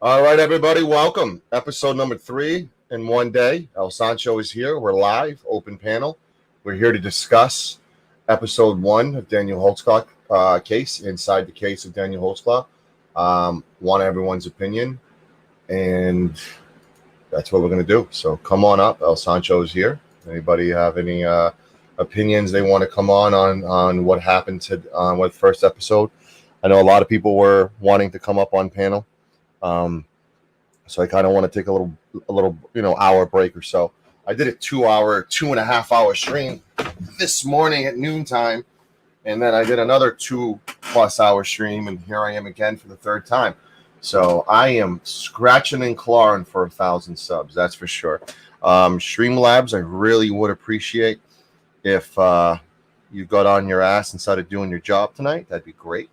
All right, everybody, welcome. Episode number 3 in one day. El Sancho is here. We're live, open panel. We're here to discuss episode 1 of Daniel Holtzclaw case, inside the case of Daniel Holtzclaw. Want everyone's opinion, and that's what we're going to do. So come on up. El Sancho is here. Anybody have any opinions they want to come on what happened to what first episode? I know a lot of people were wanting to come up on panel. So I kind of want to take a little, hour break or so. I did a 2.5 hour stream this morning at noontime, and then I did another 2+ hour stream, and here I am again for the third time. So I am scratching and clawing for 1,000 subs, that's for sure. Streamlabs, I really would appreciate if you got on your ass and started doing your job tonight. That'd be great.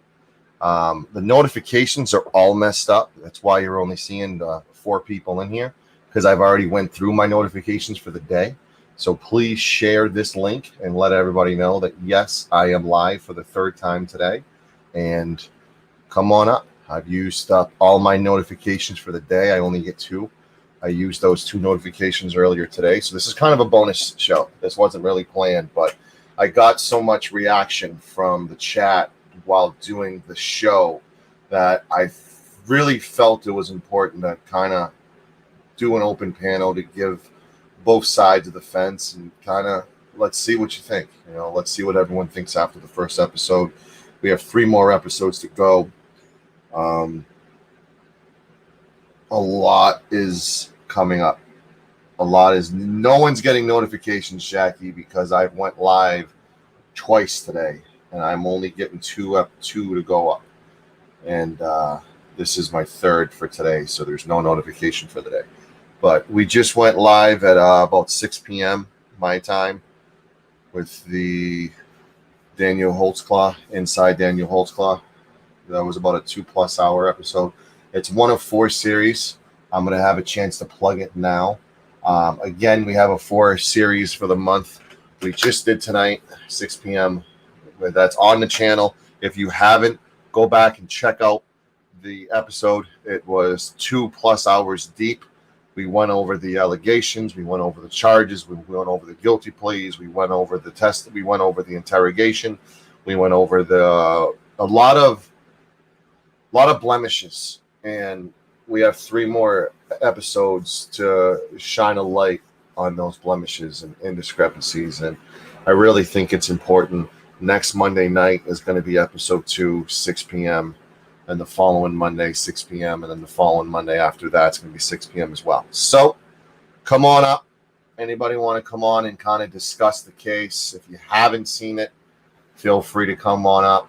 The notifications are all messed up. That's why you're only seeing 4 people in here, because I've already went through my notifications for the day. So please share this link and let everybody know that yes, I am live for the third time today, and come on up. I've used up all my notifications for the day. I only get 2. I used those 2 notifications earlier today. So this is kind of a bonus show. This wasn't really planned, but I got so much reaction from the chat while doing the show that I really felt it was important to kind of do an open panel to give both sides of the fence and kind of let's see what you think. Let's see what everyone thinks after the first episode. We have 3 more episodes to go. A lot is coming up. No one's getting notifications, Jackie, because I went live twice today. And I'm only getting 2 to go up. And this is my 3rd for today, so there's no notification for the day. But we just went live at about 6 p.m. my time with the Daniel Holtzclaw, inside Daniel Holtzclaw. That was about a 2+ hour episode. It's one of 4 series. I'm going to have a chance to plug it now. Again, we have a 4 series for the month. We just did tonight, 6 p.m. That's on the channel. If you haven't, go back and check out the episode. It was 2+ hours deep. We went over the allegations. We went over the charges. We went over the guilty pleas. We went over the test. We went over the interrogation. We went over a lot of blemishes. And we have 3 more episodes to shine a light on those blemishes and discrepancies. And I really think it's important. Next Monday night is going to be episode 2, 6 p.m. And the following Monday, 6 p.m. And then the following Monday after that, it's going to be 6 p.m. as well. So come on up. Anybody want to come on and kind of discuss the case? If you haven't seen it, feel free to come on up.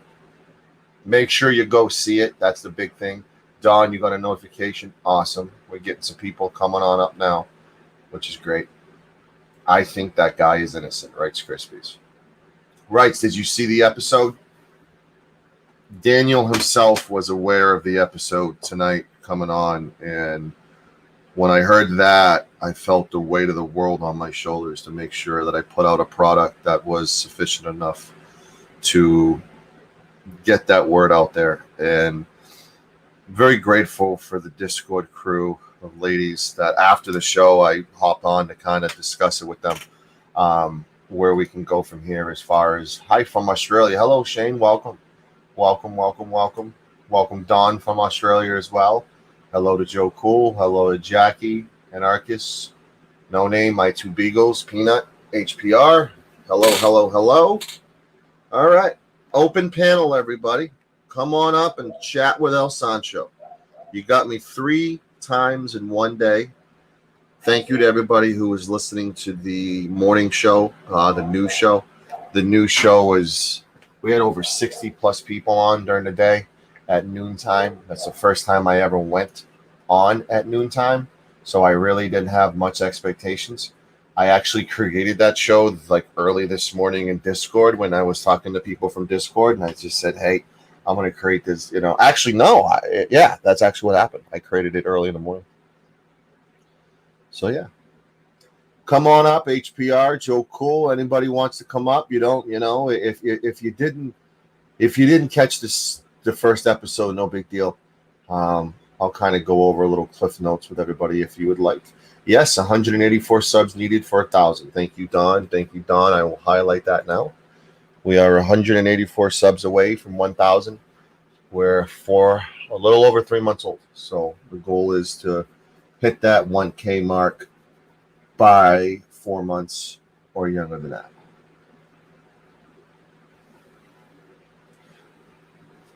Make sure you go see it. That's the big thing. Don, you got a notification. Awesome. We're getting some people coming on up now, which is great. I think that guy is innocent, right, Crispies? Right, did you see the episode? Daniel himself was aware of the episode tonight coming on, and when I heard that, I felt the weight of the world on my shoulders to make sure that I put out a product that was sufficient enough to get that word out there. And very grateful for the Discord crew of ladies that after the show I hopped on to kind of discuss it with them, where we can go from here as far as hi from Australia. Hello, Shane. Welcome. Welcome, Don from Australia as well. Hello to Joe Cool. Hello to Jackie and Arcus. No Name, My Two Beagles, Peanut, HPR. Hello. All right. Open panel, everybody. Come on up and chat with El Sancho. You got me 3 times in one day. Thank you to everybody who was listening to the morning show, the news show. The news show was, we had over 60 plus people on during the day at noontime. That's the first time I ever went on at noontime. So I really didn't have much expectations. I actually created that show like early this morning in Discord when I was talking to people from Discord. And I just said, hey, I'm going to create this, actually, no. That's actually what happened. I created it early in the morning. So, yeah. Come on up, HPR, Joe Cool. Anybody wants to come up? You don't, if you didn't catch the first episode, no big deal. I'll kind of go over a little cliff notes with everybody if you would like. Yes, 184 subs needed for 1,000. Thank you, Don. I will highlight that now. We are 184 subs away from 1,000. We're a little over 3 months old. So the goal is to hit that 1K mark by 4 months or younger than that.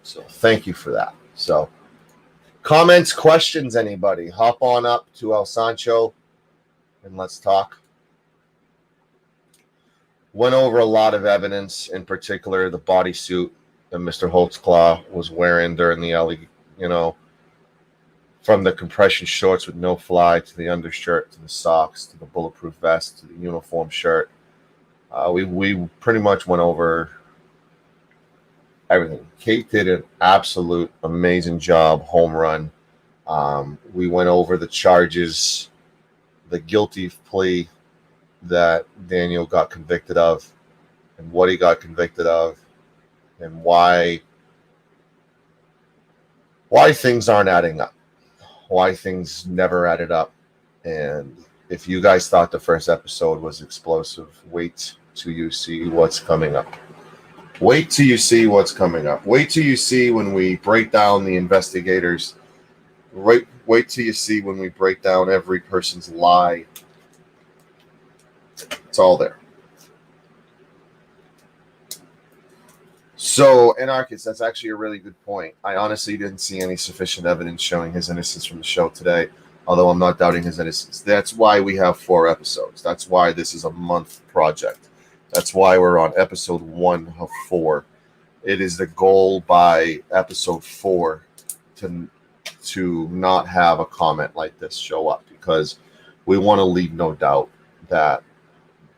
So thank you for that. So comments, questions, anybody? Hop on up to El Sancho and let's talk. Went over a lot of evidence, in particular the bodysuit that Mr. Holtzclaw was wearing during the from the compression shorts with no fly to the undershirt to the socks to the bulletproof vest to the uniform shirt. We pretty much went over everything. Kate did an absolute amazing job, home run. We went over the charges, the guilty plea that Daniel got convicted of and what he got convicted of and why things aren't adding up, why things never added up. And if you guys thought the first episode was explosive, wait till you see what's coming up. Wait till you see what's coming up. Wait till you see when we break down the investigators. Wait till you see when we break down every person's lie. It's all there. So, Anarchist, that's actually a really good point. I honestly didn't see any sufficient evidence showing his innocence from the show today, although I'm not doubting his innocence. That's why we have 4 episodes. That's why this is a month project. That's why we're on episode 1 of 4. It is the goal by episode 4 to not have a comment like this show up, because we want to leave no doubt that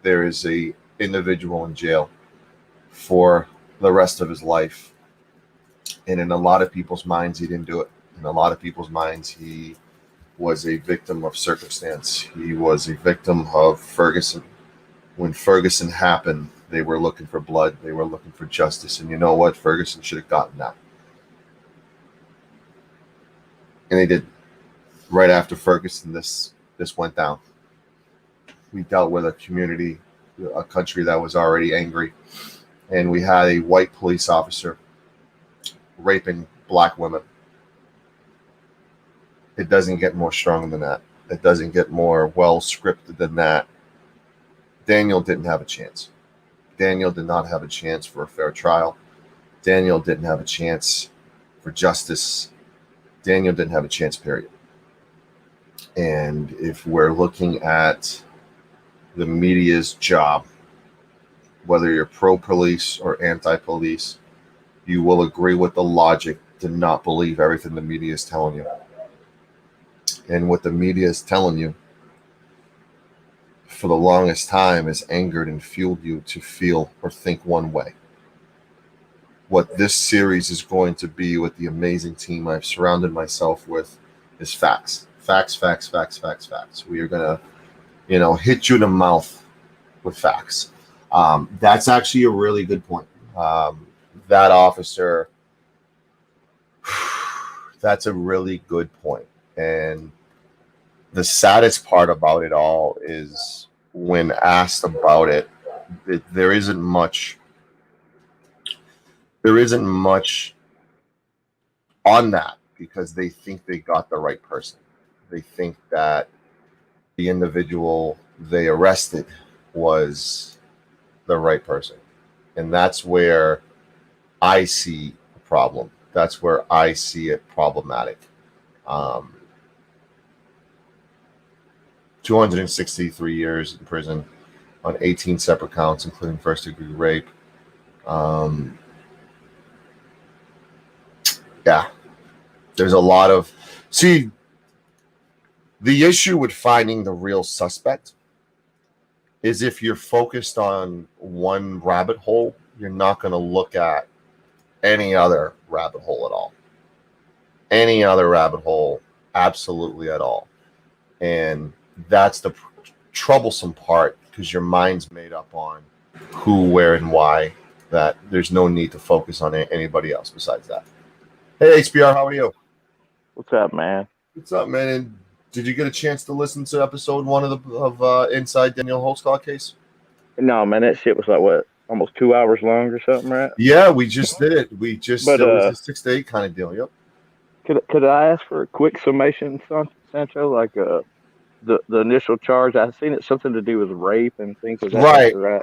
there is a individual in jail for the rest of his life. And in a lot of people's minds, he didn't do it. In a lot of people's minds, he was a victim of circumstance. He was a victim of Ferguson. When Ferguson happened, they were looking for blood. They were looking for justice. And you know what? Ferguson should have gotten that. And they did. Right after Ferguson, this went down. We dealt with a community, a country that was already angry. And we had a white police officer raping black women. It doesn't get more strong than that. It doesn't get more well scripted than that. Daniel didn't have a chance. Daniel did not have a chance for a fair trial. Daniel didn't have a chance for justice. Daniel didn't have a chance, period. And if we're looking at the media's job, whether you're pro-police or anti-police, you will agree with the logic to not believe everything the media is telling you. And what the media is telling you for the longest time has angered and fueled you to feel or think one way. What this series is going to be with the amazing team I've surrounded myself with is facts. Facts. We are going to, hit you in the mouth with facts. That's actually a really good point. That officer, that's a really good point. And the saddest part about it all is when asked about it, there isn't much. There isn't much on that because they think they got the right person. They think that the individual they arrested was the right person. And that's where I see a problem. That's where I see it problematic. 263 years in prison on 18 separate counts, including first-degree rape. Yeah, there's a lot of... See, the issue with finding the real suspect is if you're focused on one rabbit hole, you're not going to look at any other rabbit hole at all. Any other rabbit hole, absolutely at all. And that's the troublesome part, because your mind's made up on who, where, and why, that there's no need to focus on anybody else besides that. Hey, HBR, how are you? What's up, man? What's up, man? And did you get a chance to listen to episode 1 of Inside Daniel Holtzclaw case? No, man, that shit was like, what, almost 2 hours long or something, right? Yeah, we just did it. It was a 6 to 8 kind of deal. Yep. Could I ask for a quick summation, Sancho? Like the initial charge, I've seen it something to do with rape and things of that nature, right?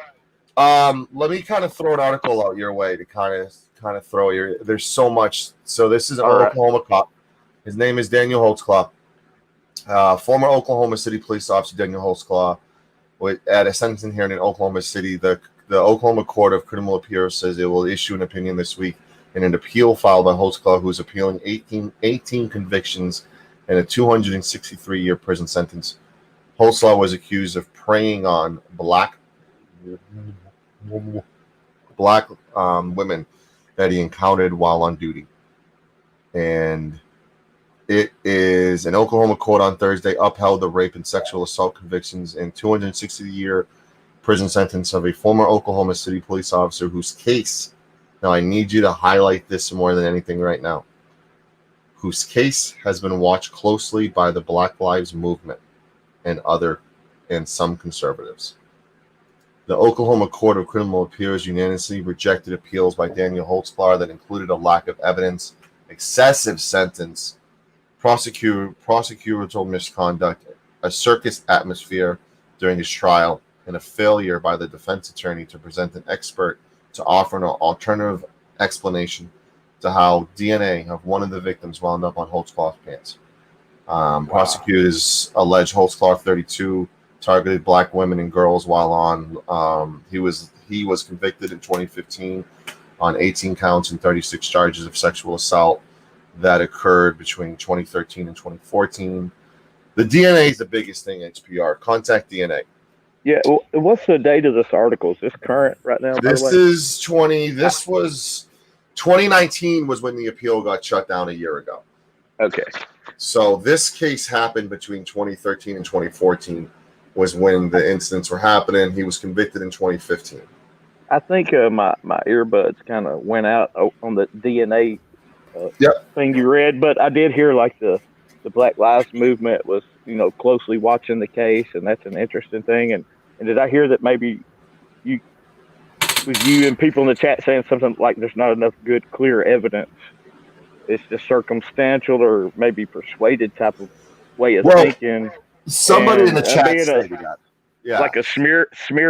Let me kind of throw an article out your way to kind of throw your... There's so much. So this is an Oklahoma cop. His name is Daniel Holtzclaw. Former Oklahoma City police officer Daniel Holtzclaw, at a sentencing hearing in Oklahoma City, the Oklahoma Court of Criminal Appeals says it will issue an opinion this week in an appeal filed by Holtzclaw, who's appealing 18 convictions and a 263-year prison sentence. Holtzclaw was accused of preying on black women that he encountered while on duty. And it is an Oklahoma court on Thursday upheld the rape and sexual assault convictions and 260-year prison sentence of a former Oklahoma City police officer whose case, now I need you to highlight this more than anything right now, whose case has been watched closely by the Black Lives Movement and some conservatives. The Oklahoma Court of Criminal Appeals unanimously rejected appeals by Daniel Holtzclaw that included a lack of evidence, excessive sentence, prosecutorial misconduct, a circus atmosphere during his trial, and a failure by the defense attorney to present an expert to offer an alternative explanation to how DNA of one of the victims wound up on Holtzclaw's pants. Prosecutors allege Holtzclaw, 32, targeted black women and girls while on. He was convicted in 2015 on 18 counts and 36 charges of sexual assault that occurred between 2013 and 2014. The DNA is the biggest thing, HPR. Contact DNA. Yeah, well, what's the date of this article? Is this current right now? This was 2019 was when the appeal got shut down a year ago. Okay. So this case happened between 2013 and 2014 was when the incidents were happening. He was convicted in 2015. I think my earbuds kind of went out on the DNA thing you read, but I did hear like the Black Lives Movement was, closely watching the case, and that's an interesting thing. And did I hear that maybe you and people in the chat saying something like there's not enough good, clear evidence? It's just circumstantial or maybe persuaded type of way of thinking. Somebody in the chat stated that. Yeah. Like a smear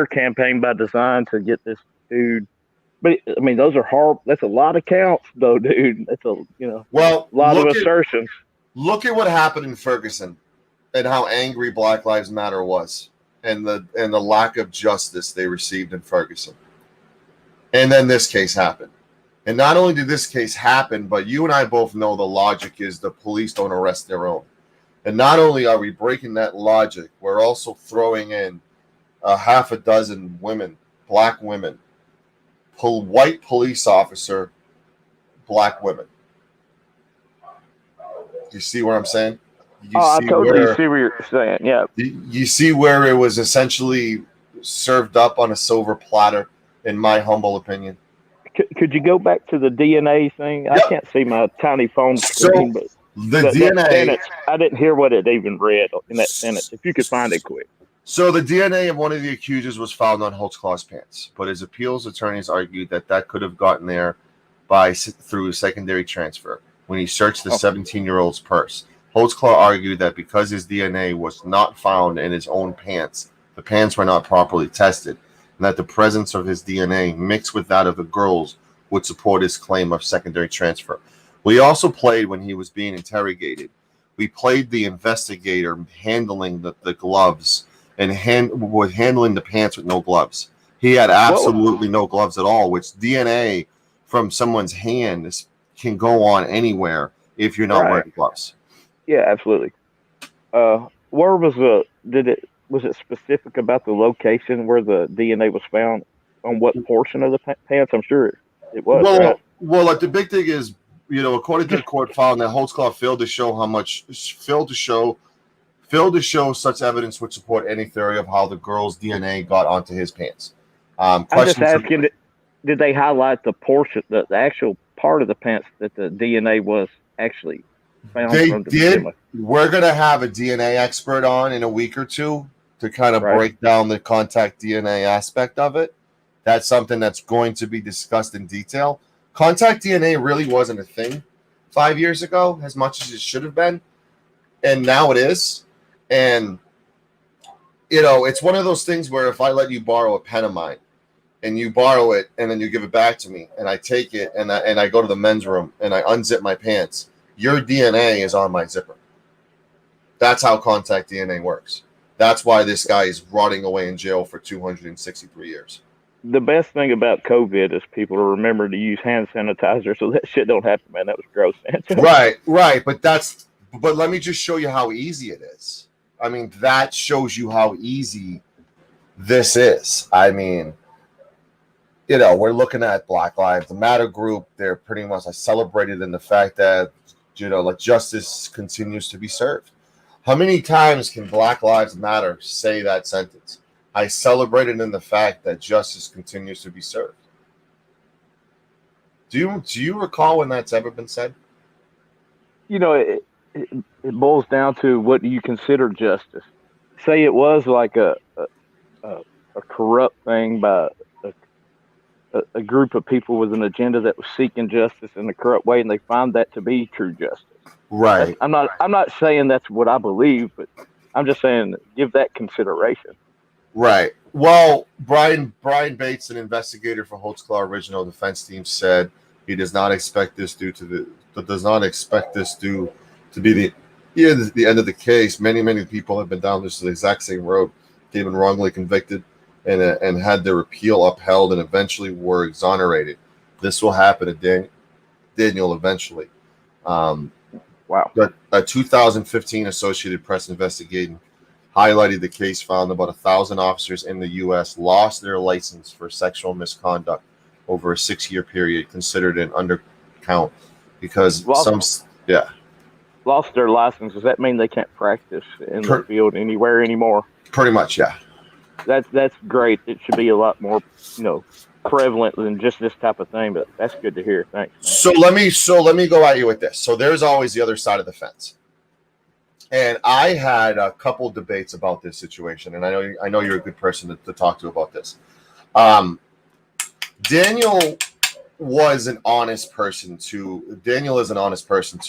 campaign by design to get this dude. But I mean, those are horrible. That's a lot of counts, though, dude. That's a lot of assertions. Look at what happened in Ferguson and how angry Black Lives Matter was, and the lack of justice they received in Ferguson. And then this case happened. And not only did this case happen, but you and I both know the logic is the police don't arrest their own. And not only are we breaking that logic, we're also throwing in a half a dozen women, black women, white police officer, black women. You see what I'm saying? I totally see what you're saying. Yeah. You see where it was essentially served up on a silver platter, in my humble opinion. Could you go back to the DNA thing? Yep. I can't see my tiny phone screen. The That DNA. sentence, I didn't hear what it even read in that sentence. If you could find it quick. So the DNA of one of the accusers was found on Holtzclaw's pants, but his appeals attorneys argued that could have gotten there through secondary transfer when he searched the 17-year-old's purse. Holtzclaw argued that because his DNA was not found in his own pants, the pants were not properly tested, and that the presence of his DNA mixed with that of the girl's would support his claim of secondary transfer. We also played when he was being interrogated. We played the investigator handling the gloves and handling the pants with no gloves. He had absolutely no gloves at all, which DNA from someone's hand can go on anywhere if you're not wearing gloves. Yeah, absolutely. Where was was it specific about the location where the DNA was found? On what portion of the pants? I'm sure it was. Well, like the big thing is, according to the court file, that Holtzclaw failed to show such evidence would support any theory of how the girl's DNA got onto his pants. I'm just asking, did they highlight the portion, the actual part of the pants that the DNA was actually found? They did. We're going to have a DNA expert on in a week or two to kind of break down the contact DNA aspect of it. That's something that's going to be discussed in detail. Contact DNA really wasn't a thing 5 years ago, as much as it should have been. And now it is. And, it's one of those things where if I let you borrow a pen of mine and you borrow it and then you give it back to me and I take it and I go to the men's room and I unzip my pants, your DNA is on my zipper. That's how contact DNA works. That's why this guy is rotting away in jail for 263 years. The best thing about COVID is people are remember to use hand sanitizer, so that shit don't happen, man. That was gross. Right. But let me just show you how easy it is. I mean, that shows you how easy this is. I mean, we're looking at Black Lives Matter group. They're pretty much celebrated in the fact that, like justice continues to be served. How many times can Black Lives Matter say that sentence? I celebrated in the fact that justice continues to be served. Do you recall when that's ever been said? It boils down to what do you consider justice? Say it was like a corrupt thing by a group of people with an agenda that was seeking justice in a corrupt way, and they find that to be true justice. Right. I'm not saying that's what I believe, but I'm just saying give that consideration. Right. Well, Brian Bates, an investigator for Holtzclaw original defense team, said he does not expect this to be the end of the case. Many people have been down this exact same road. They've been wrongly convicted and had their appeal upheld and eventually were exonerated. This will happen to Daniel eventually. Wow. A 2015 Associated Press investigation highlighted the case found about 1,000 officers in the U.S. lost their license for sexual misconduct over a 6-year period, considered an undercount because lost their license. Does that mean they can't practice in the field anywhere anymore? Pretty much, yeah. That's great. It should be a lot more, prevalent than just this type of thing. But that's good to hear. Thanks, man. So let me go at you with this. So there's always the other side of the fence. And I had a couple debates about this situation, and I know you're a good person to talk to about this. Daniel is an honest person to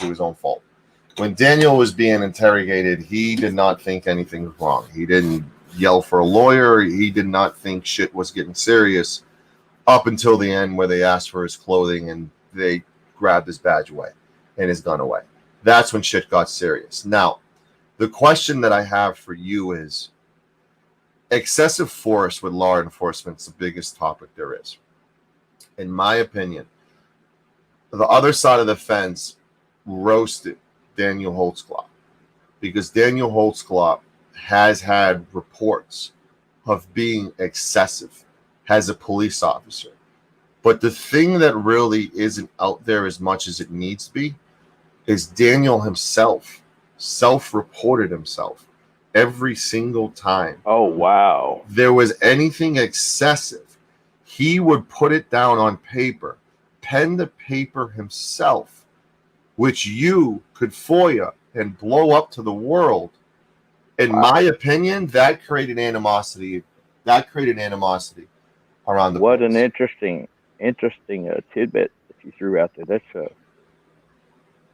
his own fault. When Daniel was being interrogated, he did not think anything was wrong. He didn't yell for a lawyer. He did not think shit was getting serious up until the end where they asked for his clothing and they grabbed his badge away and his gun away. That's when shit got serious. Now, the question that I have for you is excessive force with law enforcement is the biggest topic there is. In my opinion, the other side of the fence roasted Daniel Holtzclaw because Daniel Holtzclaw has had reports of being excessive as a police officer. But the thing that really isn't out there as much as it needs to be is Daniel himself self-reported himself every single time. Oh, wow. There was anything excessive. He would put it down on paper, pen the paper himself which you could FOIA and blow up to the world. In my opinion, that created animosity. That created animosity around the What place. an interesting tidbit that you threw out there.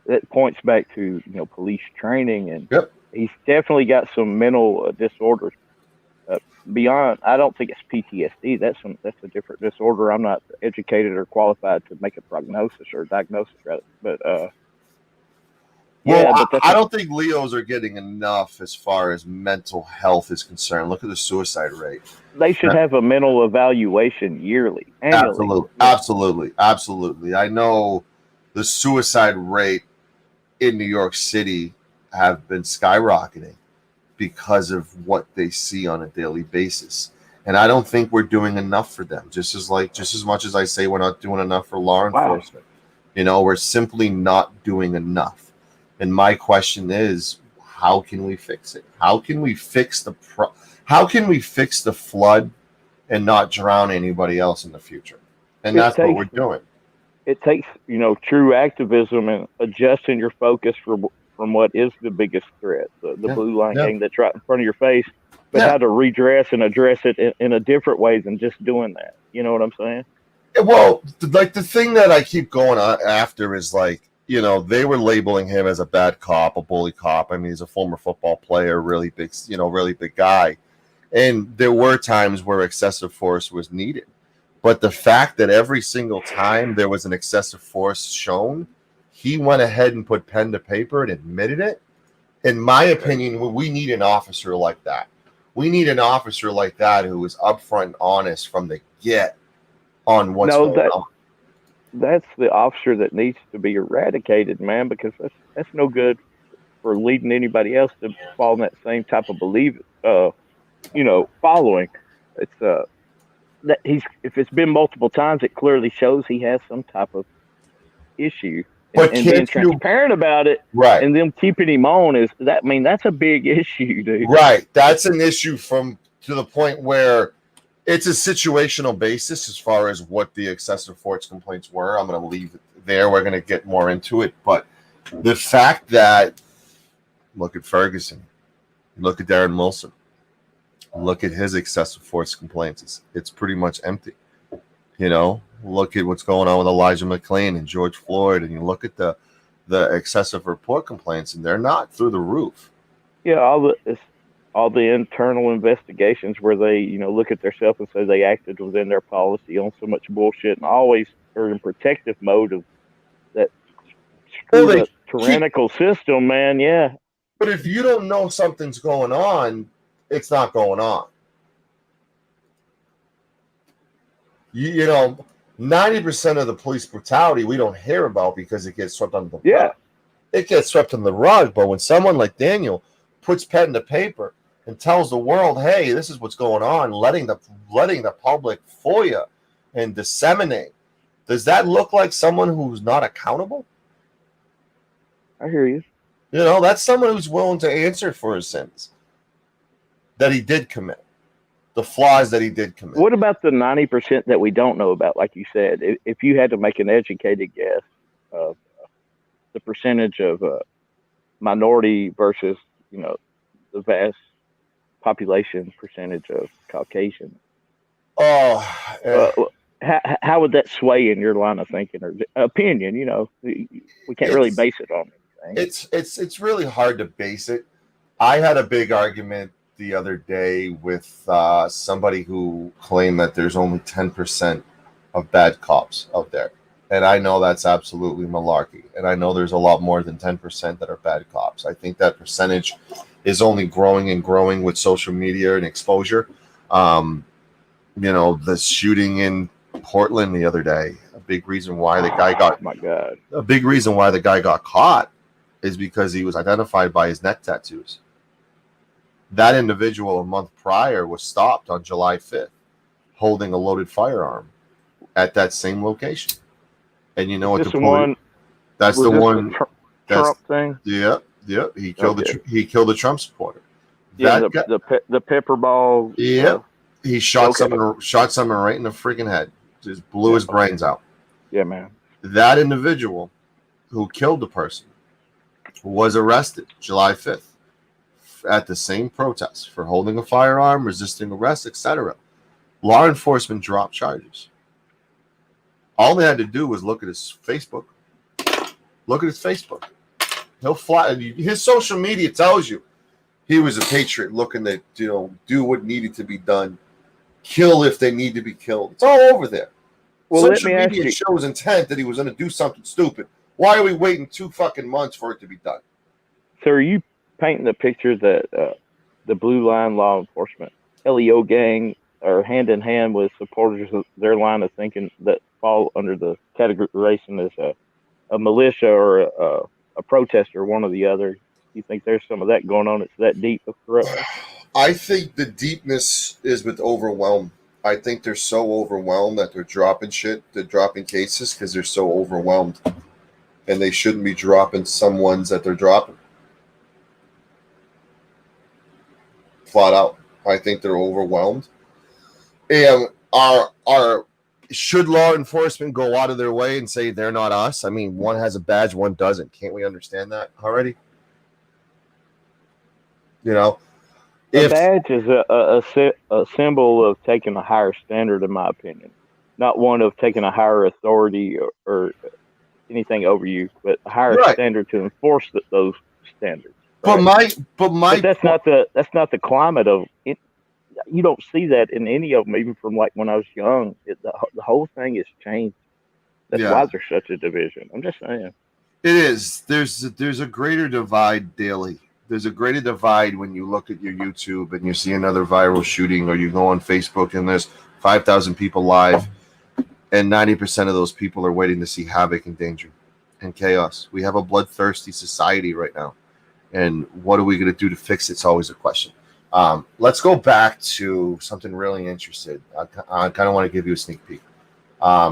That points back to police training, and Yep. he's definitely got some mental disorders. Beyond, I don't think it's PTSD. That's a different disorder. I'm not educated or qualified to make a prognosis or diagnosis, rather. But Well, but I don't think Leos are getting enough as far as mental health is concerned. Look at the suicide rate. They should have a mental evaluation annually, annually. Absolutely. I know the suicide rate in New York City have been skyrocketing because of what they see on a daily basis. And I don't think we're doing enough for them. Just as much as I say we're not doing enough for law enforcement. We're simply not doing enough. And my question is, how can we fix it? How can we fix the flood and not drown anybody else in the future? And that's what we're doing. It takes, true activism and adjusting your focus from what is the biggest threat, the blue line gang that's right in front of your face, but how to redress and address it in a different way than just doing that. You know what I'm saying? Well, like the thing that I keep going on after is like, they were labeling him as a bad cop, a bully cop. I mean, he's a former football player, really big guy. And there were times where excessive force was needed. But the fact that every single time there was an excessive force shown, he went ahead and put pen to paper and admitted it. In my opinion, we need an officer like that. We need an officer like that who is upfront and honest from the get on what's going on. That's the officer that needs to be eradicated, man, because that's no good for leading anybody else to fall in that same type of following. It's that if it's been multiple times, it clearly shows he has some type of issue. But and being transparent about it, right, and them keeping him on that's a big issue, dude. Right, that's an issue to the point where it's a situational basis as far as what the excessive force complaints were. I'm going to leave it there. We're going to get more into it, but the fact that look at Ferguson, look at Darren Wilson, look at his excessive force complaints. It's pretty much empty. Look at what's going on with Elijah McClain and George Floyd, and you look at the excessive report complaints, and they're not through the roof. Yeah, all the internal investigations where they, look at themselves and say they acted within their policy on so much bullshit, and always are in protective mode of that tyrannical system, man. Yeah. But if you don't know something's going on, it's not going on. 90% of the police brutality we don't hear about because it gets swept under the rug. Yeah. It gets swept under the rug, but when someone like Daniel puts pen to paper and tells the world, hey, this is what's going on, letting the public FOIA and disseminate, does that look like someone who's not accountable? I hear you. That's someone who's willing to answer for his sins that he did commit, the flaws that he did commit. What about the 90% that we don't know about? Like you said, if you had to make an educated guess of the percentage of minority versus, the vast population percentage of Caucasian. How would that sway in your line of thinking or opinion? We can't really base it on anything. It's really hard to base it. I had a big argument the other day with somebody who claimed that there's only 10% of bad cops out there. And I know that's absolutely malarkey. And I know there's a lot more than 10% that are bad cops. I think that percentage is only growing and growing with social media and exposure. The shooting in Portland the other day, a big reason why the guy got caught is because he was identified by his neck tattoos. That individual a month prior was stopped on July 5th holding a loaded firearm at that same location. And you know what? That's the one. Trump thing. Yeah. He killed the Trump supporter. Yeah, the pepper ball. Yeah, he shot someone right in the freaking head. Just blew his brains out. Yeah, man. That individual who killed the person, was arrested July 5th at the same protest for holding a firearm, resisting arrest, etc. Law enforcement dropped charges. All they had to do was look at his Facebook. Look at his Facebook. He'll fly. His social media tells you he was a patriot looking to, do what needed to be done, kill if they need to be killed. It's all over there. Well, social media shows intent that he was going to do something stupid. Why are we waiting 2 fucking months for it to be done? So are you painting the picture that the Blue Line law enforcement, LEO gang, are hand in hand with supporters of their line of thinking that fall under the categorization as a militia or a protester, one or the other? You think there's some of that going on? It's that deep of corruption? I think the deepness is with overwhelm. I think they're so overwhelmed that they're dropping shit. They're dropping cases because they're so overwhelmed. And they shouldn't be dropping some ones that they're dropping. Flat out. I think they're overwhelmed. And should law enforcement go out of their way and say they're not us? I mean, one has a badge, one doesn't. Can't we understand that already? A badge is a symbol of taking a higher standard, in my opinion. Not one of taking a higher authority or anything over you, but a higher standard to enforce those standards. Right? But that's not the climate of it. You don't see that in any of them, even from like when I was young. The whole thing has changed. That's why there's such a division. I'm just saying. It is. There's a greater divide daily. There's a greater divide when you look at your YouTube and you see another viral shooting, or you go on Facebook and there's 5,000 people live, and 90% of those people are waiting to see havoc and danger and chaos. We have a bloodthirsty society right now. And what are we going to do to fix it? It's always a question. Let's go back to something really interesting. I kind of want to give you a sneak peek.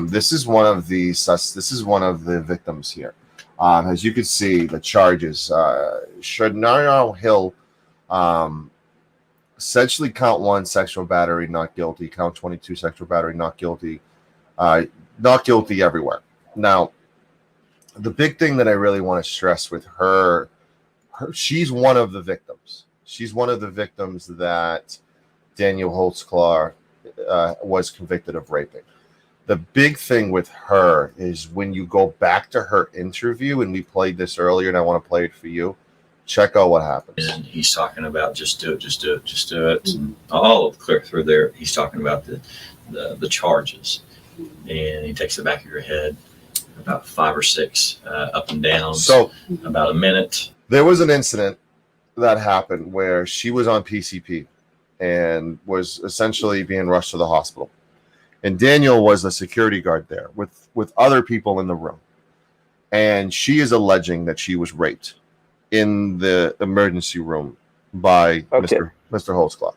This is one of the victims here. As you can see, the charges. Sharnaro Hill, essentially count 1, sexual battery, not guilty. Count 22, sexual battery, not guilty. Not guilty everywhere. Now, the big thing that I really want to stress with her, she's one of the victims. She's one of the victims that Daniel Holtzclaw was convicted of raping. The big thing with her is when you go back to her interview, and we played this earlier, and I want to play it for you. Check out what happens. And he's talking about just do it. And all clear through there. He's talking about the charges, and he takes the back of your head about 5 or 6 up and down. So about a minute. There was an incident that happened where she was on PCP and was essentially being rushed to the hospital. And Daniel was a security guard there with other people in the room. And she is alleging that she was raped in the emergency room by Mr. Holtzclaw.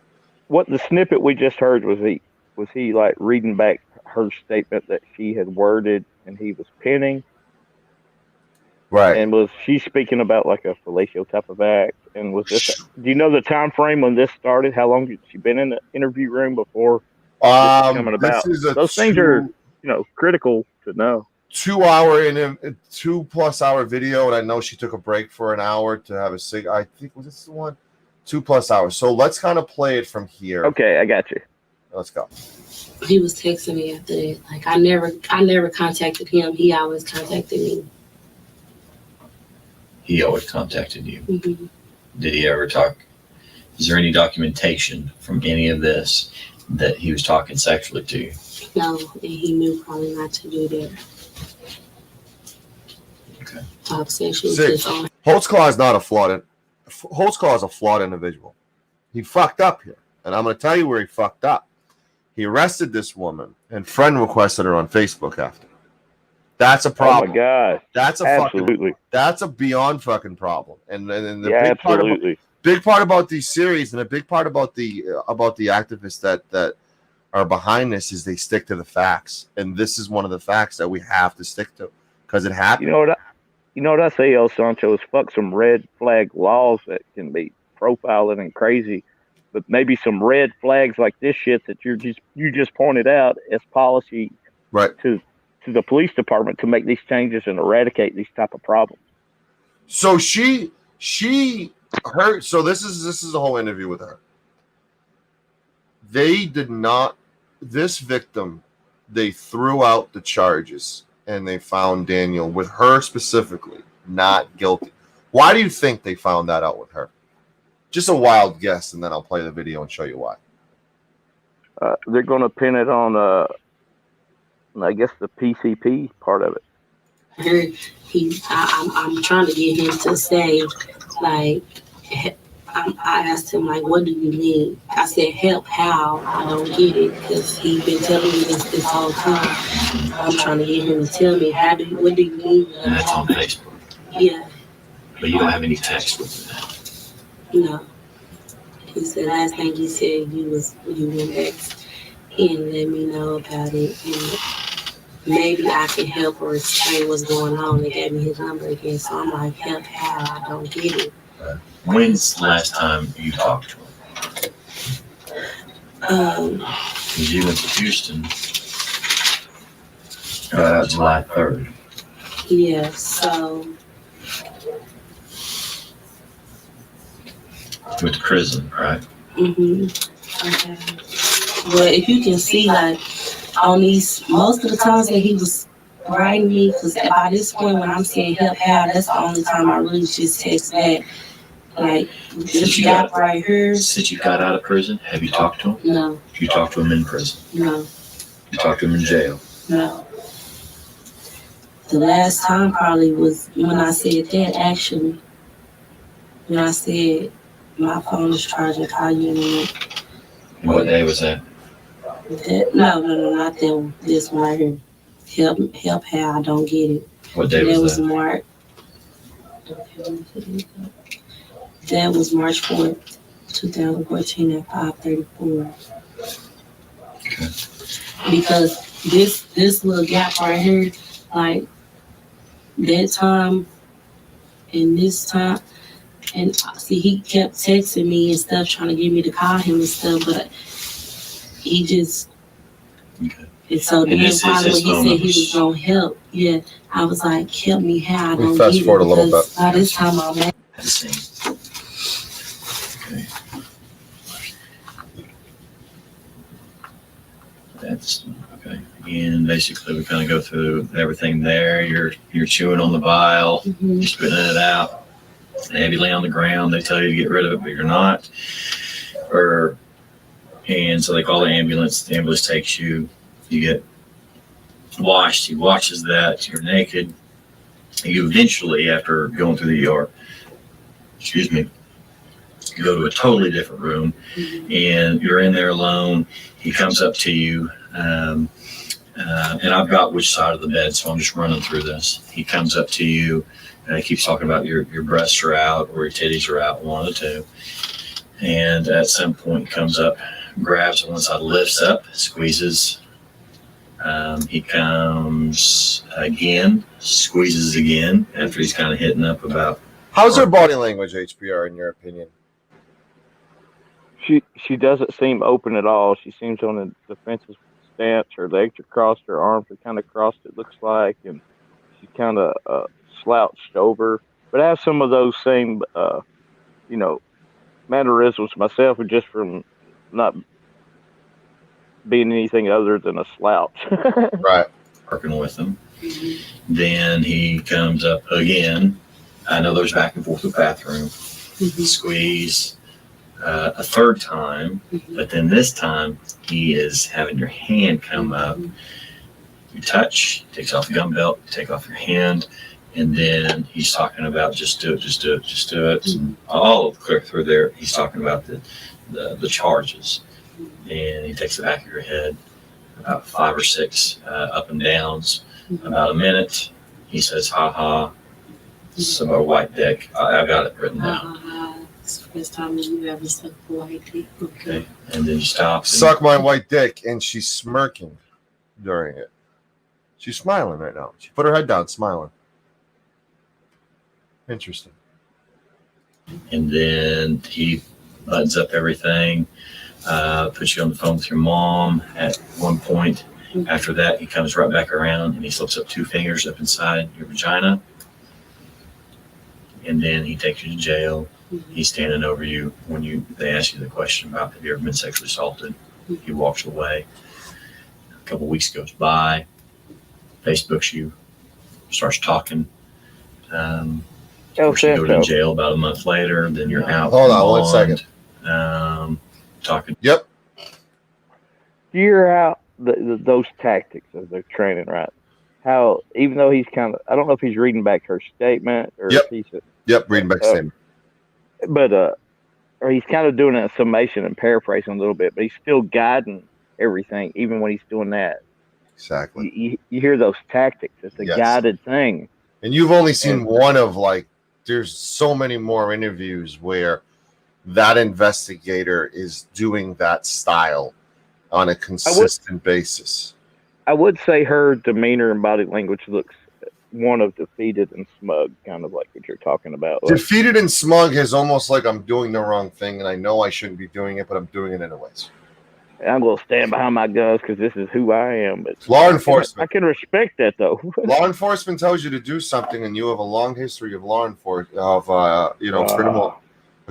What the snippet we just heard, was he like reading back her statement that she had worded and he was pinning? Right. And was she speaking about like a fellatio type of act? And was this? Do you know the time frame when this started? How long had she been in the interview room before coming about? Those things are, critical to know. 2+ hour video, and I know she took a break for an hour to have a cig. I think was this the one? 2+ hours. So let's kind of play it from here. Okay, I got you. Let's go. He was texting me after that. Like I never contacted him. He always contacted me. He always contacted you. Mm-hmm. Did he ever talk? Is there any documentation from any of this that he was talking sexually to you? No, and he knew probably not to do that. Okay. Talk sexually. Holtzclaw is not a flawed. Holtzclaw is a flawed individual. He fucked up here, and I'm going to tell you where he fucked up. He arrested this woman and friend requested her on Facebook after. That's a problem. Oh my God. That's absolutely. That's a beyond fucking problem. And the big part about these series, and a big part about the activists that are behind this, is they stick to the facts. And this is one of the facts that we have to stick to because it happened. You know what I say, El Sancho, is fuck some red flag laws that can be profiling and crazy, but maybe some red flags like this shit that you just pointed out as policy, right, to to the police department to make these changes and eradicate these type of problems. So so this is a whole interview with her. They did not, this victim, they threw out the charges and they found Daniel, with her specifically, not guilty. Why do you think they found that out with her? Just a wild guess, and then I'll play the video and show you why. They're going to pin it on, I guess, the PCP part of it. I'm trying to get him to say, like, I asked him, like, what do you mean? I said, help how? I don't get it, because he's been telling me this whole time. I'm trying to get him to tell me, what do you mean? And that's on Facebook. Yeah. But you don't have any text with it. No. He said, last thing he said, you went back and let me know about it. And maybe I can help or explain what's going on. They gave me his number again. So I'm like, help how? I don't get it. When's the last time you talked to him? Because you went to Houston July 3rd. Yeah, so. With the prison, right? Mm-hmm. Okay. Well, if you can see, like, on these, most of the times that he was writing me, because by this point when I'm saying help how, that's the only time I really just text back. Like, this gap right here. Since you got out of prison, have you talked to him? No. You talked to him in prison? No. You talked to him in jail? No. The last time probably was when I said that, actually. When I said, my phone is charging, call you in a minute. What day was that? No, not that one. This one right here. Help how, I don't get it. What day was that? March. That was March 4th, 2014 at 5:34. Okay. Because this little gap right here, like that time and this time, and see, he kept texting me and stuff, trying to get me to call him and stuff, but he just. Okay. And so then finally when he said he was gonna help, yeah, I was like, help me how? I don't get it, because by this time I'm at. Okay. That's okay. And basically, we kind of go through everything there. You're chewing on the vial, you're spitting it out. They have you lay on the ground. They tell you to get rid of it, but you're not. And so they call the ambulance. The ambulance takes you. You get washed. He washes that. You're naked. You eventually, after going through the ER, you go to a totally different room, and you're in there alone. He comes up to you, and I've got which side of the bed, so I'm just running through this. He comes up to you, and he keeps talking about your breasts are out or your titties are out, one of the two. And at some point, he comes up, grabs one side, lifts up, squeezes. He comes again, squeezes again after he's kind of hitting up about. How's her body language, HPR, in your opinion? She doesn't seem open at all. She seems on a defensive stance. Her legs are crossed, her arms are kind of crossed, it looks like, and she's kind of slouched over. But I have some of those same, mannerisms myself, just from not being anything other than a slouch. Right. Working with him. Then he comes up again. I know there's back and forth with the bathroom. Squeeze. A third time, but then this time he is having your hand come up. You touch, takes off the gum belt, take off your hand, and then he's talking about just do it, just do it, just do it. And all clear through there, he's talking about the charges, and he takes the back of your head, about 5 or 6 up and downs, about a minute. He says, "Ha ha." Some white dick. I got it written down. It's the first time you ever sucked a white dick. Okay. And then you stop. Suck my white dick, and she's smirking during it. She's smiling right now. She put her head down, smiling. Interesting. And then he buttons up everything, puts you on the phone with your mom. At one point, After that, he comes right back around and he slips up 2 fingers up inside your vagina. And then he takes you to jail. He's standing over you when they ask you the question about have you ever been sexually assaulted. He walks away. A couple of weeks goes by. Facebooks you, starts talking. You go to jail about a month later. Then you're out. Hold on 1 second. Talking. Yep. You're out those tactics as they're training, right? How even though he's kind of, I don't know if he's reading back her statement or if he's reading back statement. But or he's kind of doing a summation and paraphrasing a little bit, but he's still guiding everything, even when he's doing that. Exactly. You hear those tactics. It's a guided thing. And you've only seen one of there's so many more interviews where that investigator is doing that style on a consistent basis. I would say her demeanor and body language looks one of defeated and smug, kind of like what you're talking about. Defeated and smug is almost like I'm doing the wrong thing and I know I shouldn't be doing it, but I'm doing it anyways. I'm going to stand behind my guns because this is who I am. But law enforcement. I can respect that, though. Law enforcement tells you to do something, and you have a long history of law enforcement, a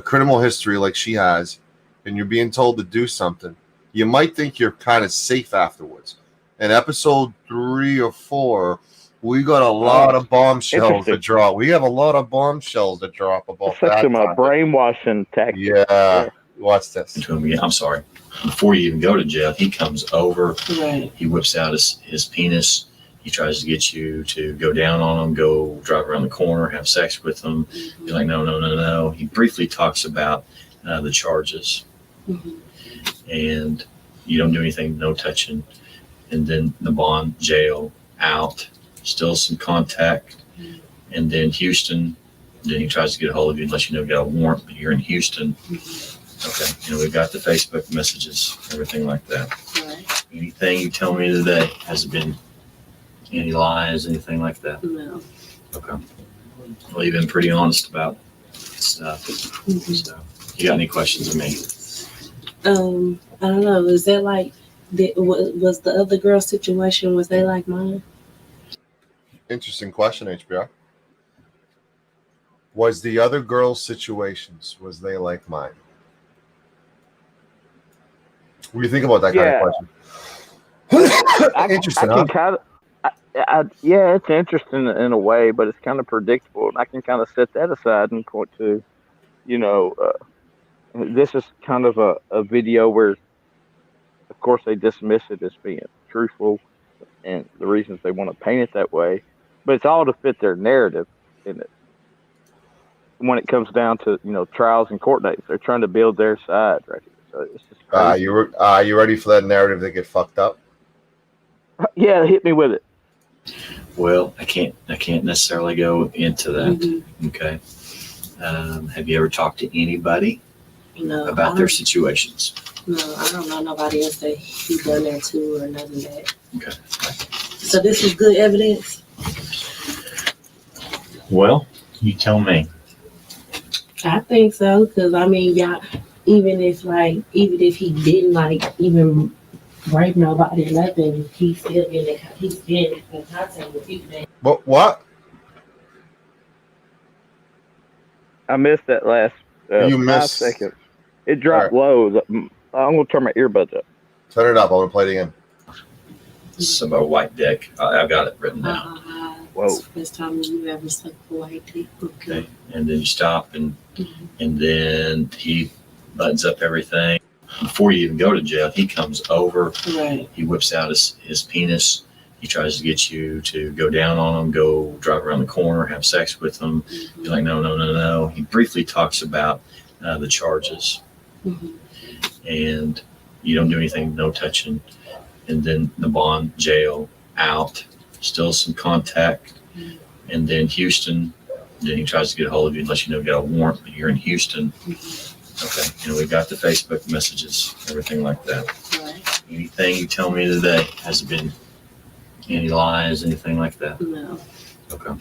criminal history like she has, and you're being told to do something. You might think you're kind of safe afterwards. In episode 3 or 4, we got a lot of bombshells to drop. We have a lot of bombshells to drop about that. Such a brainwashing tactic. Yeah. Watch this. I'm sorry. Before you even go to jail, he comes over. Right. He whips out his penis. He tries to get you to go down on him, go drive around the corner, have sex with him. You're like, no. He briefly talks about the charges. And you don't do anything, no touching. And then the bond, jail, out, still some contact. And then Houston, then he tries to get a hold of you, unless you got a warrant, but you're in Houston. Okay, we've got the Facebook messages, everything like that. Right. Anything you tell me today, has it been any lies, anything like that? No. Okay. Well, you've been pretty honest about stuff. So, you got any questions of me? I don't know. Is that like, was the other girl situation, was they like mine? Interesting question, HBR. Was the other girls' situations, was they like mine? What do you think about that kind of question? Interesting, it's interesting in a way, but it's kind of predictable. And I can kind of set that aside and point to, this is kind of a video where, of course, they dismiss it as being truthful and the reasons they want to paint it that way. But it's all to fit their narrative in it. When it comes down to, trials and court dates, they're trying to build their side right here. So it's just you ready for that narrative to get fucked up? Yeah, hit me with it. Well, I can't necessarily go into that. Okay. Have you ever talked to anybody about their situations? No, I don't know nobody else that he done there too or nothing that. Okay. So this is good evidence? Well, you tell me. I think so, because y'all, even if he didn't even rape nobody or nothing, he's still in contact with people. What? I missed that last you 5 seconds. It dropped low. I'm gonna turn my earbuds up. Turn it up. I'm gonna play it again. It's about a white dick. I've got it written down. Whoa. First time you ever sucked a white dick. Okay. And then you stop and then he buttons up everything. Before you even go to jail, he comes over. Right. He whips out his penis. He tries to get you to go down on him, go drive around the corner, have sex with him. You're like, no. He briefly talks about the charges. And you don't do anything, no touching. And then the bond, jail, out, still some contact. And then Houston, then he tries to get a hold of you, unless got a warrant, but you're in Houston. Okay. We've got the Facebook messages, everything like that. Right. Anything you tell me today, has it been any lies, anything like that? No. Okay.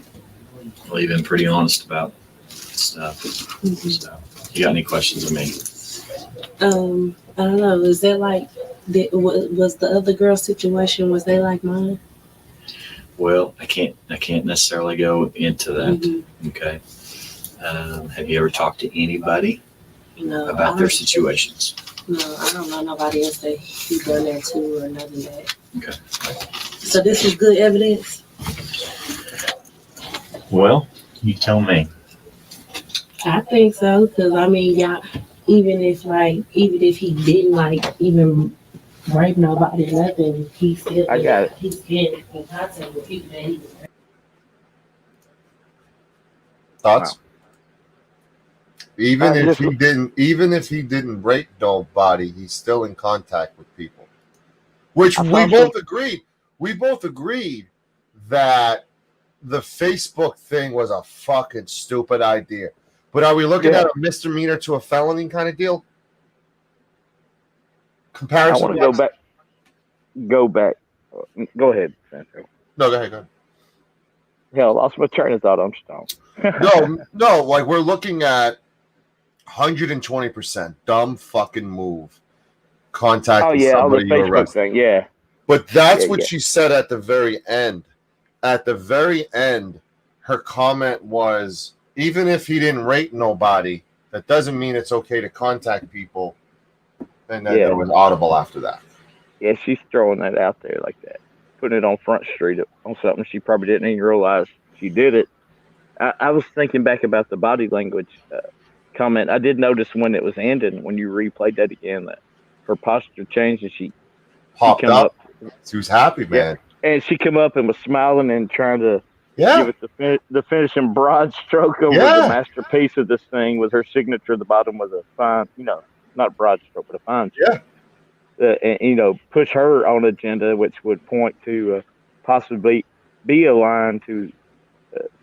Well, you've been pretty honest about stuff. So, you got any questions of me? I don't know. Is that like, Was the other girl's situation, was they like mine? Well, I can't necessarily go into that. Mm-hmm. Okay. Have you ever talked to anybody No, about their situations? No, I don't know nobody else that he done that to or nothing that. Okay. So this is good evidence? Well, you tell me. I think so, because I mean, y'all, even if he didn't like even rape nobody or nothing, he still he's getting in contact with people that he was. Thoughts? Wow. Even if he didn't rape nobody, he's still in contact with people. Which we both agreed. We both agreed that the Facebook thing was a fucking stupid idea. But are we looking at a misdemeanor to a felony kind of deal? Comparison. I want to go back. Go ahead, Sancho. No, go ahead. Hell, I lost my train of thought. I'm stoned. No. Like we're looking at 120% dumb fucking move. Contacting somebody you arrested. Thing, yeah. But that's what she said at the very end. At the very end, her comment was, even if he didn't rape nobody, that doesn't mean it's okay to contact people. And then there was audible after that. Yeah, she's throwing that out there like that. Putting it on Front Street on something she probably didn't even realize she did it. I was thinking back about the body language comment. I did notice when it was ending, when you replayed that again, that her posture changed and she popped up. She was happy, man. Yeah. And she come up and was smiling and trying to give it the finishing broad stroke over the masterpiece of this thing with her signature at the bottom with a fine, not broad stroke, but a fine stroke. And, push her on agenda, which would point to possibly be aligned to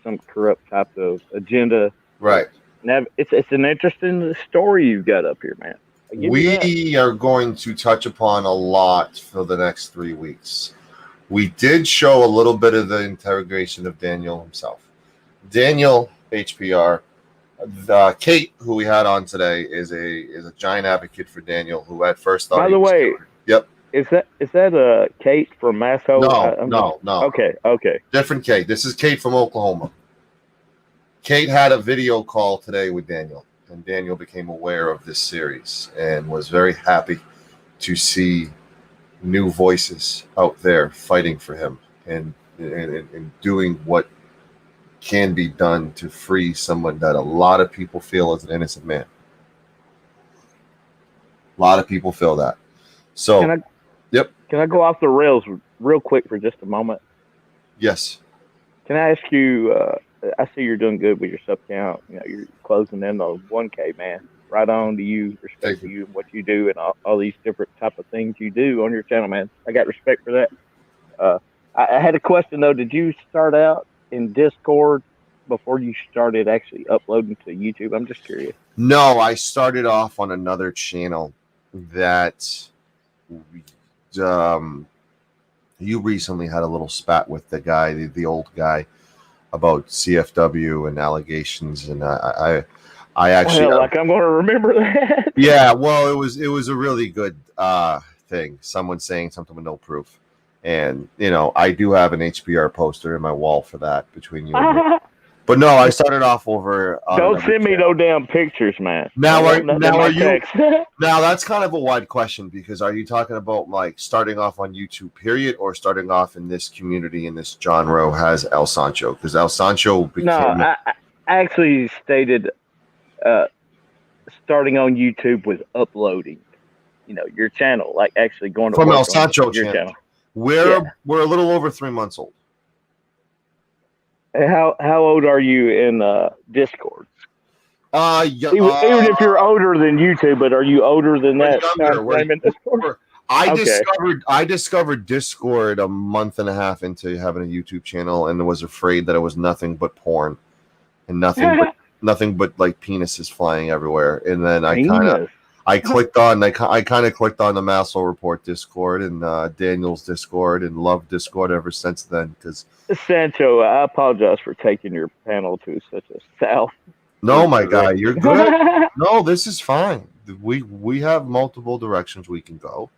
some corrupt type of agenda. Right. Now, it's an interesting story you've got up here, man. We are going to touch upon a lot for the next 3 weeks. We did show a little bit of the interrogation of Daniel himself. Daniel, HPR, Kate, who we had on today, is a giant advocate for Daniel, who at first thought. By the way, yep. Is that Kate from Masso? No. Okay. Different Kate. This is Kate from Oklahoma. Kate had a video call today with Daniel, and Daniel became aware of this series and was very happy to see new voices out there fighting for him and doing what can be done to free someone that a lot of people feel is an innocent man. A lot of people feel that. So, Can I go off the rails real quick for just a moment? Yes. Can I ask you? I see you're doing good with your sub count. You're closing in on 1K, man. Right on to you. Respect to you and what you do and all these different type of things you do on your channel, man. I got respect for that. I had a question though. Did you start out in Discord before you started actually uploading to YouTube? I'm just curious. No, I started off on another channel that you recently had a little spat with the guy, the old guy, about CFW and allegations, and I actually like I'm going to remember that. Yeah, well, it was a really good thing. Someone saying something with no proof, and I do have an HBR poster in my wall for that between you and me. But no, I started off over. Don't send me no damn pictures, man. Now are you? Now that's kind of a wide question, because are you talking about like starting off on YouTube, period, or starting off in this community in this genre has El Sancho? Because El Sancho became. No, I actually stated starting on YouTube with uploading. Your channel, like actually going to from work El Sancho on your channel. We're a little over 3 months old. How old are you in Discord? Even if you're older than YouTube, but are you older than that? In Discord? I discovered Discord a month and a half into having a YouTube channel, and was afraid that it was nothing but porn and nothing but like penises flying everywhere. And then I clicked on the Massel Report Discord and Daniel's Discord, and loved Discord ever since then. Because Sancho, I apologize for taking your panel to such a south. No, my guy, you're good. No, this is fine. We have multiple directions we can go.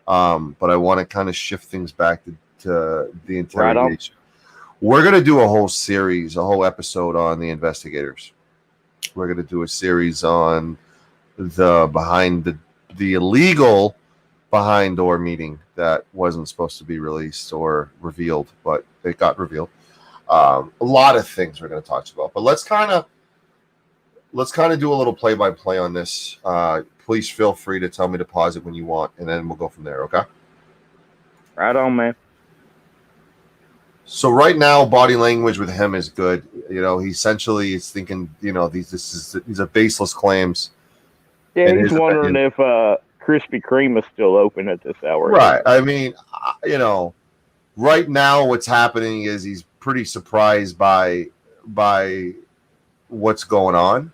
But I want to kind of shift things back to the interrogation. Right. We're going to do a whole series, a whole episode on the investigators. We're going to do a series on the illegal behind door meeting that wasn't supposed to be released or revealed, but it got revealed. A lot of things we're going to talk about, but let's kind of do a little play-by-play on this. Please feel free to tell me to pause it when you want, and then we'll go from there. Okay. Right on, man. So right now, body language with him is good. You know, he essentially is thinking, you know, these are baseless claims. Yeah, he's wondering if Krispy Kreme is still open at this hour. Right. I mean, you know, right now what's happening is he's pretty surprised by what's going on.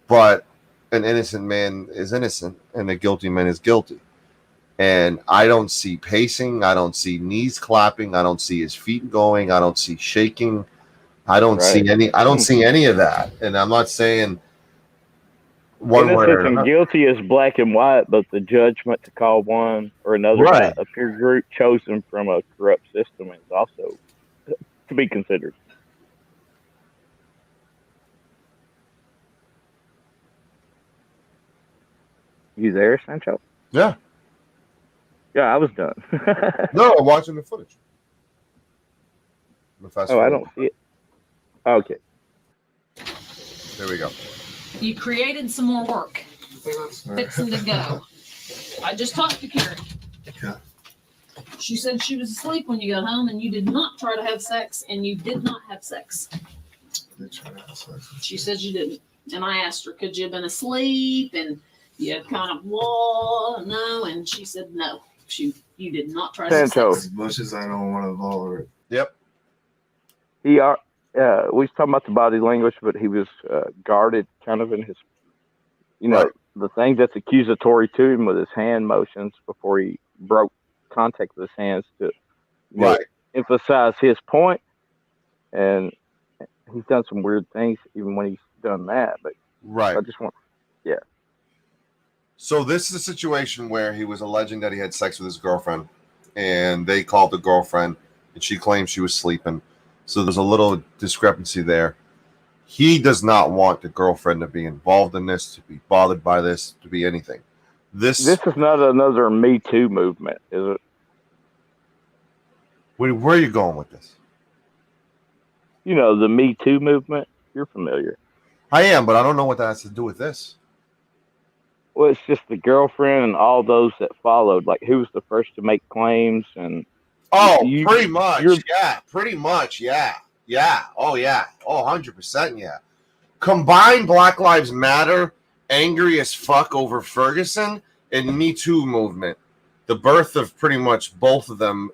But an innocent man is innocent, and a guilty man is guilty. And I don't see pacing. I don't see knees clapping. I don't see his feet going. I don't see shaking. I don't see any. I don't see any of that. And I'm not saying one way or innocent and guilty is black and white, but the judgment to call one or another a peer group chosen from a corrupt system is also to be considered. You there, Sancho? Yeah. Yeah, I was done. No, I'm watching the footage. I don't see it. Okay. There we go. You created some more work. Fixing to go. I just talked to Carrie. Yeah. She said she was asleep when you got home, and you did not try to have sex, and you did not have sex. She said you didn't. And I asked her, could you have been asleep? And you kind of, no. And she said no. You did not try to have sex. As much as I don't want to involve it. Yep. We was talking about the body language, but he was guarded kind of in his, the thing that's accusatory to him with his hand motions before he broke contact with his hands to emphasize his point. And he's done some weird things even when he's done that. But I just want, So this is a situation where he was alleging that he had sex with his girlfriend, and they called the girlfriend, and she claimed she was sleeping. So there's a little discrepancy there. He does not want the girlfriend to be involved in this, to be bothered by this, to be anything. This is not another Me Too movement, is it? Where are you going with this? The Me Too movement. You're familiar. I am, but I don't know what that has to do with this. Well, it's just the girlfriend and all those that followed. Like, who was the first to make claims? And pretty much. Yeah, pretty much. Yeah. Oh, yeah. Oh, 100%. Yeah. Combine Black Lives Matter, angry as fuck over Ferguson, and Me Too movement. The birth of pretty much both of them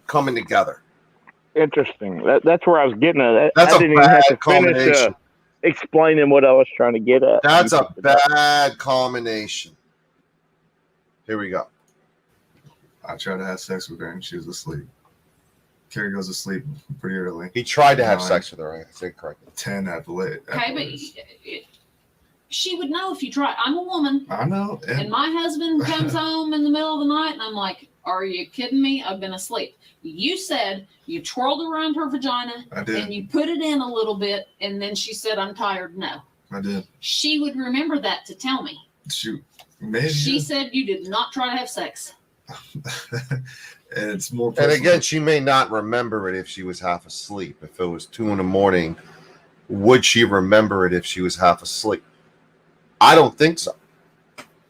coming together. Interesting. That's where I was getting at. That's I didn't a even have bad to finish combination. Explaining what I was trying to get at. That's a bad combination. Here we go. I tried to have sex with her and she was asleep. Carrie goes to sleep pretty early. He tried to have sex with her. I think correctly. 10 at the late. Okay, but she would know if you try. I'm a woman. I know. And my husband comes home in the middle of the night, and I'm like, are you kidding me? I've been asleep. You said you twirled around her vagina. I did. And you put it in a little bit, and then she said, I'm tired. No. I did. She would remember that to tell me. Shoot. Maybe. She said you did not try to have sex. And it's more personal. And again, she may not remember it if she was half asleep. If it was 2 a.m, would she remember it if she was half asleep? I don't think so.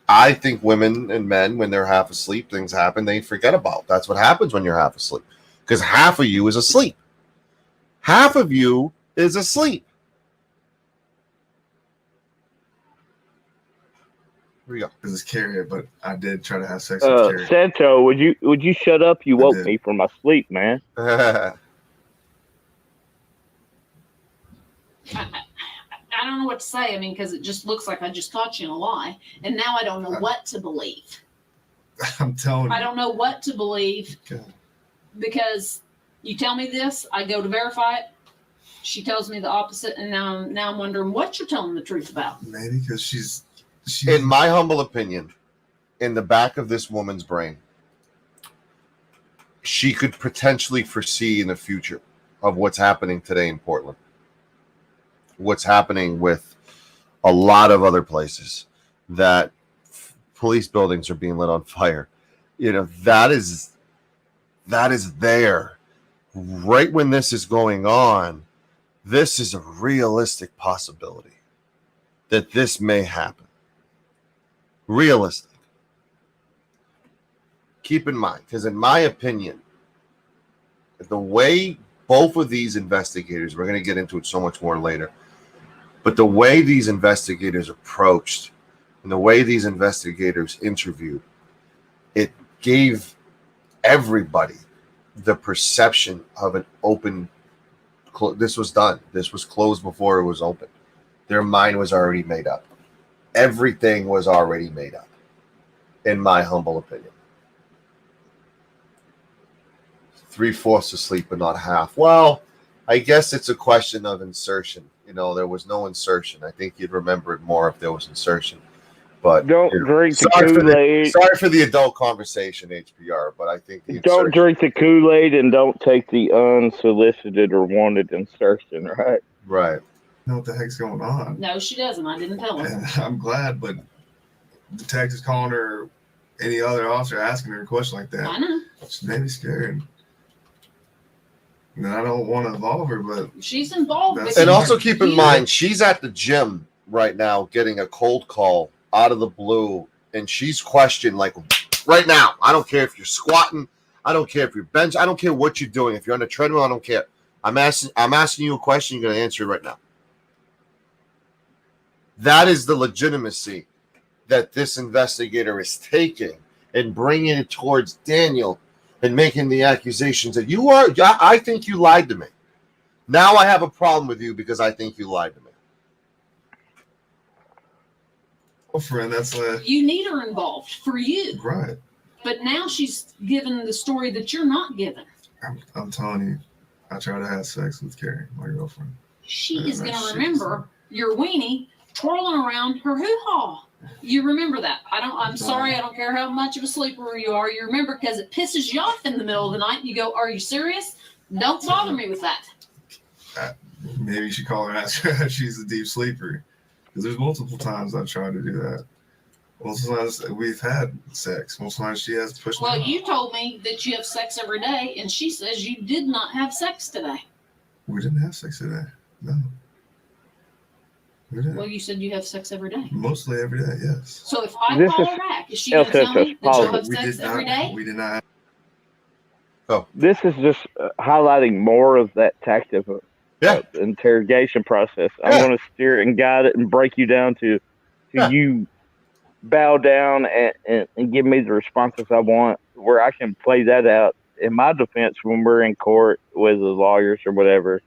I think women and men, when they're half asleep, things happen they forget about. That's what happens when you're half asleep. Because half of you is asleep. Half of you is asleep. Here we go. This is Carrie, but I did try to have sex with Carrie. Sancho, would you shut up? You woke me from my sleep, man. I don't know what to say. I mean, because it just looks like I just caught you in a lie. And now I don't know what to believe. I'm telling you. I don't know what to believe. God. Because you tell me this, I go to verify it. She tells me the opposite. And now I'm wondering what you're telling the truth about. Maybe because she's in my humble opinion, in the back of this woman's brain, she could potentially foresee in the future of what's happening today in Portland, what's happening with a lot of other places, that police buildings are being lit on fire. That is there. Right when this is going on, this is a realistic possibility that this may happen. Realistic. Keep in mind, because in my opinion, the way both of these investigators, we're going to get into it so much more later, but the way these investigators approached and the way these investigators interviewed, it gave everybody the perception of an open, this was done. This was closed before it was open. Their mind was already made up. Everything was already made up, in my humble opinion. 3/4 asleep, but not half. Well, I guess it's a question of insertion. There was no insertion. I think you'd remember it more if there was insertion. But don't drink the Kool-Aid. Sorry for the adult conversation, HBR, but I think don't drink the Kool-Aid and don't take the unsolicited or wanted insertion, right? Right. Know what the heck's going on? No, she doesn't. I didn't tell her. And I'm glad, but detectives calling her, any other officer asking her a question like that, I know. she made me scared. And I don't want to involve her, but she's involved. And also keep in mind, she's at the gym right now getting a cold call out of the blue, and she's questioned like right now. I don't care if you're squatting, I don't care if you're bench, I don't care what you're doing. If you're on a treadmill, I don't care. I'm asking you a question, you're going to answer it right now. That is the legitimacy that this investigator is taking and bringing it towards Daniel and making the accusations that I think you lied to me. Now I have a problem with you because I think you lied to me. well, friend, that's you need her involved for you. Right. But now she's given the story that you're not given. I'm telling you, I tried to have sex with Carrie, my girlfriend. She is going to remember your weenie twirling around her hoo-ha. You remember that. I'm sorry, I don't care how much of a sleeper you are. You remember because it pisses you off in the middle of the night. You go, are you serious? Don't bother me with that. Maybe you should call her and ask her if she's a deep sleeper. Because there's multiple times I've tried to do that. Multiple times we've had sex. Multiple times she has pushed me off. You told me that you have sex every day, and she says you did not have sex today. We didn't have sex today. No. We didn't. Well, you said you have sex every day. Mostly every day, yes. So if I call her back, is she going to tell me that you'll have sex every day? We did not. This is just highlighting more of that tactic of interrogation process. I'm going to steer and guide it and break you down to you bow down and give me the responses I want, where I can play that out in my defense when we're in court with the lawyers or whatever.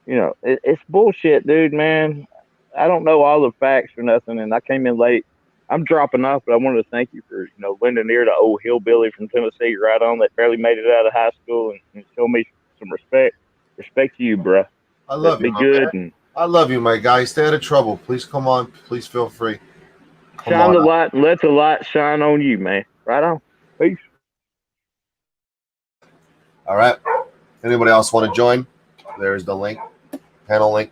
It's bullshit, dude, man. I don't know all the facts or nothing, and I came in late. I'm dropping off, but I wanted to thank you for, lending ear to old hillbilly from Tennessee right on that barely made it out of high school and show me some respect. Respect to you, bruh. I love you, be good. I love you, my guy. Stay out of trouble. Please come on. Please feel free. Shine the light and let the light shine on you, man. Right on. Peace. All right. Anybody else want to join? There's the link, panel link.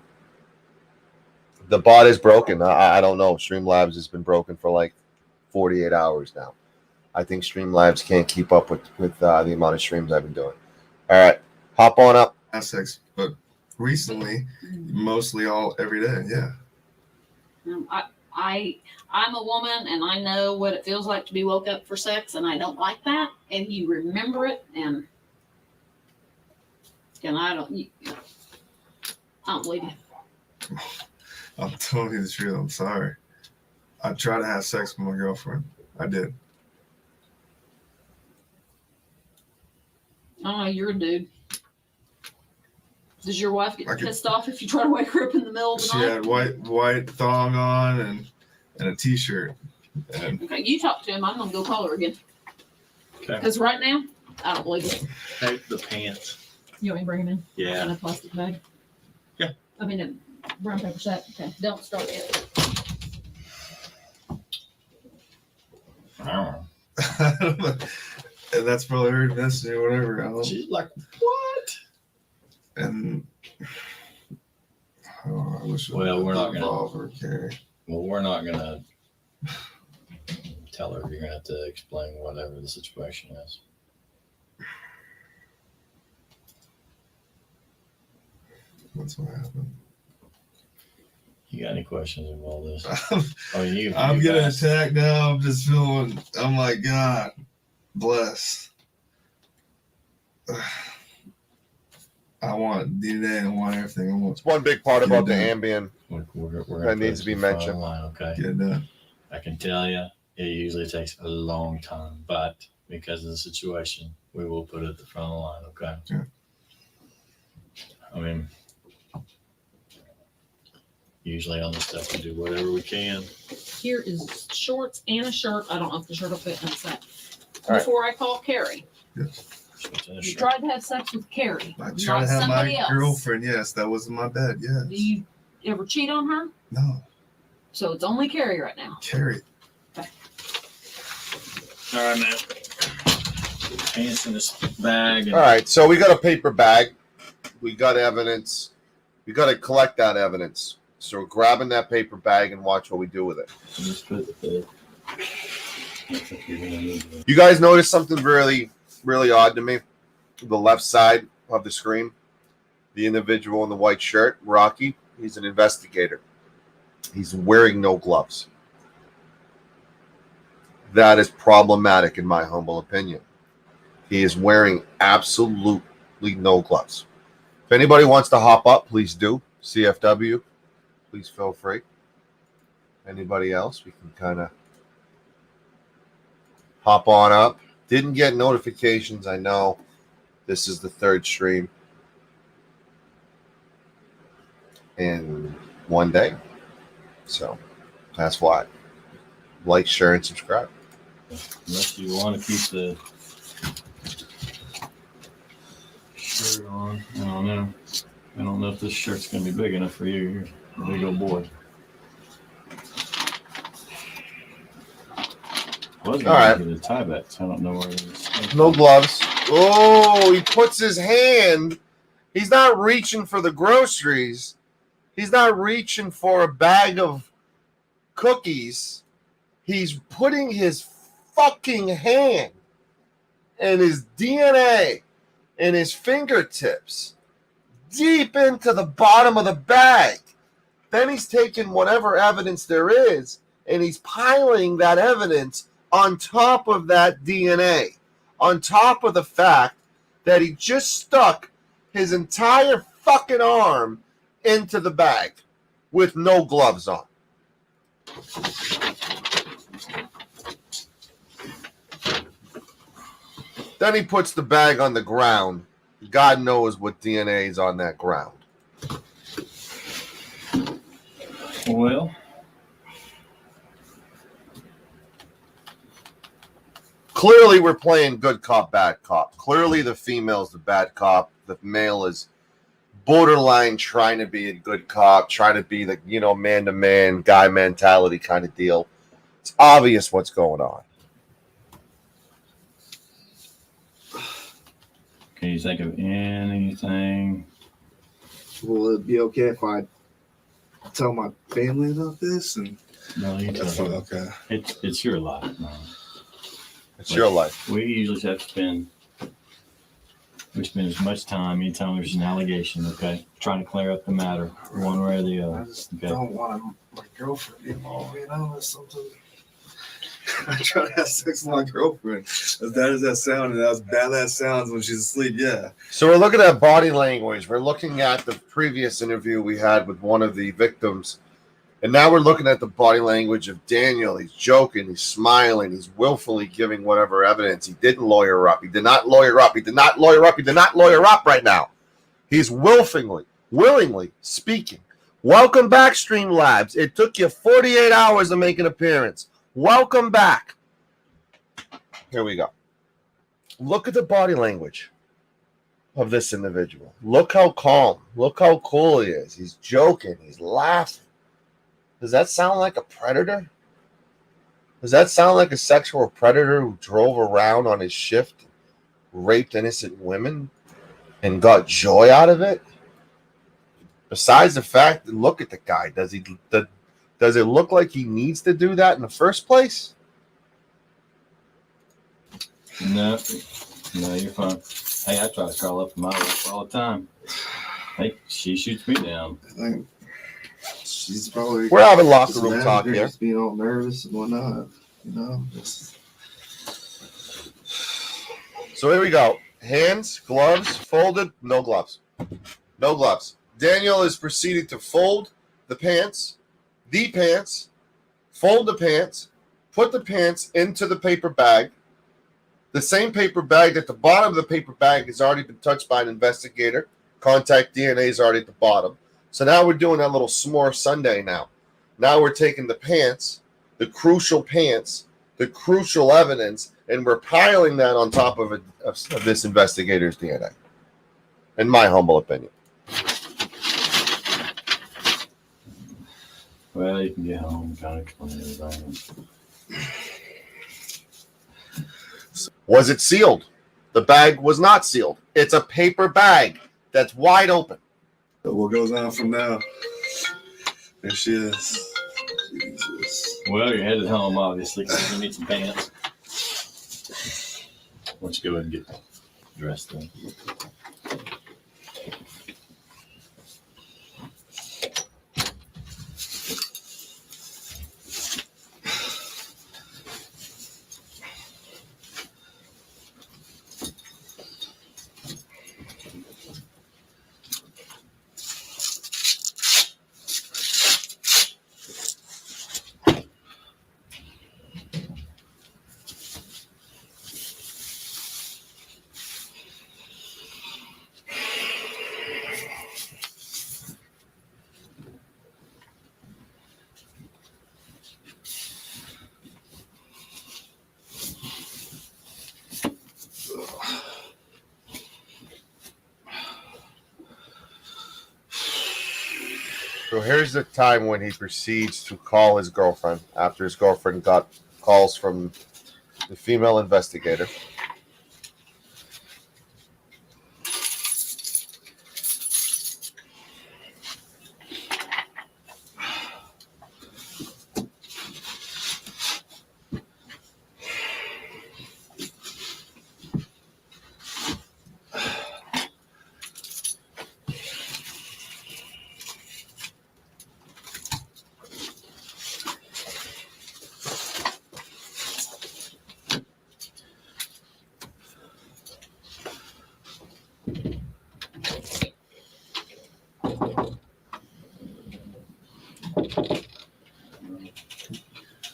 The bot is broken. I don't know. Streamlabs has been broken for like 48 hours now. I think Streamlabs can't keep up with the amount of streams I've been doing. All right. Hop on up. Sex, but recently, mostly every day, yeah. I'm a woman, and I know what it feels like to be woke up for sex, and I don't like that. And you remember it, and I don't believe you. I'm telling you the truth. I'm sorry. I tried to have sex with my girlfriend. I did. Oh, you're a dude. Does your wife get pissed off if you try to wake her up in the middle of the night? She had white thong on and a t-shirt. Okay, you talk to him. I'm gonna go call her again. Okay. Because right now, I don't believe it. Hey, the pants. You want me to bring him in? Yeah. In a plastic bag? Yeah. I mean, a brown paper sack. Okay, don't start yet. I don't know. And that's probably her message or whatever. I don't. She's like, what? And I wish Well, we're not gonna involve her, Carrie. Well, we're not gonna tell her. You're gonna have to explain whatever the situation is. That's what happened. You got any questions of all this? I'm getting attacked now. I'm just feeling. Oh my God, bless. I want DNA. I want everything. I want. It's one big part about the Ambien We're that needs to be mentioned. Line, okay. Get it done. I can tell you, it usually takes a long time, but because of the situation, we will put it at the front of the line. Okay. Yeah. I mean, usually on this stuff, we do whatever we can. Here is shorts and a shirt. I don't know if the shirt will fit in the set. All right. Before I call Carrie. Yes. You tried to have sex with Carrie. I not tried to have somebody my else. girlfriend. Yes, that was in my bed. Yes. Do you ever cheat on her? No, So it's only Carrie right now. Carrie. All right, man. Pants in this bag. And All right, so we got a paper bag. We got evidence. We got to collect that evidence. So we're grabbing that paper bag and watch what we do with it. just put the. You guys notice something really, really odd to me? The left side of the screen, the individual in the white shirt, Rocky, he's an investigator. He's wearing no gloves. That is problematic in my humble opinion. He is wearing absolutely no gloves. If anybody wants to hop up, please do. CFW, please feel free. Anybody else, we can kind of hop on up. Didn't get notifications, I know. This is the third stream in one day. So that's why. Like, share, and subscribe. Unless you want to keep the shirt on. I don't know. I don't know if this shirt's going to be big enough for you. You're a big old boy. All right. The tie backs. I don't know where it is. No gloves. Oh, he puts his hand. He's not reaching for the groceries. He's not reaching for a bag of cookies. He's putting his fucking hand and his DNA and his fingertips deep into the bottom of the bag. Then he's taking whatever evidence there is and he's piling that evidence on top of that DNA, on top of the fact that he just stuck his entire fucking arm into the bag with no gloves on. Then he puts the bag on the ground. God knows what DNA is on that ground. Well, clearly we're playing good cop, bad cop. Clearly the female's the bad cop. The male is borderline trying to be a good cop, trying to be the, man-to-man, guy mentality kind of deal. It's obvious what's going on. can you think of anything? Will it be okay if I tell my family about this? And No, you That's tell fine. them. Okay. It's your life, man. It's your life. We usually have to spend as much time anytime there's an allegation, okay? Trying to clear up the matter, one way or the I other. just Okay. don't want my girlfriend involved, It's something. I try to have sex with my girlfriend. As bad as that sounds, and as bad that sounds when she's asleep, yeah. So we're looking at body language. We're looking at the previous interview we had with one of the victims. And now we're looking at the body language of Daniel. He's joking. He's smiling. He's willfully giving whatever evidence. He didn't lawyer up. He did not lawyer up. He did not lawyer up. He did not lawyer up right now. He's willingly speaking. Welcome back, Streamlabs. It took you 48 hours to make an appearance. Welcome back. Here we go. Look at the body language of this individual. Look how calm. Look how cool he is. He's joking. He's laughing. Does that sound like a predator? Does that sound like a sexual predator who drove around on his shift, raped innocent women, and got joy out of it? Besides the fact that look at the guy, does it look like he needs to do that in the first place? No, you're fine. Hey, I try to crawl up my wife all the time. Hey, she shoots me down. I think she's probably. We're having locker just room mad talk at her, here. just being all nervous and whatnot. So here we go. Hands, gloves, folded, no gloves. No gloves. Daniel is proceeding to fold the pants, fold the pants, put the pants into the paper bag. The same paper bag at the bottom of the paper bag has already been touched by an investigator. Contact DNA is already at the bottom. So now we're doing that little s'more Sunday now. Now we're taking the pants, the crucial evidence, and we're piling that on top of this investigator's DNA, in my humble opinion. Well, you can get home and kind of explain everything. Was it sealed? The bag was not sealed. It's a paper bag that's wide open. So what goes on from now? There she is. Jesus. Well, you're headed home, obviously, because you need some pants. Why don't you go ahead and get dressed then? So here's the time when he proceeds to call his girlfriend after his girlfriend got calls from the female investigator.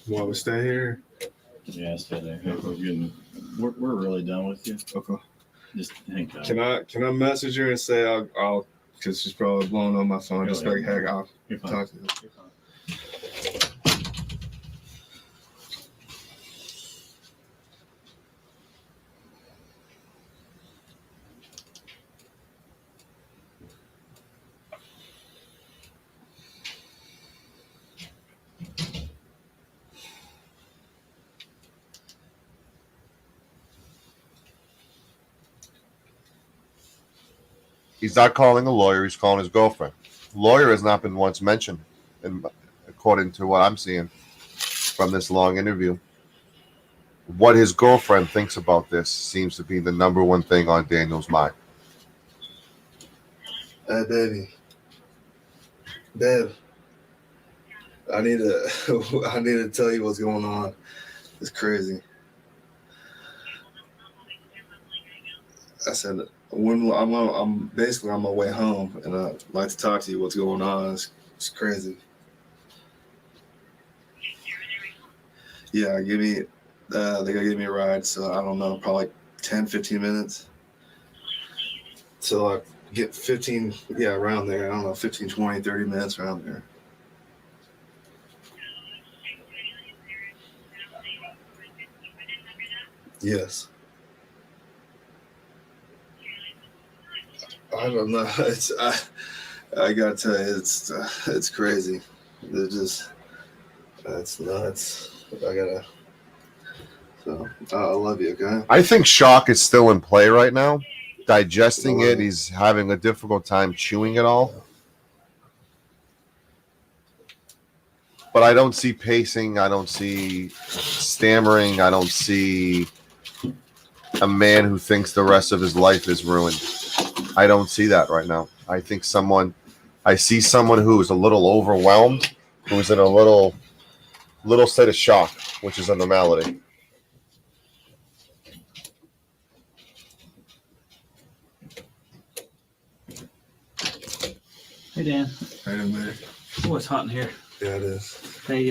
While we stay here? Yeah, stay there. Hey, we're really done with you. Okay. Just hang tight. Can I message her and say I'll because she's probably blowing on my phone. Go Just ahead. like, heck, I'll You're fine. talk to her. You're fine. He's not calling a lawyer, he's calling his girlfriend. Lawyer has not been once mentioned, according to what I'm seeing from this long interview. What his girlfriend thinks about this seems to be the number one thing on Daniel's mind. Baby. Bev. I need to tell you what's going on. It's crazy. I said, when I'm basically on my way home, and I'd like to talk to you. What's going on? It's crazy. Yeah, they gotta give me a ride. So I don't know, probably 10, 15 minutes. So I get 15, around there. I don't know, 15, 20, 30 minutes around there. Yes. I don't know. I gotta tell you, it's crazy. It's nuts. I gotta I love you, okay? I think shock is still in play right now. Digesting it, he's having a difficult time chewing it all. But I don't see pacing. I don't see stammering. I don't see a man who thinks the rest of his life is ruined. I don't see that right now. I see someone who is a little overwhelmed, who is in a little state of shock, which is a normality. Hey, Dan. Hey, man. Oh, it's hot in here. Yeah, it is. Hey,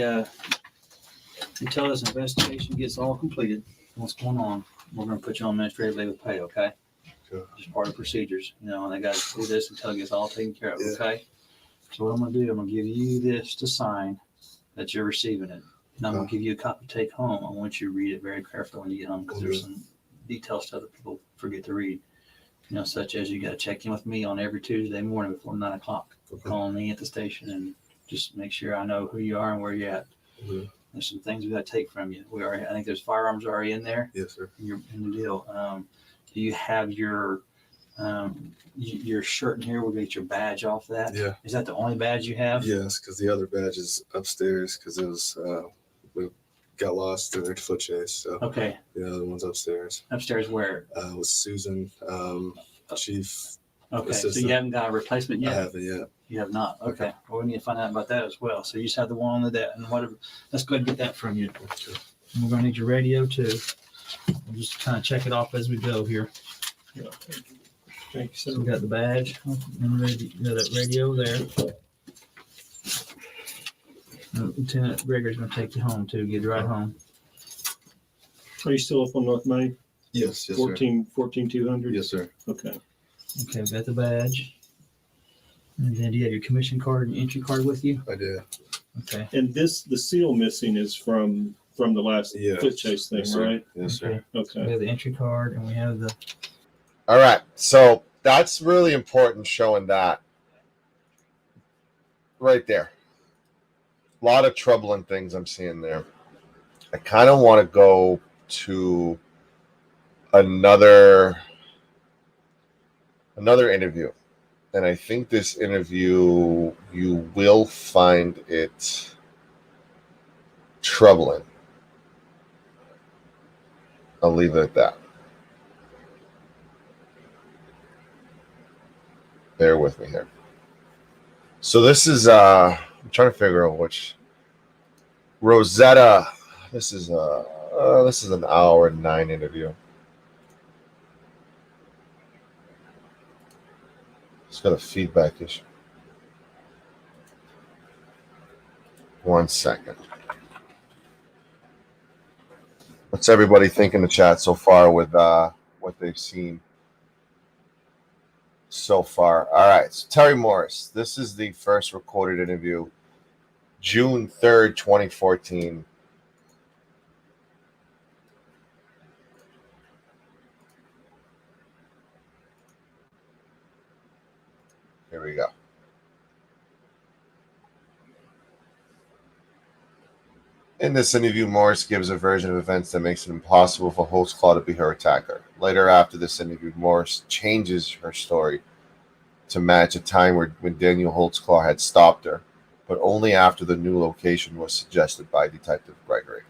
until this investigation gets all completed, what's going on, we're going to put you on administrative leave with pay, okay? Sure. Just part of procedures, and they got to do this until it gets all taken care of, Yeah. okay? So what I'm going to do, I'm going to give you this to sign that you're receiving it. And I'm going to give you a copy to take home. I want you to read it very carefully when you get home because there's some details that other people forget to read. Such as you got to check in with me on every Tuesday morning before 9 o'clock. Call me at the station and just make sure I know who you are and where you're at. Mm-hmm. There's some things we got to take from you. I think there's firearms already in there. Yes, sir. In the deal. Do you have your shirt in here? We'll get your badge off that. Yeah. Is that the only badge you have? Yes, because the other badge is upstairs because it was we got lost in their foot chase. So Okay. the other one's upstairs. Upstairs where? With Susan, chief. Okay. assistant. So you haven't got a replacement yet? I haven't yet. You have not. Okay. Well, we need to find out about that as well. So you just have the one on the deck and whatever. Let's go ahead and get that from you. And we're going to need your radio too. We'll just kind of check it off as we go here. Thanks. So we got the badge and that radio there. Lieutenant Gregory's going to take you home too. Get you right home. Are you still up on North Main? Yes, sir. 14200? Yes, sir. Okay. Okay, we got the badge. And then do you have your commission card and entry card with you? I did. Okay. And the seal missing is from the last foot chase thing, Yes, sir. right? Yes, sir. Okay. We Okay. have the entry card and we have the. All right. So that's really important, showing that right there. A lot of troubling things I'm seeing there. I kind of want to go to another interview. And I think this interview, you will find it troubling. I'll leave it at that. Bear with me here. So this is I'm trying to figure out which Rosetta. This is an hour and 9 interview. It's got a feedback issue. 1 second. What's everybody think in the chat so far with what they've seen so far? All right, so Terry Morris. This is the first recorded interview, June 3rd, 2014. Here we go. In this interview, Morris gives a version of events that makes it impossible for Holtzclaw to be her attacker. Later, after this interview, Morris changes her story to match a time when Daniel Holtzclaw had stopped her, but only after the new location was suggested by Detective Gregory.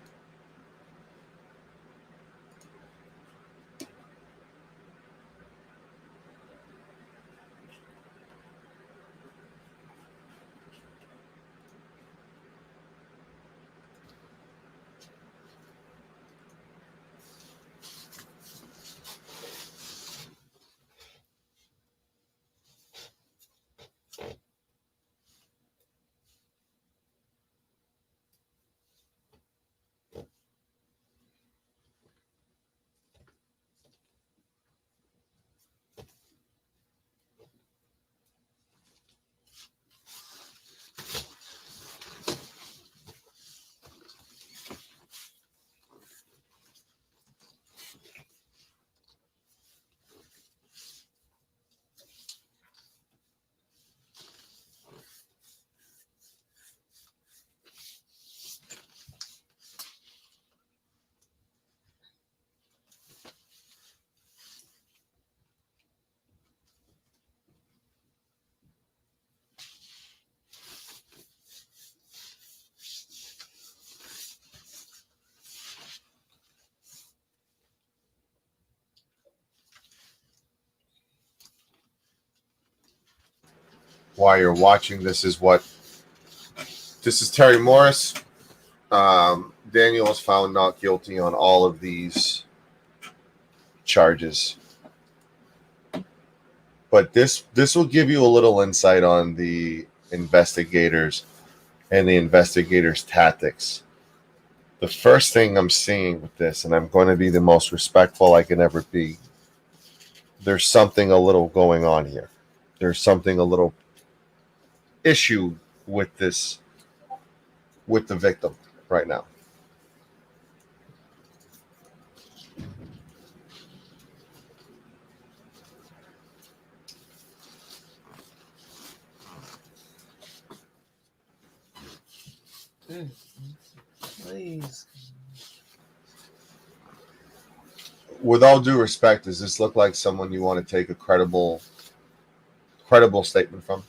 while you're watching, this is Terry Morris. Daniel was found not guilty on all of these charges. But this will give you a little insight on the investigators and the investigators' tactics. The first thing I'm seeing with this, and I'm going to be the most respectful I can ever be, there's something a little going on here. There's something a little issue with this, with the victim right now. Please. With all due respect, does this look like someone you want to take a credible statement from?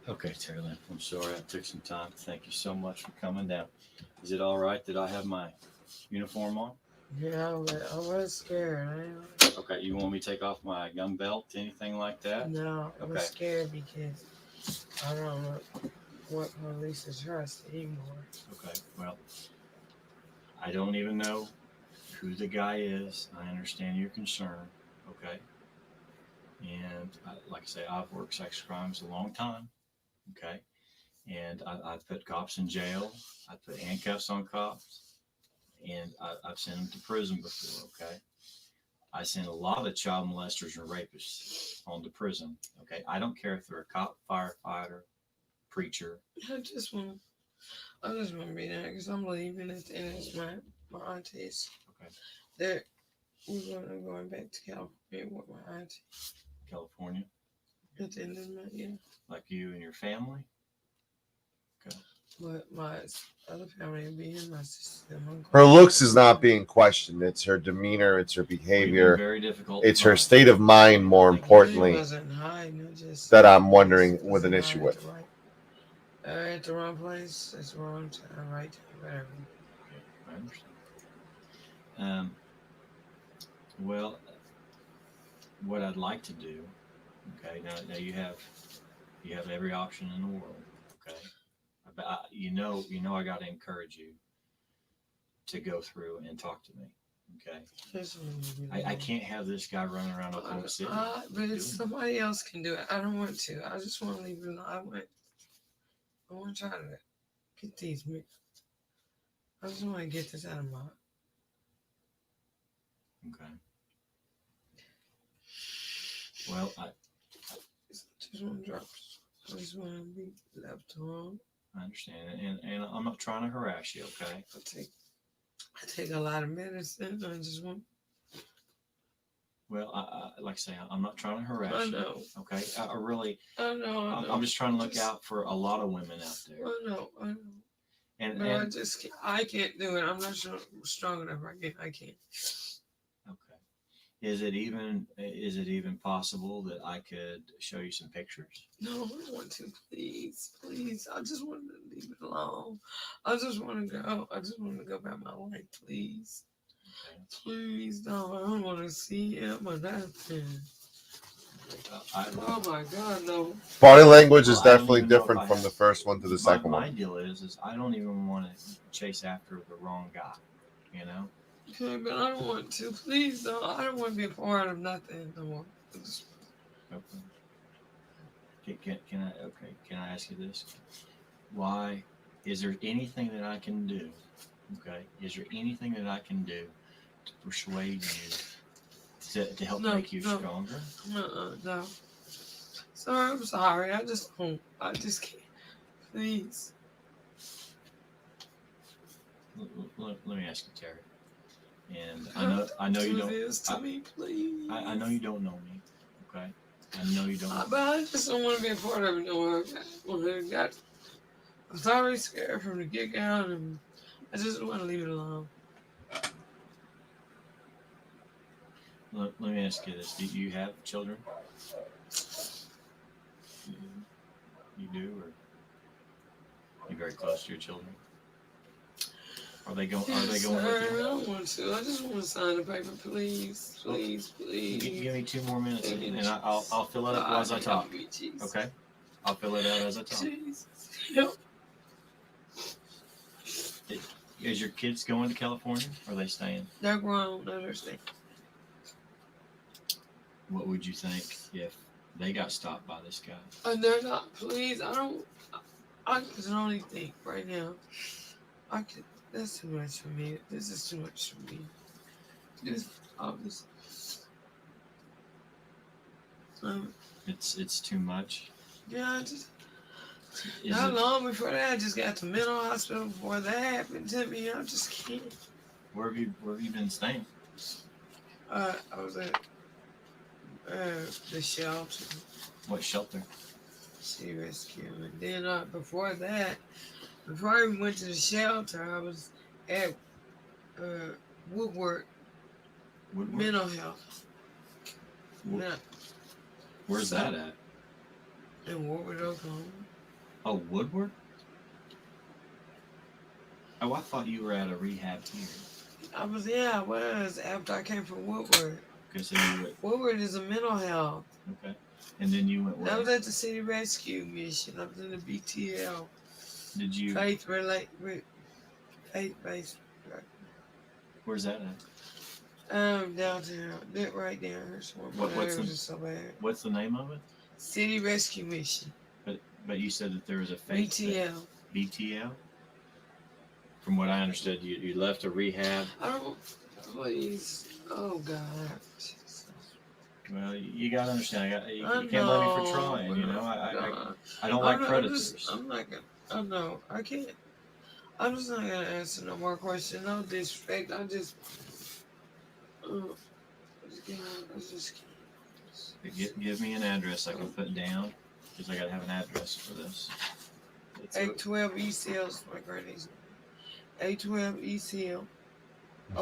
Okay, Terry Lynn, I'm sorry I took some time. Thank you so much for coming down. Is it all right that I have my uniform on? Yeah, I was scared. Okay, you want me to take off my gun belt, anything like that? No, I was Okay. scared because I don't know what police to trust anymore. Okay, well, I don't even know who the guy is. I understand your concern, okay? And like I say, I've worked sex crimes a long time, okay? And I've put cops in jail. I've put handcuffs on cops. And I've sent them to prison before, okay? I sent a lot of child molesters and rapists on to prison, okay? I don't care if they're a cop, firefighter, preacher. I just want to be there because I'm leaving at the end of my aunties. Okay. We're going back to California with my auntie. California? At the end of the month, yeah. Like you and your family? Okay. But my other family will be here, my sister and uncle. Her looks is not being questioned. It's her demeanor. It's her behavior. Very difficult. It's her state of mind, more importantly, that I'm wondering with an issue with. At the wrong place, it's the wrong time, right time, whatever. I understand. Well, what I'd like to do, okay, now you have every option in the world, okay? But you know, I got to encourage you to go through and talk to me, okay? I can't have this guy running around Oklahoma City. But if somebody else can do it, I don't want to. I just want to leave it alone. I want to try to get these. I just want to get this out of my. Okay. Well, I just want to drop. I just want to be left alone. I understand, and I'm not trying to harass you, okay? I take a lot of medicine. I just want. Well, I like I say, I'm not trying to harass you. I know. Okay, I really. I know. I'm just trying to look out for a lot of women out there. I know. And I can't do it. I'm not strong enough. I can't. Okay. Is it even possible that I could show you some pictures? No, I don't want to. Please. I just want to leave it alone. I just want to go. I just want to go back my life, please. Okay. Please, no. I don't want to see him or nothing. Oh my God, no. Body language is definitely different from the first one to the second one. My deal is I don't even want to chase after the wrong guy, you know? Okay, but I don't want to. Please, no. I don't want to be a part of nothing no more. Okay. Can I ask you this? Why is there anything that I can do? Okay. Is there anything that I can do to persuade you to help make you stronger? No. Sorry, I'm sorry. I just can't. Please. Let me ask you, Terry. And I know you don't. This to me, please. I know you don't know me. Okay. I know you don't. But I just don't want to be a part of it no more. I'm sorry, scared from the get go, and I just want to leave it alone. Let me ask you this: do you have children? do, or you very close to your children? Are they going? Are they going Sir, with I you? don't want to. I just want to sign the paper, please, please, please. Give me 2 more minutes, Thank you, and I'll fill it up God, as I help talk. me, Jesus. Okay, I'll fill it out as I talk. Jesus, help. Is your kids going to California? Or are they staying? They're grown. I understand. What would you think if they got stopped by this guy? And they're not. Please, I don't. I can only think right now. I could. That's too much for me. This is too much for me. It's obvious. It's too much. Yeah, I just. Is Not it, long before that, I just got to mental hospital before that happened to me. I just can't. where have you been staying? I was at the shelter. What shelter? She rescued me. Then before that, before I even went to the shelter, I was at Woodward Mental Health. Where's that at? In Woodward, Oklahoma. Oh, Woodward? Oh, I thought you were at a rehab here. I was after I came from Woodward. Okay, so you went. Woodward is a mental health. Okay. And then you went where? I was at the City Rescue Mission. I was in the BTL. Did you? Faith-based. Where's that at? Downtown. Right there. So bad. What's the name of it? City Rescue Mission. But you said that there was a faith. BTL. BTL? From what I understood, you left a rehab. I don't. Please. Oh, God. Well, you got to understand. You can't blame me for trying. You know, I don't like predators. I'm not gonna. I know. I can't. I'm just not gonna answer no more questions. No disrespect. I just can't. Give me an address I can put down, because I got to have an address for this. 812 East Hill is my granny's. 812 East Hill.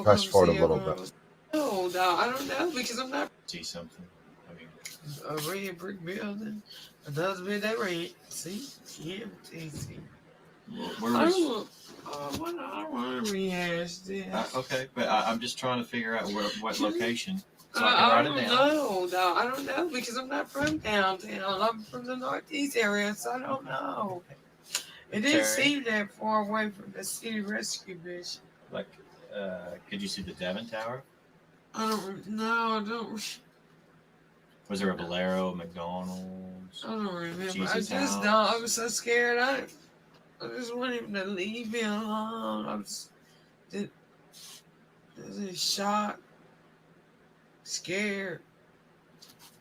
Fast forward a little bit. No, I don't know, because I'm not. See something? I mean, a red brick building. Another bit that red. See? Yeah, see. Where I was? don't want to rehash this. Okay, but I'm just trying to figure out what location, so I can write it down. I don't know, because I'm not from downtown. I'm from the northeast area, so I don't know. It didn't seem that far away from the City Rescue Mission. Like, could you see the Devon Tower? I don't. Was there a Bolero, McDonald's? I don't remember. Jesus I just House? don't. I was so scared. I just wanted him to leave me alone. I was shocked, scared.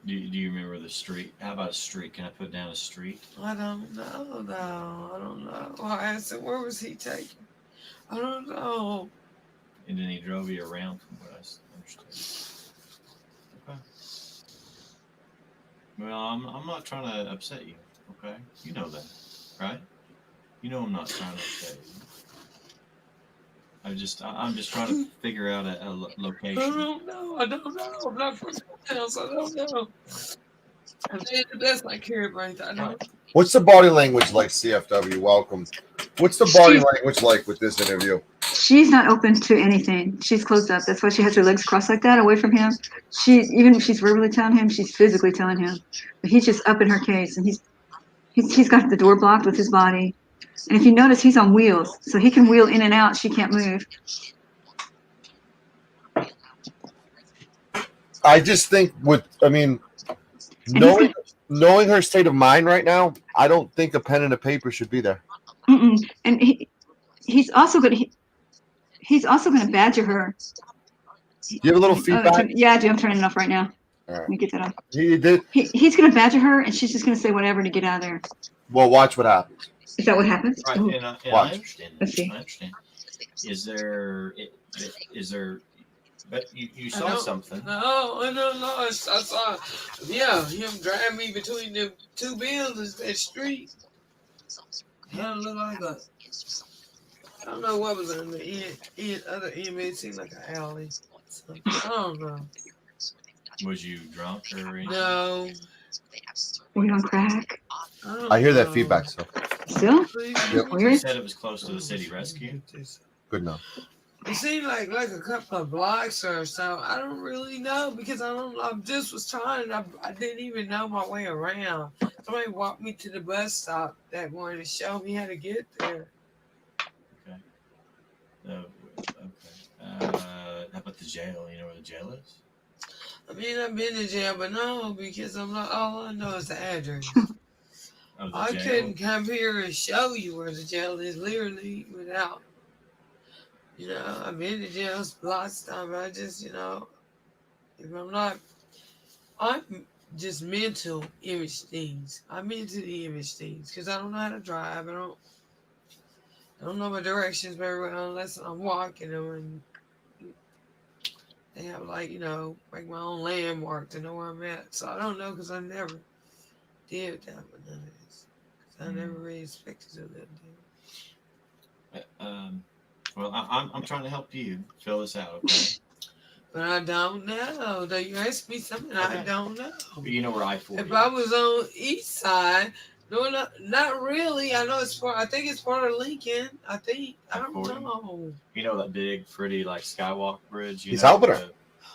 Do you remember the street? How about a street? Can I put down a street? I don't know, though. I don't know. I asked him, where was he taking? I don't know. And then he drove you around, from what I understood. Okay. Well, I'm not trying to upset you, okay? You know that, right? You know I'm not trying to upset you. I'm just trying to figure out a location. I don't know. I'm not from the house. I don't know. That's like Carrie Braith. I don't. What's the body language like, CFW? Welcome. What's the body language like with this interview? She's not open to anything. She's closed up. That's why she has her legs crossed like that, away from him. Even if she's verbally telling him, she's physically telling him. But he's just up in her case, and he's got the door blocked with his body. And if you notice, he's on wheels, so he can wheel in and out. She can't move. I just think knowing her state of mind right now, I don't think a pen and a paper should be there. And he's also going to badger her. Do you have a little feedback? Yeah, I do. I'm turning it off right now. All right. Let me get that off. He did. He's going to badger her, and she's just going to say whatever to get out of there. Well, watch what happens. Is that what happens? Right, and I understand. Let's see. I understand. Is there? But you saw something. No, I don't know. I saw, him driving me between the two buildings, that street. Kind of looked like I don't know what was on the other end. It seemed like an alley. So, I don't know. Was you drunk or anything? No. Were you on crack? I hear that feedback still. Still? Yep. He Weird. said it was close to the city rescue. Good enough. It seemed like a couple of blocks or so. I don't really know because I just was trying. I didn't even know my way around. Somebody walked me to the bus stop that wanted to show me how to get there. Okay. Okay. How about the jail? You know where the jail is? I mean, I've been to jail, but no, because I'm not. All I know is the address. Oh, the I jail? couldn't come here and show you where the jail is, literally, without. I've been to jail lots of times. I just, if I'm just mental image things. I'm into the image things because I don't know how to drive. I don't know my directions very well unless I'm walking them, and they have like my own landmark to know where I'm at. So I don't know because I never did that with none of this. I never really expected to live there. Well, I'm trying to help you fill this out, okay? But I don't know. Though you asked me something, I Okay. don't know. You know where I-40 If I was on east side, no, not really. I know I think it's part of Lincoln. I think. I don't I-40? know. You know that big, pretty, like, skywalk bridge? He's helping her.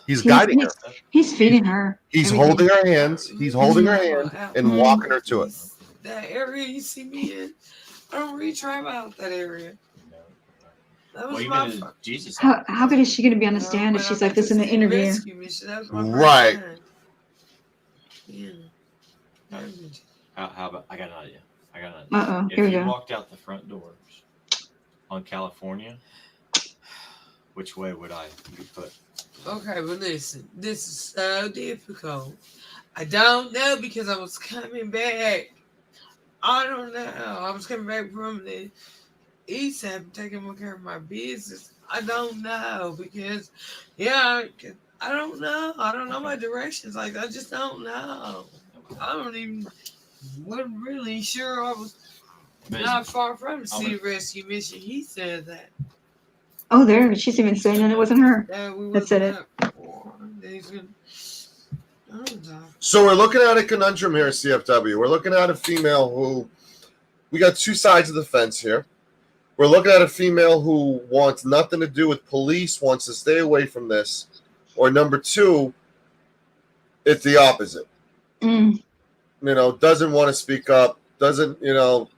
He's He's- guiding her. He's feeding her. He's everything. holding her hands. He's holding her hand and walking her to it. That area you see me in, I don't really drive out that area. That was my fault. Jesus. How good is she going to be on the stand if she's like this in the interview? Rescue mission. That was my Right. first time. Yeah. How about, I got an idea. Uh-oh, If here we you go. walked out the front doors on California, which way would I put? Okay, but listen, this is so difficult. I don't know because I was coming back. I don't know. I was coming back from the east side, taking more care of my business. I don't know because, I don't know. I don't know my directions. Like, I just don't know. Wasn't really sure I was not far from the City Rescue Mission. He said that. Oh, there. She's even saying that it wasn't her. That said it. So we're looking at a conundrum here at CFW. We're looking at a female who, we got two sides of the fence here. We're looking at a female who wants nothing to do with police, wants to stay away from this. Or number two, it's the opposite. Doesn't want to speak up, doesn't,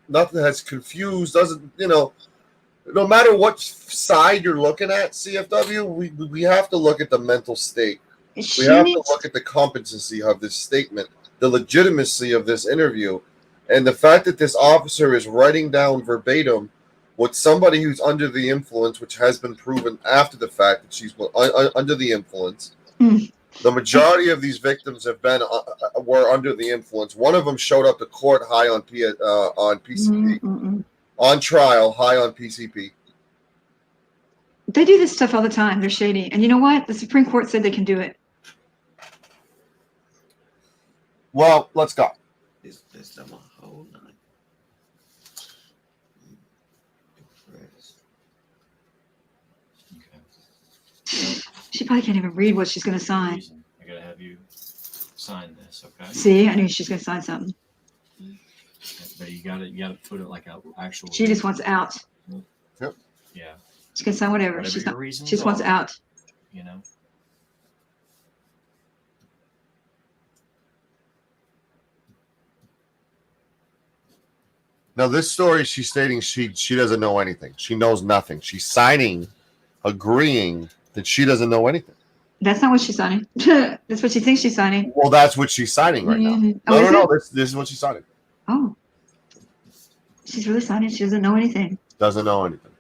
nothing has confused, doesn't, no matter what side you're looking at, CFW, we have to look at the mental state. We have to look at the competency of this statement, the legitimacy of this interview, and the fact that this officer is writing down verbatim what somebody who's under the influence, which has been proven after the fact that she's under the influence. The majority of these victims were under the influence. One of them showed up to court high on PCP, on trial high on PCP. They do this stuff all the time. They're shady. And you know what? The Supreme Court said they can do it. Well, let's go. This my whole night. She probably can't even read what she's going to sign. I gotta have you sign this, okay? See, I knew she's going to sign something. But you gotta put it like an actual. She just wants out. Yep. Yeah. She can sign whatever. Whatever She's your not. reasons She just wants are, out. Now, this story, she's stating she doesn't know anything. She knows nothing. She's signing, agreeing that she doesn't know anything. That's not what she's signing. That's what she thinks she's signing. Well, that's what she's signing right now. No. This is what she's signing. Oh. She's really signing. She doesn't know anything. Doesn't know anything.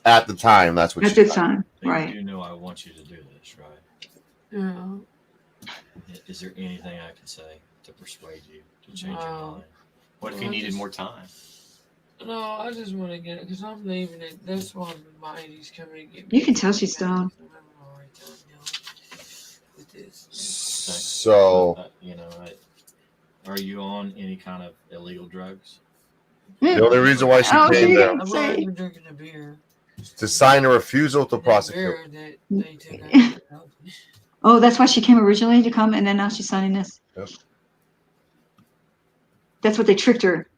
At the time, that's what At this time, But right. You do know I want you to do this, right? Yeah. Is there anything I can say to persuade you to change your mind? What if you needed more time? No, I just want to get it because I'm leaving it. That's why my lady's coming to get me. You can tell she's stoned. So, are you on any kind of illegal drugs? the only reason why she came there I'm not even drinking a beer. to sign a refusal to prosecute. Beer that they took out. Oh, that's why she came originally to come, and then now she's signing this. Yep. That's what they tricked her.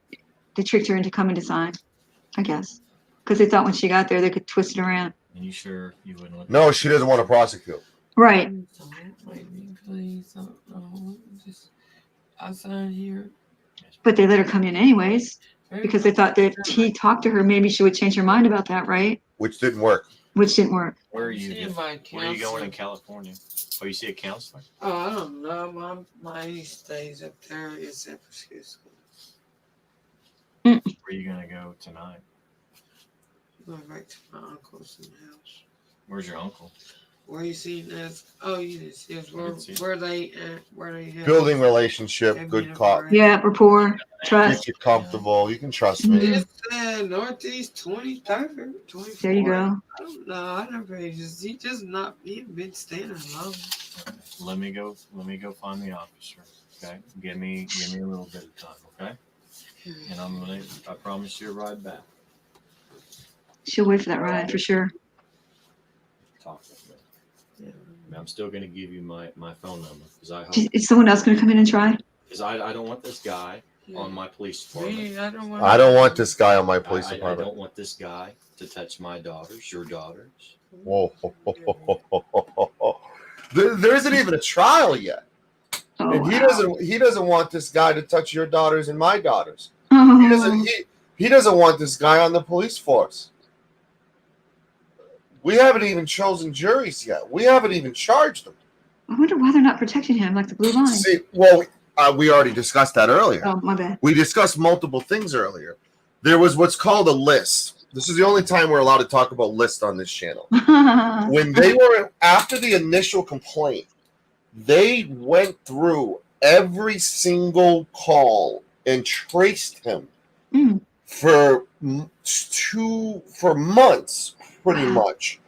They tricked her into coming to sign, I guess, because they thought when she got there they could twist it around. And you sure you wouldn't let No, she doesn't want to prosecute. Right. Don't make me, please. No, just I sign here. But they let her come in anyways because they thought that he talked to her. Maybe she would change her mind about that, right? Which didn't work. Which didn't work. Where are you? Seeing my Where are you going in counselor. California? Oh, you see a counselor? Oh, I don't know. My stays up there in San Francisco. Where are you gonna go tonight? Going back to my uncle's in the house. Where's your uncle? Where you seen us? Oh, you didn't see us. Where they at? Where they have Building relationship, good cop. Yeah, rapport, trust. Get you comfortable. You can trust me. It's Northeast 23rd, 24th. There you go. I don't know. I never just he just not he been standing alone. Let me go find the officer. Okay, give me a little bit of time. Okay, and I promise you a ride back. She'll wait for that ride for sure. Talk with me. I'm still going to give you my phone number because I hope Is someone else going to come in and try? because I don't want this guy on my police department. Me, I don't want. I don't want this guy on my police I department. don't want this guy to touch my daughters, your daughters. Whoa. There isn't even a trial yet. Oh, And wow. he doesn't want this guy to touch your daughters and my daughters. Oh. He doesn't want this guy on the police force. We haven't even chosen juries yet. We haven't even charged them. I wonder why they're not protecting him like the blue line. See, well, we already discussed that earlier. Oh, my bad. We discussed multiple things earlier. There was what's called a list. This is the only time we're allowed to talk about lists on this channel. When they were, after the initial complaint, they went through every single call and traced him for months, pretty much.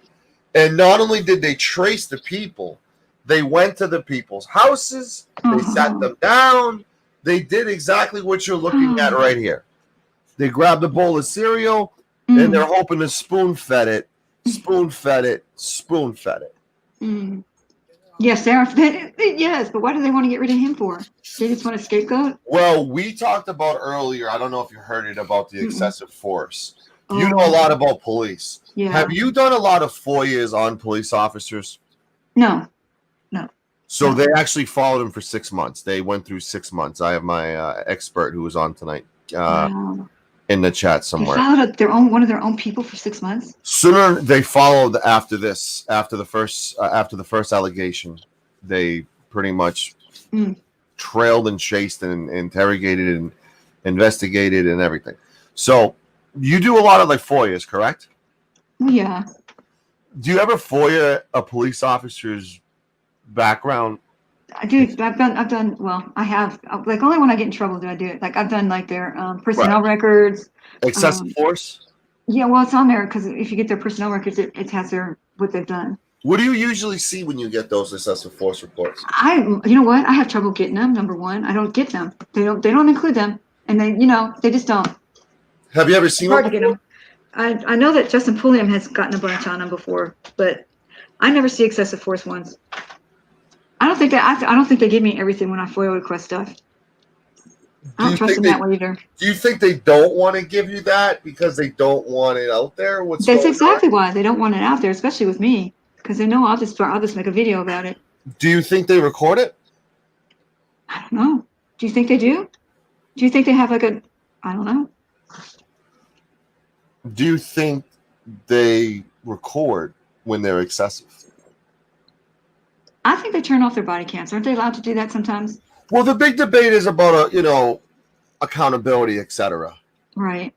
And not only did they trace the people, they went to the people's houses, they sat them down, they did exactly what you're looking at right here. They grabbed a bowl of cereal, and they're hoping to spoon-fed it. Yes, Sarah. Yes, but why do they want to get rid of him for? They just want a scapegoat? Well, we talked about earlier, I don't know if you heard it, about the excessive force. You know a lot about police. Yeah. Have you done a lot of FOIAs on police officers? No. So they actually followed him for 6 months. They went through 6 months. I have my expert who was on tonight in the chat They somewhere. followed one of their own people for 6 months? Sooner they followed after this, after the first allegation. They pretty much trailed and chased and interrogated and investigated and everything. So you do a lot of like FOIAs, correct? Yeah. Do you ever FOIA a police officer's background? I do. I've done, well, I have, like, only when I get in trouble do I do it. Like, I've done, like, their personnel records. Excessive force? Yeah, well, it's on there because if you get their personnel records, it has what they've done. What do you usually see when you get those excessive force reports? You know what? I have trouble getting them, number one. I don't get them. They don't include them. And they just don't. Have you ever seen Hard them? to get them. I know that Justin Pulliam has gotten a bunch on them before, but I never see excessive force ones. I don't think they give me everything when I FOIA request stuff. I don't trust them that way either. Do you think they don't want to give you that because they don't want it out there? That's exactly why they don't want it out there, especially with me, because they know I'll just make a video about it. Do you think they record it? I don't know. Do you think they do? Do you think they have I don't know. Do you think they record when they're excessive? I think they turn off their body cams. Aren't they allowed to do that sometimes? Well, the big debate is about accountability, etc. Right.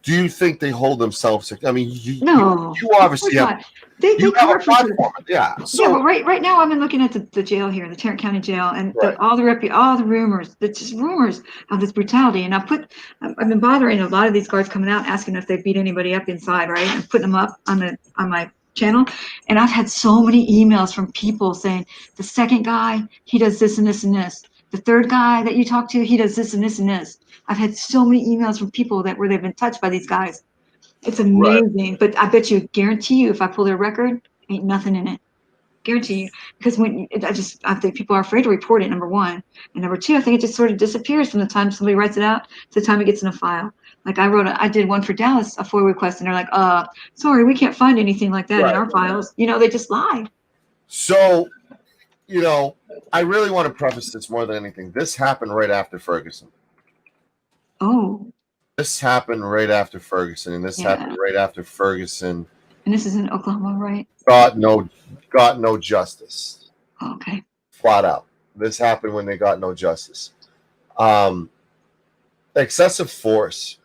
Do you think they hold themselves? I mean, you obviously have. They have a cover platform, yeah. So yeah, but right now I've been looking at the jail here, the Tarrant County Jail, and all the rumors. It's just rumors of this brutality. And I've been bothering a lot of these guards coming out asking if they beat anybody up inside, right, and putting them up on my channel. And I've had so many emails from people saying the second guy, he does this and this and this. The third guy that you talk to, he does this and this and this. I've had so many emails from people where they've been touched by these guys. It's amazing, but I bet you, guarantee you, if I pull their record, ain't nothing in it. guarantee you. Because I think people are afraid to report it, number one. And number two, I think it just sort of disappears from the time somebody writes it out to the time it gets in a file. Like I did one for Dallas, a FOIA request, and they're like, sorry, we can't find anything like that in our files. They just lie. So, I really want to preface this more than anything. This happened right after Ferguson. Oh. This happened right after Ferguson, and this happened right after Ferguson. And this is in Oklahoma, right? Got no justice. Okay. Flat out. This happened when they got no justice. Excessive force.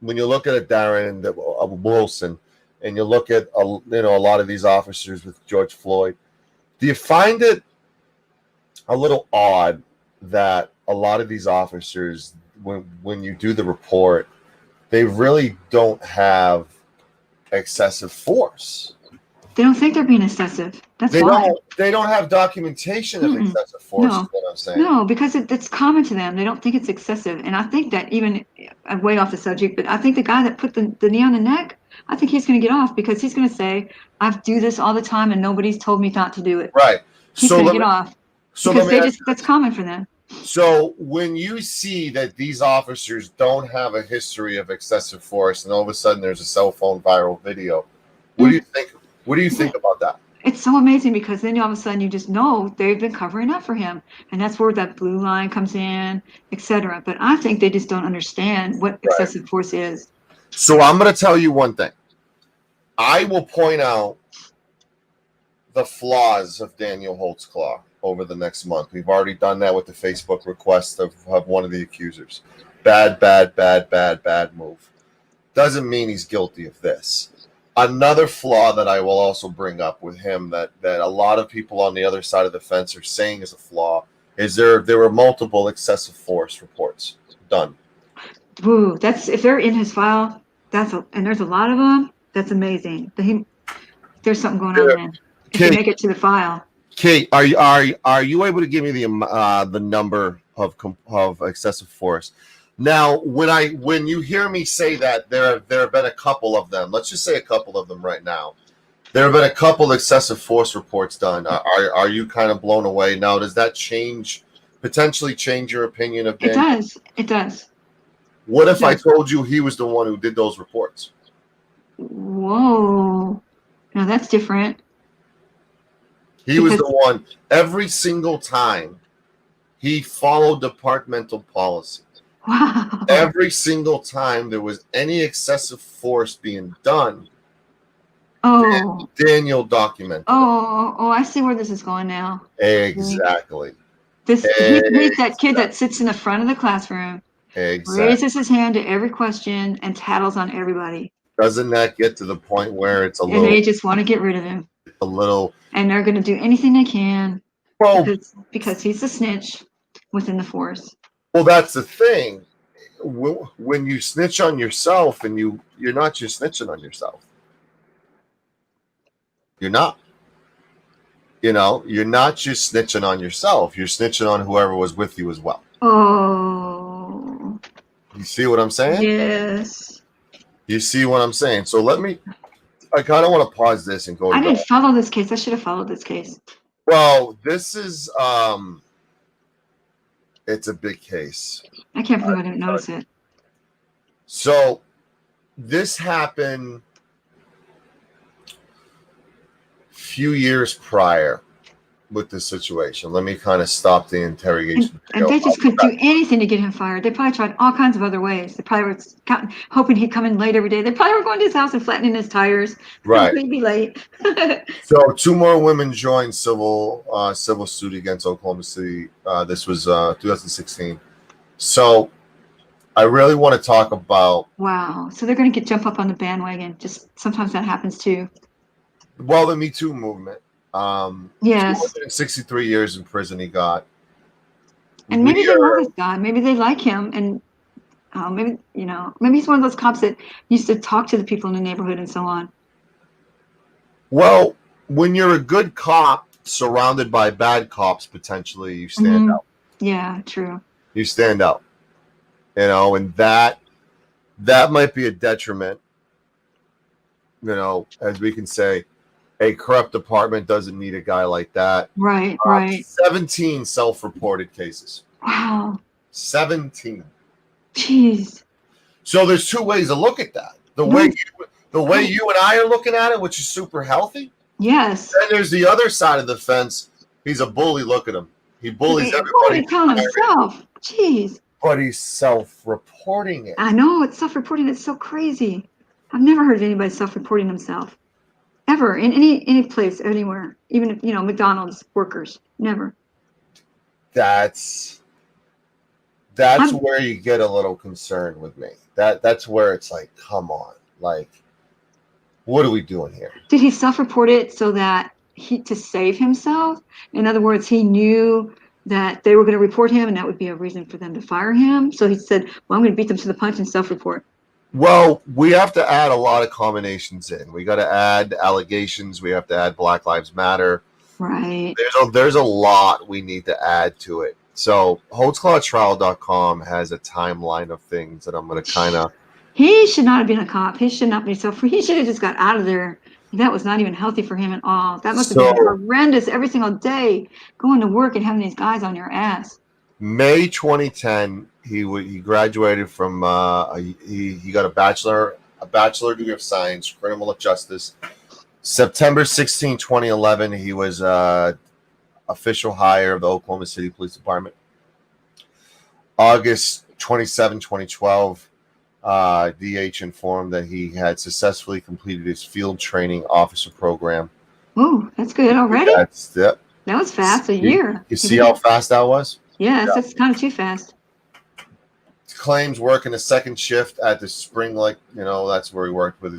When you look at a Darren and Wilson, and you look at a lot of these officers with George Floyd, do you find it a little odd that a lot of these officers, when you do the report, they really don't have excessive force? They don't think they're being excessive. That's why. They don't have documentation of excessive force, is what I'm saying. No, because it's common to them. They don't think it's excessive. And I think that even, I'm way off the subject, but I think the guy that put the knee on the neck, I think he's going to get off because he's going to say, I do this all the time and nobody's told me not to do it. Right. He's going to get off. Because that's common for them. So when you see that these officers don't have a history of excessive force and all of a sudden there's a cell phone viral video, what do you think? What do you think about that? It's so amazing because then all of a sudden you just know they've been covering up for him. And that's where that blue line comes in, etc. But I think they just don't understand what excessive force is. So I'm going to tell you one thing. I will point out the flaws of Daniel Holtzclaw over the next month. We've already done that with the Facebook request of one of the accusers. Bad move. Doesn't mean he's guilty of this. Another flaw that I will also bring up with him that a lot of people on the other side of the fence are saying is a flaw is there were multiple excessive force reports done. Ooh, that's if they're in his file, and there's a lot of them, that's amazing. There's something going on there. If you make it to the file. Kate, are you able to give me the number of excessive force? Now, when you hear me say that, there have been a couple of them. Let's just say a couple of them right now. There have been a couple excessive force reports done. Are you kind of blown away now? Does that potentially change your opinion of Daniel? It does. What if I told you he was the one who did those reports? Whoa. Now that's different. He was the one. Every single time he followed departmental policy. Wow. Every single time there was any excessive force being done, Daniel documented. Oh, I see where this is going now. Exactly. He's that kid that sits in the front of the classroom, raises his hand to every question, and tattles on everybody. Doesn't that get to the point where it's and they just want to get rid of him? A little. And they're going to do anything they can because he's a snitch within the force. Well, that's the thing. When you snitch on yourself, and you're not just snitching on yourself. You're not. You're not just snitching on yourself. You're snitching on whoever was with you as well. Oh. You see what I'm saying? Yes. You see what I'm saying? So I kind of want to pause this and go. I didn't follow this case. I should have followed this case. Well, this is it's a big case. I can't believe I didn't notice it. So this happened a few years prior with this situation. Let me kind of stop the interrogation. And they just couldn't do anything to get him fired. They probably tried all kinds of other ways. They probably were hoping he'd come in late every day. They probably were going to his house and flattening his tires. Right. He'd be late. So 2 more women joined civil suit against Oklahoma City. This was 2016. So I really want to talk about. Wow. So they're going to jump up on the bandwagon. Just sometimes that happens too. Well, the Me Too movement. Yes. 263 years in prison he got. And maybe they love this guy. Maybe they like him. And maybe he's one of those cops that used to talk to the people in the neighborhood and so on. Well, when you're a good cop surrounded by bad cops, potentially you stand out. Yeah, true. You stand out. And that might be a detriment, as we can say. A corrupt department doesn't need a guy like that. Right. 17 self-reported cases. Wow. 17. Jeez. So there's two ways to look at that. The way you and I are looking at it, which is super healthy. Yes. Then there's the other side of the fence. He's a bully. Look at him. He bullies everybody. Bully telling himself. Jeez. But he's self-reporting it. I know, it's self-reporting. It's so crazy. I've never heard of anybody self-reporting himself. Ever. In any place, anywhere. Even if, McDonald's workers. Never. That's where you get a little concerned with me. That's where it's like, come on. Like, what are we doing here? Did he self-report it so that to save himself? In other words, he knew that they were going to report him and that would be a reason for them to fire him. So he said, well, I'm going to beat them to the punch and self-report. Well, we have to add a lot of combinations in. We got to add allegations. We have to add Black Lives Matter. Right. There's a lot we need to add to it. So Holtzclawtrial.com has a timeline of things that I'm going to kind of... He should not have been a cop. He should not be self-free. He should have just got out of there. That was not even healthy for him at all. That must have been horrendous every single day, going to work and having these guys on your ass. May 2010, he graduated from he got a bachelor degree of science, criminal justice. September 16, 2011, he was official hire of the Oklahoma City Police Department. August 27, 2012, DH informed that he had successfully completed his field training officer program. Oh, that's good already? That's it. That was fast, a year. You see how fast that was? Yes, that's kind of too fast. Claims working a second shift at the Spring Lake, that's where he worked with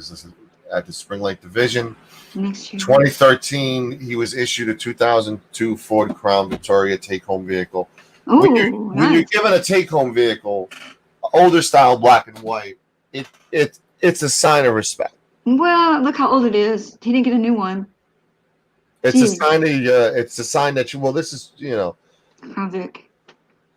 at the Spring Lake Division. Next year. 2013, he was issued a 2002 Ford Crown Victoria take-home vehicle. Oh, when you're given a take-home vehicle, older style, black and white, it's a sign of respect. Well, look how old it is. He didn't get a new one. It's a sign that this is, Crown Vic.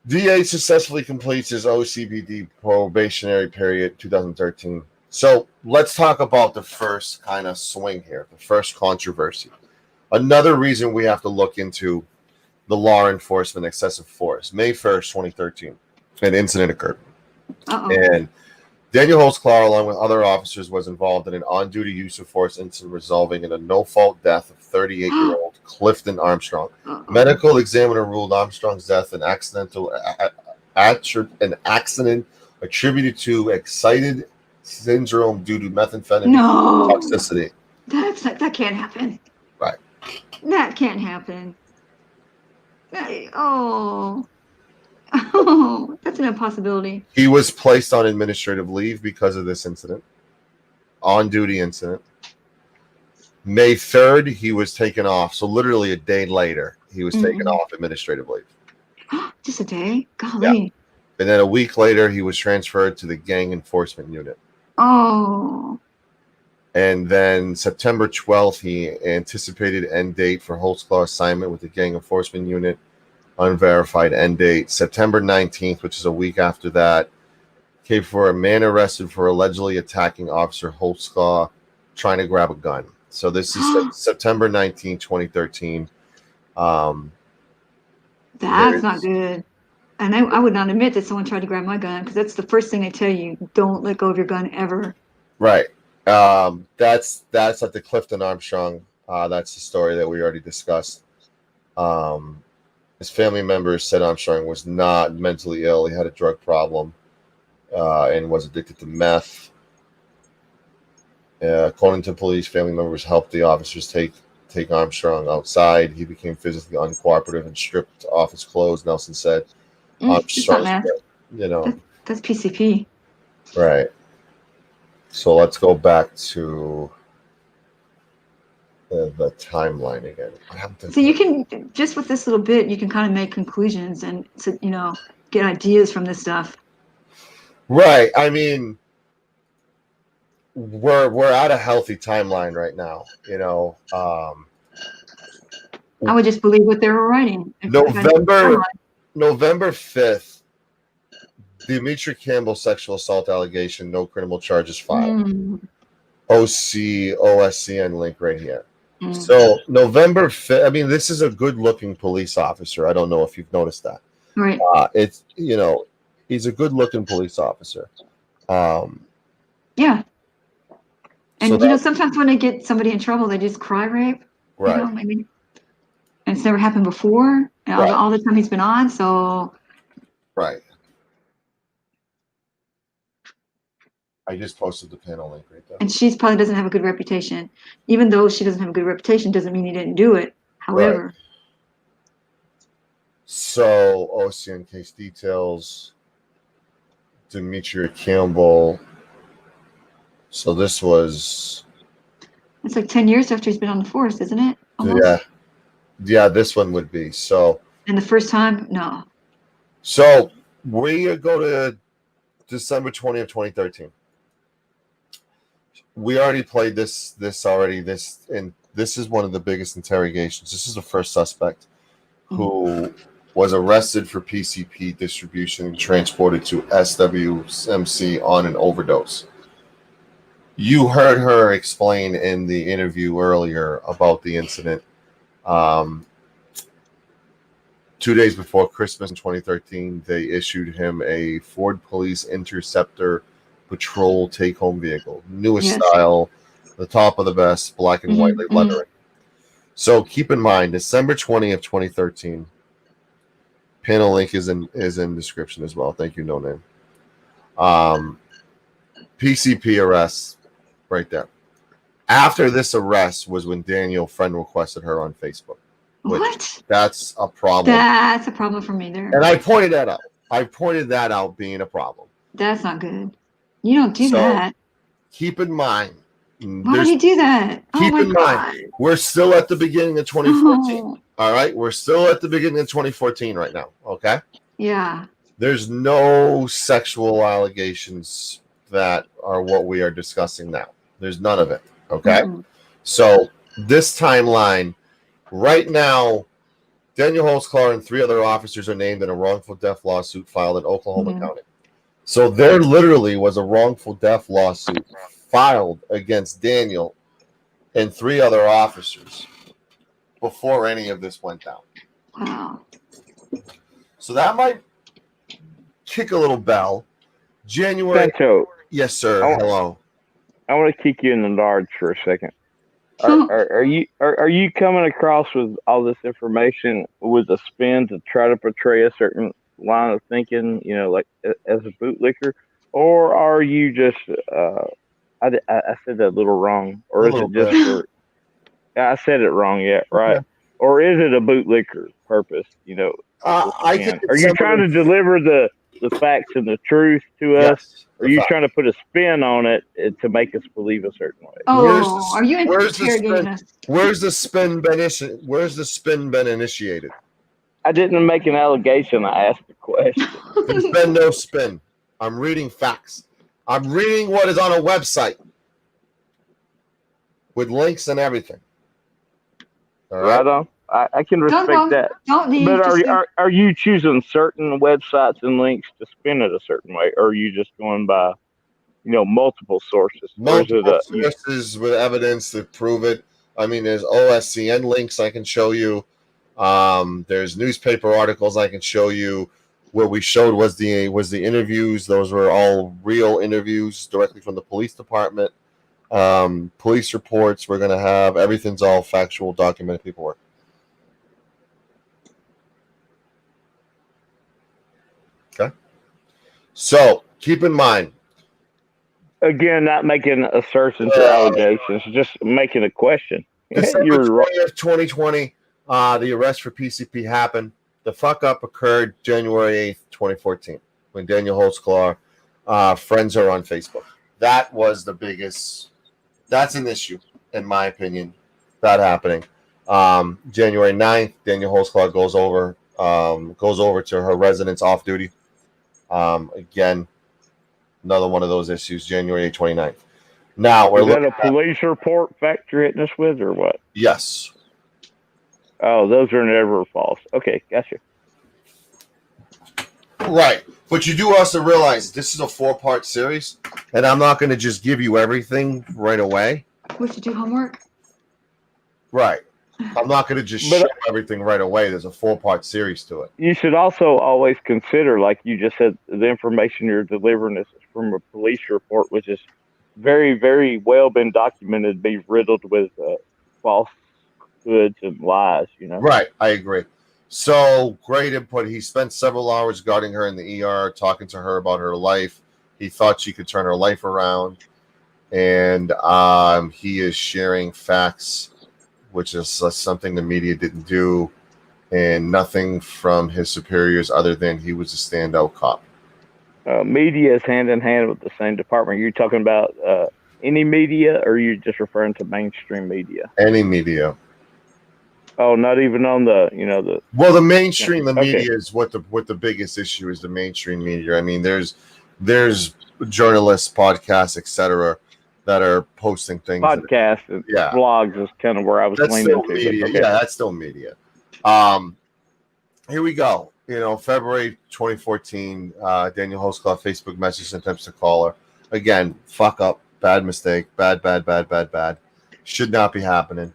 DA successfully completes his OCBD probationary period 2013. So let's talk about the first kind of swing here, the first controversy. Another reason we have to look into the law enforcement excessive force. May 1st, 2013, an incident occurred. And Daniel Holtzclaw, along with other officers, was involved in an on-duty use of force incident resulting in a no-fault death of 38-year-old Clifton Armstrong. Medical examiner ruled Armstrong's death an accident attributed to excited syndrome due to methamphetamine toxicity. That can't happen. Right. That can't happen. That's an impossibility. He was placed on administrative leave because of this incident, on-duty incident. May 3rd, he was taken off. So literally a day later, he was taken off administrative leave. Just a day? Golly. Yeah. And then a week later, he was transferred to the gang enforcement unit. Oh. And then September 12th, he anticipated end date for Holtzclaw assignment with the gang enforcement unit. Unverified end date. September 19th, which is a week after that, came for a man arrested for allegedly attacking Officer Holtzclaw trying to grab a gun. So this is September 19, 2013. That's not good. And I would not admit that someone tried to grab my gun because that's the first thing they tell you. Don't let go of your gun ever. Right. That's at the Clifton Armstrong. That's the story that we already discussed. His family members said Armstrong was not mentally ill. He had a drug problem and was addicted to meth. According to police, family members helped the officers take Armstrong outside. He became physically uncooperative and stripped off his clothes, Nelson said. Armstrong, that's PCP. Right. So let's go back to the timeline again. So you can, just with this little bit, you can kind of make conclusions and get ideas from this stuff. Right. I mean, we're at a healthy timeline right now. I would just believe what they were writing. November 5th, Dimitri Campbell sexual assault allegation, no criminal charges filed. OSCN link right here. So November 5th, I mean, this is a good-looking police officer. I don't know if you've noticed that. Right. It's, he's a good-looking police officer. Yeah. And So sometimes when they get somebody in trouble, they just cry rape. right. Maybe. And it's never happened before. And Right. all the time he's been on, so. Right. I just posted the panel link right there. And she probably doesn't have a good reputation. Even though she doesn't have a good reputation, doesn't mean he didn't do it. However. Right. So, OCN case details. Demetria Campbell. So this was. It's like 10 years after he's been on the force, isn't it? Almost? Yeah. Yeah, this one would be. So. And the first time, no. So we go to December 20th, 2013. We already played this already. This is one of the biggest interrogations. This is the first suspect who was arrested for PCP distribution and transported to SWMC on an overdose. You heard her explain in the interview earlier about the incident. 2 days before Christmas in 2013, they issued him a Ford Police Interceptor patrol take-home vehicle, newest style, the top of the best, black and white lettering. So keep in mind, December 20th, 2013. Panel link is in description as well. Thank you, no name. PCP arrest, right there. After this arrest was when Daniel friend requested her on Facebook. What? That's a problem. That's a problem for me there. And I pointed that out. I pointed that out being a problem. That's not good. You don't do that. Keep in mind. Why would he do that? Keep in mind, we're still at the beginning of 2014. Oh. All right? We're still at the beginning of 2014 right now. Okay? Yeah. There's no sexual allegations that are what we are discussing now. There's none of it. Okay? So this timeline, right now, Daniel Holtzclaw and 3 other officers are named in a wrongful death lawsuit filed in Oklahoma County. So there literally was a wrongful death lawsuit filed against Daniel and 3 other officers before any of this went down. Wow. So that might kick a little bell. January. Sancho, Yes, sir. Hello. I want to kick you in the large for a second. Are you coming across with all this information with a spin to try to portray a certain line of thinking, you know, like as a bootlicker, or are you just I said that a little wrong, or is it just for? I said it wrong yet, right? Okay. Or is it a bootlicker purpose? You know, I think are you trying to deliver the facts and the truth to us? Or are you trying to put a spin on it to make us believe a certain way? Oh, are you interrogating us? Where's the spin been initiated? I didn't make an allegation. I asked a question. There's been no spin. I'm reading facts. I'm reading what is on a website with links and everything. All right. Right on. I can respect that. But are you choosing certain websites and links to spin it a certain way, or are you just going by, you know, multiple sources? Multiple sources with evidence to prove it. I mean, there's OSCN links I can show you. There's newspaper articles I can show you. What we showed was the interviews. Those were all real interviews directly from the police department. Police reports we're going to have. Everything's all factual, documented paperwork. Okay. So keep in mind. Again, not making assertions or allegations, just making a question. December 20th, 2020, the arrest for PCP happened. The fuck up occurred January 8th, 2014, when Daniel Holtzclaw friends are on Facebook. That was the biggest. That's an issue, in my opinion, that happening. January 9th, Daniel Holtzclaw goes over to her residence off duty. Again, another one of those issues, January 29th. Now, we're looking at a police report factor hitting us with, or what? Yes. Oh, those are never false. Okay, gotcha. Right. But you do also realize this is a 4-part series, and I'm not going to just give you everything right away. We have to do homework. Right. I'm not going to just But- show everything right away. There's a 4-part series to it. You should also always consider, like you just said, the information you're delivering is from a police report, which is very, very well been documented, be riddled with falsehoods and lies. Right. I agree. So great input. He spent several hours guarding her in the ER, talking to her about her life. He thought she could turn her life around, and he is sharing facts, which is something the media didn't do, and nothing from his superiors other than he was a standout cop. Media is hand in hand with the same department. You're talking about any media, or are you just referring to mainstream media? Any media. Oh, not even on the Well, the mainstream, the Okay. media is what the biggest issue is. The mainstream media. I mean, there's journalists, podcasts, etc., that are posting things. podcast and Yeah. blogs is kind of where I was That's leaning still to. media. Okay. Yeah, that's still media. Here we go. February 2014, Daniel Holtzclaw Facebook message attempts to call her. Again, fuck up, bad mistake, bad. Should not be happening.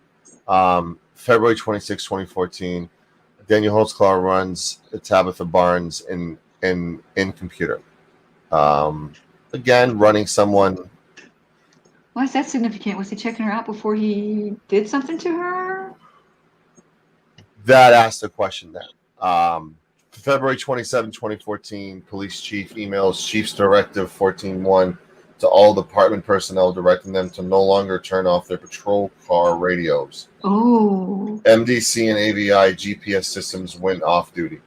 February 26, 2014, Daniel Holtzclaw runs Tabitha Barnes in computer. Again, running someone. Why is that significant? Was he checking her out before he did something to her? That asked the question there. February 27, 2014, police chief emails Chief's Directive 14-1 to all department personnel, directing them to no longer turn off their patrol car radios. Oh. MDC and AVI GPS systems went off duty.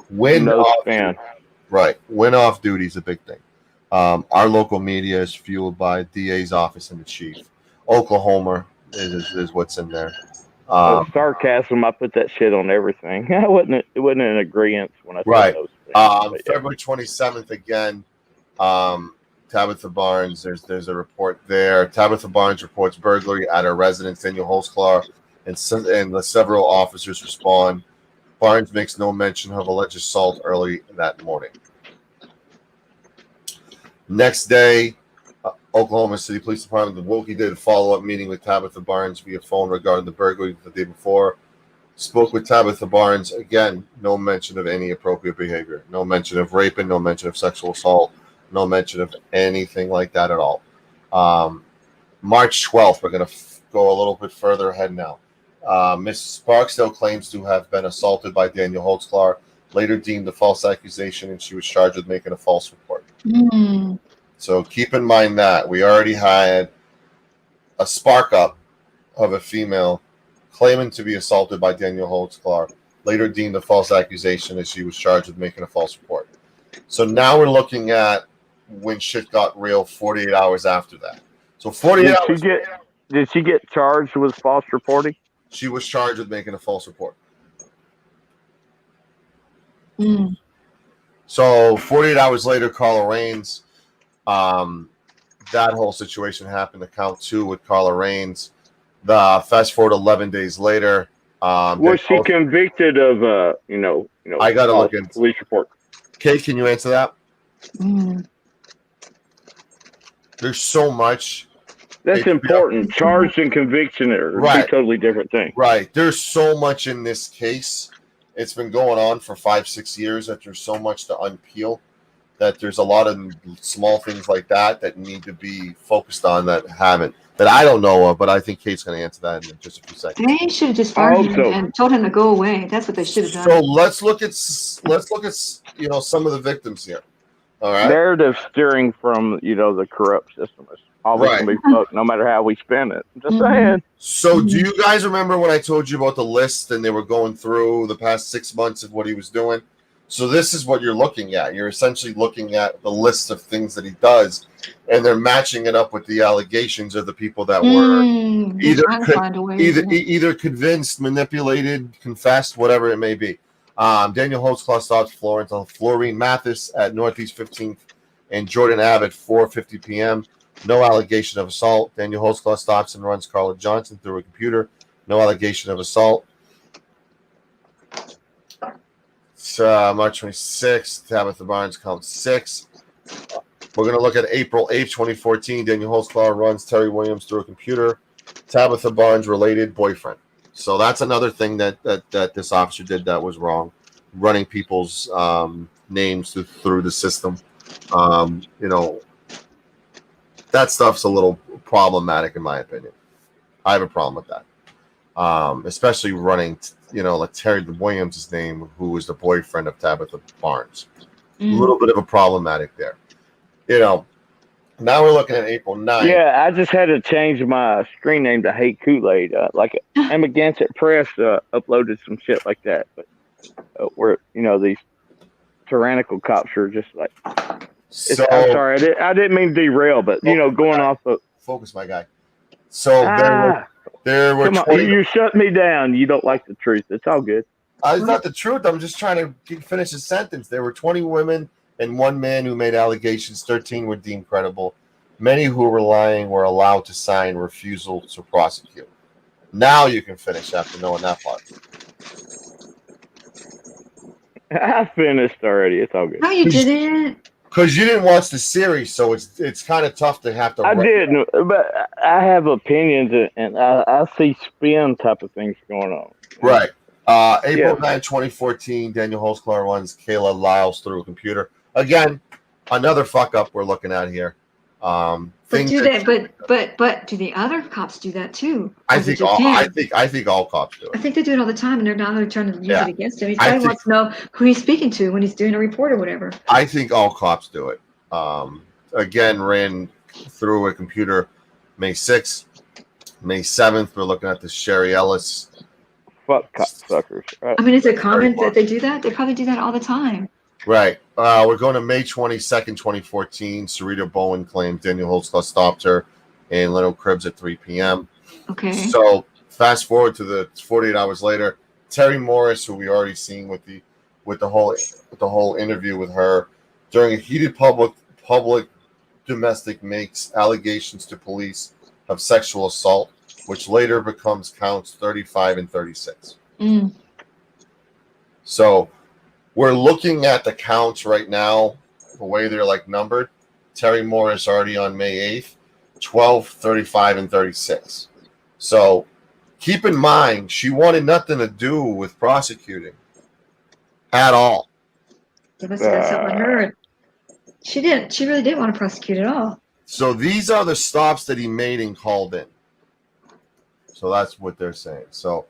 Went off duty is a big thing. Our local media is fueled by DA's office and the chief. Oklahoma is what's in there. Sarcasm, I put that shit on everything. It wasn't in agreement when I said those things. But yeah. February 27th again. Tabitha Barnes, there's a report there. Tabitha Barnes reports burglary at her residence. Daniel Holtzclaw and the several officers respond. Barnes makes no mention of alleged assault early that morning. Next day, Oklahoma City Police Department, the Wilkie did a follow-up meeting with Tabitha Barnes via phone regarding the burglary the day before. Spoke with Tabitha Barnes. Again, no mention of any appropriate behavior. No mention of raping, no mention of sexual assault, no mention of anything like that at all. March 12th, we're going to go a little bit further ahead now. Mrs. Barksdale claims to have been assaulted by Daniel Holtzclaw, later deemed a false accusation, and she was charged with making a false report. Mm. So keep in mind that we already had a spark up of a female claiming to be assaulted by Daniel Holtzclaw, later deemed a false accusation, as she was charged with making a false report. So now we're looking at when shit got real 48 hours after that. So 48 hours. Did she get charged with false reporting? She was charged with making a false report. Mm. So 48 hours later, Carla Raines, that whole situation happened to count 2 with Carla Raines. The fast forward 11 days later, was she convicted of I gotta look into police report? Kate, can you answer that? Mm. There's so much. That's important. Charged and conviction are two totally different things. Right. There's so much in this case. It's been going on for 5-6 years that there's so much to unpeel, that there's a lot of small things like that need to be focused on that I don't know of, but I think Kate's going to answer that in just a few seconds. They should have just fired him and told him to go away. That's what they should have done. So let's look at some of the victims here. All right. Narrative steering from the corrupt system is always going to be fucked, no matter how we spin it. Just saying. So do you guys remember when I told you about the list and they were going through the past 6 months of what he was doing? So this is what you're looking at. You're essentially looking at the list of things that he does, and they're matching it up with the allegations of the people that were either convinced, manipulated, confessed, whatever it may be. Daniel Holtzclaw stops Florine Mathis at Northeast 15th and Jordan Abbott 4:50 p.m. No allegation of assault. Daniel Holtzclaw stops and runs Carla Johnson through a computer. No allegation of assault. March 26th, Tabitha Barnes counts 6. We're going to look at April 8th, 2014. Daniel Holtzclaw runs Terry Williams through a computer. Tabitha Barnes related boyfriend. So that's another thing that this officer did that was wrong, running people's names through the system. You know, that stuff's a little problematic in my opinion. I have a problem with that, especially running, you know, like Terry Williams' name, who was the boyfriend of Tabitha Barnes. A little bit of a problematic there. You know, now we're looking at April 9th. Yeah, I just had to change my screen name to Hate Kool-Aid. Like, I'm Against It Press uploaded some shit like that. But where, you know, these tyrannical cops are just like... So, I'm sorry, I didn't mean to derail, but, you know, going off of... Focus, my guy. So there were come 20... on, you shut me down. You don't like the truth. It's all good. It's not the truth. I'm just trying to finish the sentence. There were 20 women and 1 man who made allegations. 13 were deemed credible. Many who were lying were allowed to sign refusal to prosecute. Now you can finish after knowing that part. I finished already. It's all good. No, you didn't. Because you didn't watch the series, so it's kind of tough to have to. I didn't, but I have opinions, and I see spin type of things going on. Right. April 9, 2014, Daniel Holtzclaw runs Kayla Lyles through a computer. Again, another fuck up we're looking at here. But do the other cops do that too? I think all cops do it. I think they do it all the time, and they're not really trying to use it against him. He probably wants to know who he's speaking to when he's doing a report or whatever. I think all cops do it. Again, ran through a computer May 6th. May 7th, we're looking at the Sherry Ellis. Fuck cocksuckers. Right? I mean, is it common that they do that? They probably do that all the time. Right. We're going to May 22nd, 2014. Sarita Bowen claims Daniel Holtzclaw stopped her in Little Cribs at 3 p.m. Okay. So fast forward to the 48 hours later, Terry Morris, who we already seen with the whole interview with her, during a heated public domestic, makes allegations to police of sexual assault, which later becomes counts 35 and 36. So we're looking at the counts right now, the way they're like numbered. Terry Morris already on May 8th, 12, 35, and 36. So keep in mind, she wanted nothing to do with prosecuting at all. They must have got something on her. She really didn't want to prosecute at all. So these are the stops that he made and called in. So that's what they're saying. So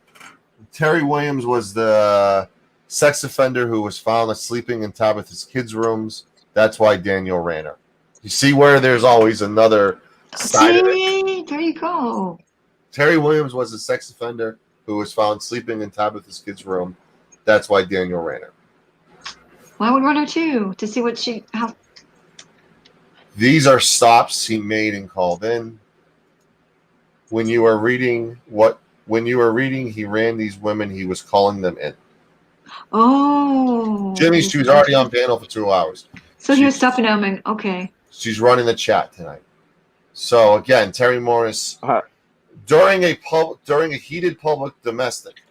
Terry Williams was the sex offender who was found sleeping in Tabitha's kids' rooms. That's why Daniel ran her. You see where there's always another side of it? There you go. Terry Williams was a sex offender who was found sleeping in Tabitha's kids' room. That's why Daniel ran her. Well, I would run her too to see how. These are stops he made and called in. When you are reading, he ran these women. He was calling them in. Oh. Jimmy's, she was already on panel for 2 hours. So he was stopping them, and okay. She's running the chat tonight. So again, Terry Morris, during a heated public domestic,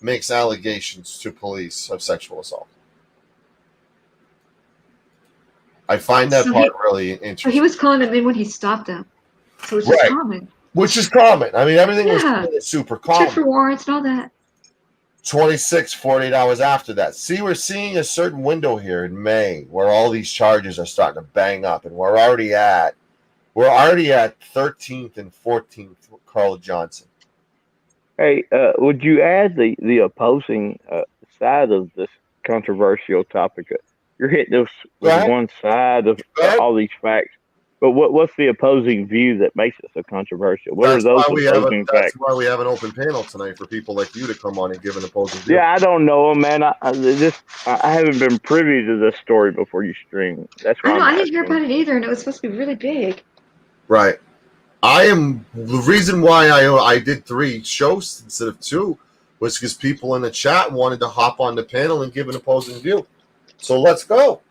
makes allegations to police of sexual assault. I find that part really interesting. So he was calling them in when he stopped them. So it's just common. Which is common. I mean, everything was super common. Check for warrants and all that. 48 hours after that. See, we're seeing a certain window here in May where all these charges are starting to bang up, and we're already at 13th and 14th with Carla Johnson. Hey, would you add the opposing side of this controversial topic? You're hitting us with one side of all these facts, but what's the opposing view that makes it so controversial? What are those opposing facts? That's why we have an open panel tonight for people like you to come on and give an opposing view. Yeah, I don't know, man. I haven't been privy to this story before you stream. That's why I didn't hear about it either, and it was supposed to be really big. Right. The reason why I did 3 shows instead of 2 was because people in the chat wanted to hop on the panel and give an opposing view. So let's go.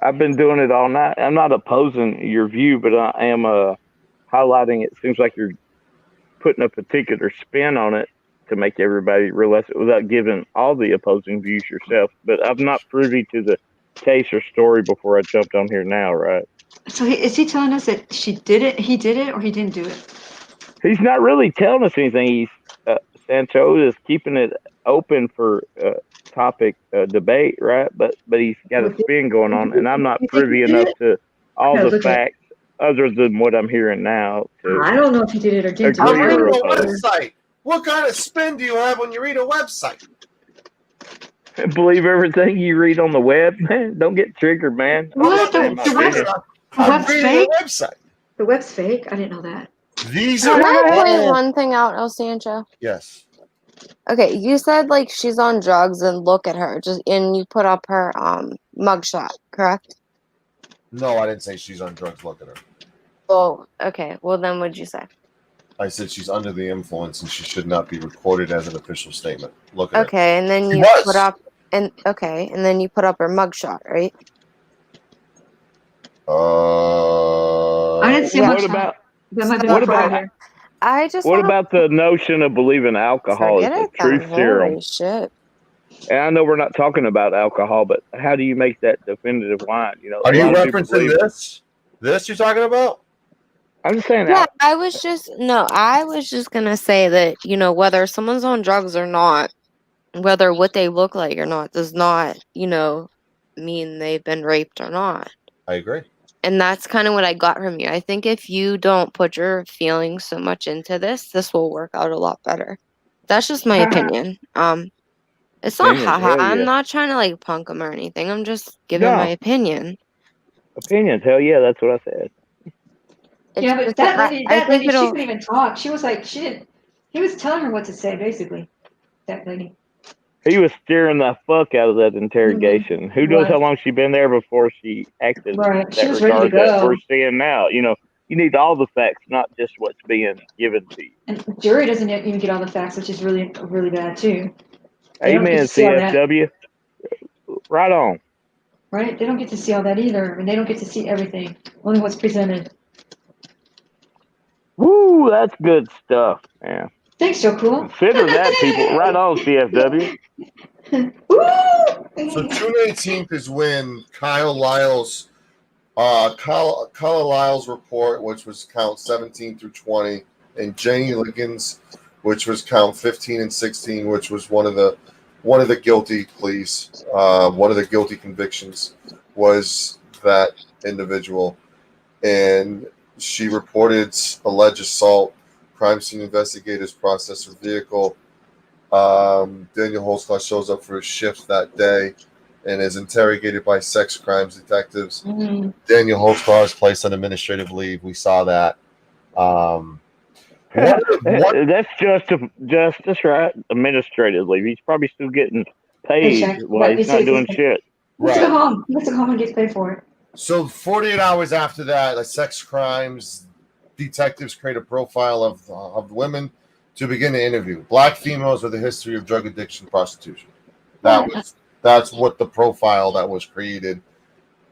I've been doing it all night. I'm not opposing your view, but I am highlighting it. Seems like you're putting a particular spin on it to make everybody realize it without giving all the opposing views yourself. But I'm not privy to the case or story before I jumped on here now, right? So is he telling us that she did it, he did it, or he didn't do it? He's not really telling us anything. He's Sancho is keeping it open for topic debate, right? But he's got a spin going on, and I'm not privy enough to all the facts other than what I'm hearing now. I don't know if he did it or didn't. I'm Agree reading or a oppose. website. What kind of spin do you have when you read a website? Believe everything you read on the web, man. Don't get triggered, man. What? I'm just saying my opinion. I'm web's reading fake? a website. The web's fake? I didn't know that. These Can are I point all... one thing out, El Sancho? Yes. Okay, you said like she's on drugs and look at her, and you put up her mugshot, correct? No, I didn't say she's on drugs. Look at her. Oh, okay. Well, then what'd you say? I said she's under the influence and she should not be recorded as an official statement. Look at her. Okay, and then She you was. put up and then you put up her mugshot, right? I didn't see What much. about That might be what my about problem. I just what wanna about the notion of believing alcohol is forget a it truth then. serum? Holy shit. And I know we're not talking about alcohol, but how do you make that definitive line? You know, Are a you lot of people referencing believe. this? This you're talking about? I'm just saying. Yeah, I was just gonna say that, you know, whether someone's on drugs or not, whether what they look like or not does not, you know, mean they've been raped or not. I agree. And that's kind of what I got from you. I think if you don't put your feelings so much into this will work out a lot better. That's just my opinion. It's not Opinions, haha. hell I'm yeah. not trying to like punk them or anything. I'm just giving my No. opinion. Opinions, hell yeah, that's what I said. Yeah, but just that I lady, think she it'll. couldn't even talk. She was like, she didn't. He was telling her what to say, basically. That lady. He was steering the fuck out of that interrogation. Who knows how long she'd been there before she acted Right. in She that was ready to regard that go. we're seeing now. You know, you need all the facts, not just what's being given to you. And the jury doesn't even get all the facts, which is really, really bad too. They don't get Amen, to see all that. CFW. Right on. Right? They don't get to see all that either, and they don't get to see everything. Only what's presented. Woo, that's good stuff, man. Thanks, Joe Cool. Consider that, people. Right on, CFW. So June 18th is when Kyle Lyle's report, which was count 17 through 20, and Jenny Liggins, which was count 15 and 16, which was one of the guilty pleas, one of the guilty convictions was that individual, and she reported alleged assault. Crime scene investigators process her vehicle. Daniel Holtzclaw shows up for his shift that day and is interrogated by sex crimes detectives. Mm-hmm. Daniel Holtzclaw is placed on administrative leave. We saw that. That's justice, right? Administrative leave. He's probably still getting paid while he's not doing shit. Let's go home. Let's go home and get paid for it. So 48 hours after that, the sex crimes detectives create a profile of women to begin to interview Black females with a history of drug addiction, prostitution. That's what the profile that was created,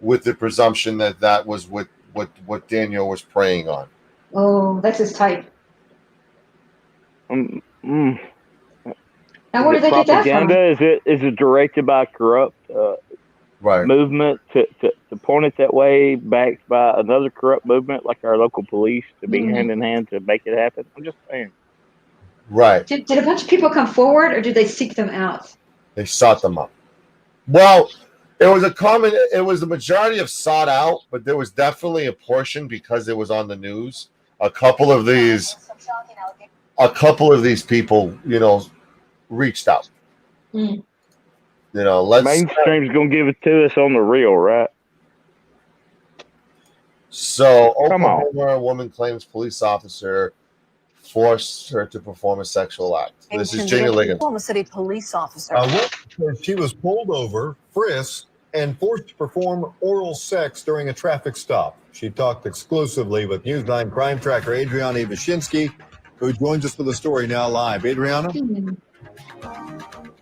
with the presumption that was what Daniel was preying on. Oh, that's his type. Now, where did they get that from? Propaganda? Is it directed by corrupt movement to point it that way, backed by another corrupt movement like our local police to be hand in hand to make it happen? I'm just saying. Right. Did a bunch of people come forward, or did they seek them out? They sought them up. Well, it was the majority of sought out, but there was definitely a portion, because it was on the news. A couple of these people, reached out. Mm. Mainstream's gonna give it to us on the real, right? So, Oklahoma, a woman claims police officer forced her to perform a sexual act. This is Jamie Liggins. Oklahoma City police officer. She was pulled over, frisked, and forced to perform oral sex during a traffic stop. She talked exclusively with Newsline crime tracker Adriana Ivashinsky, who joins us for the story now live. Adriana?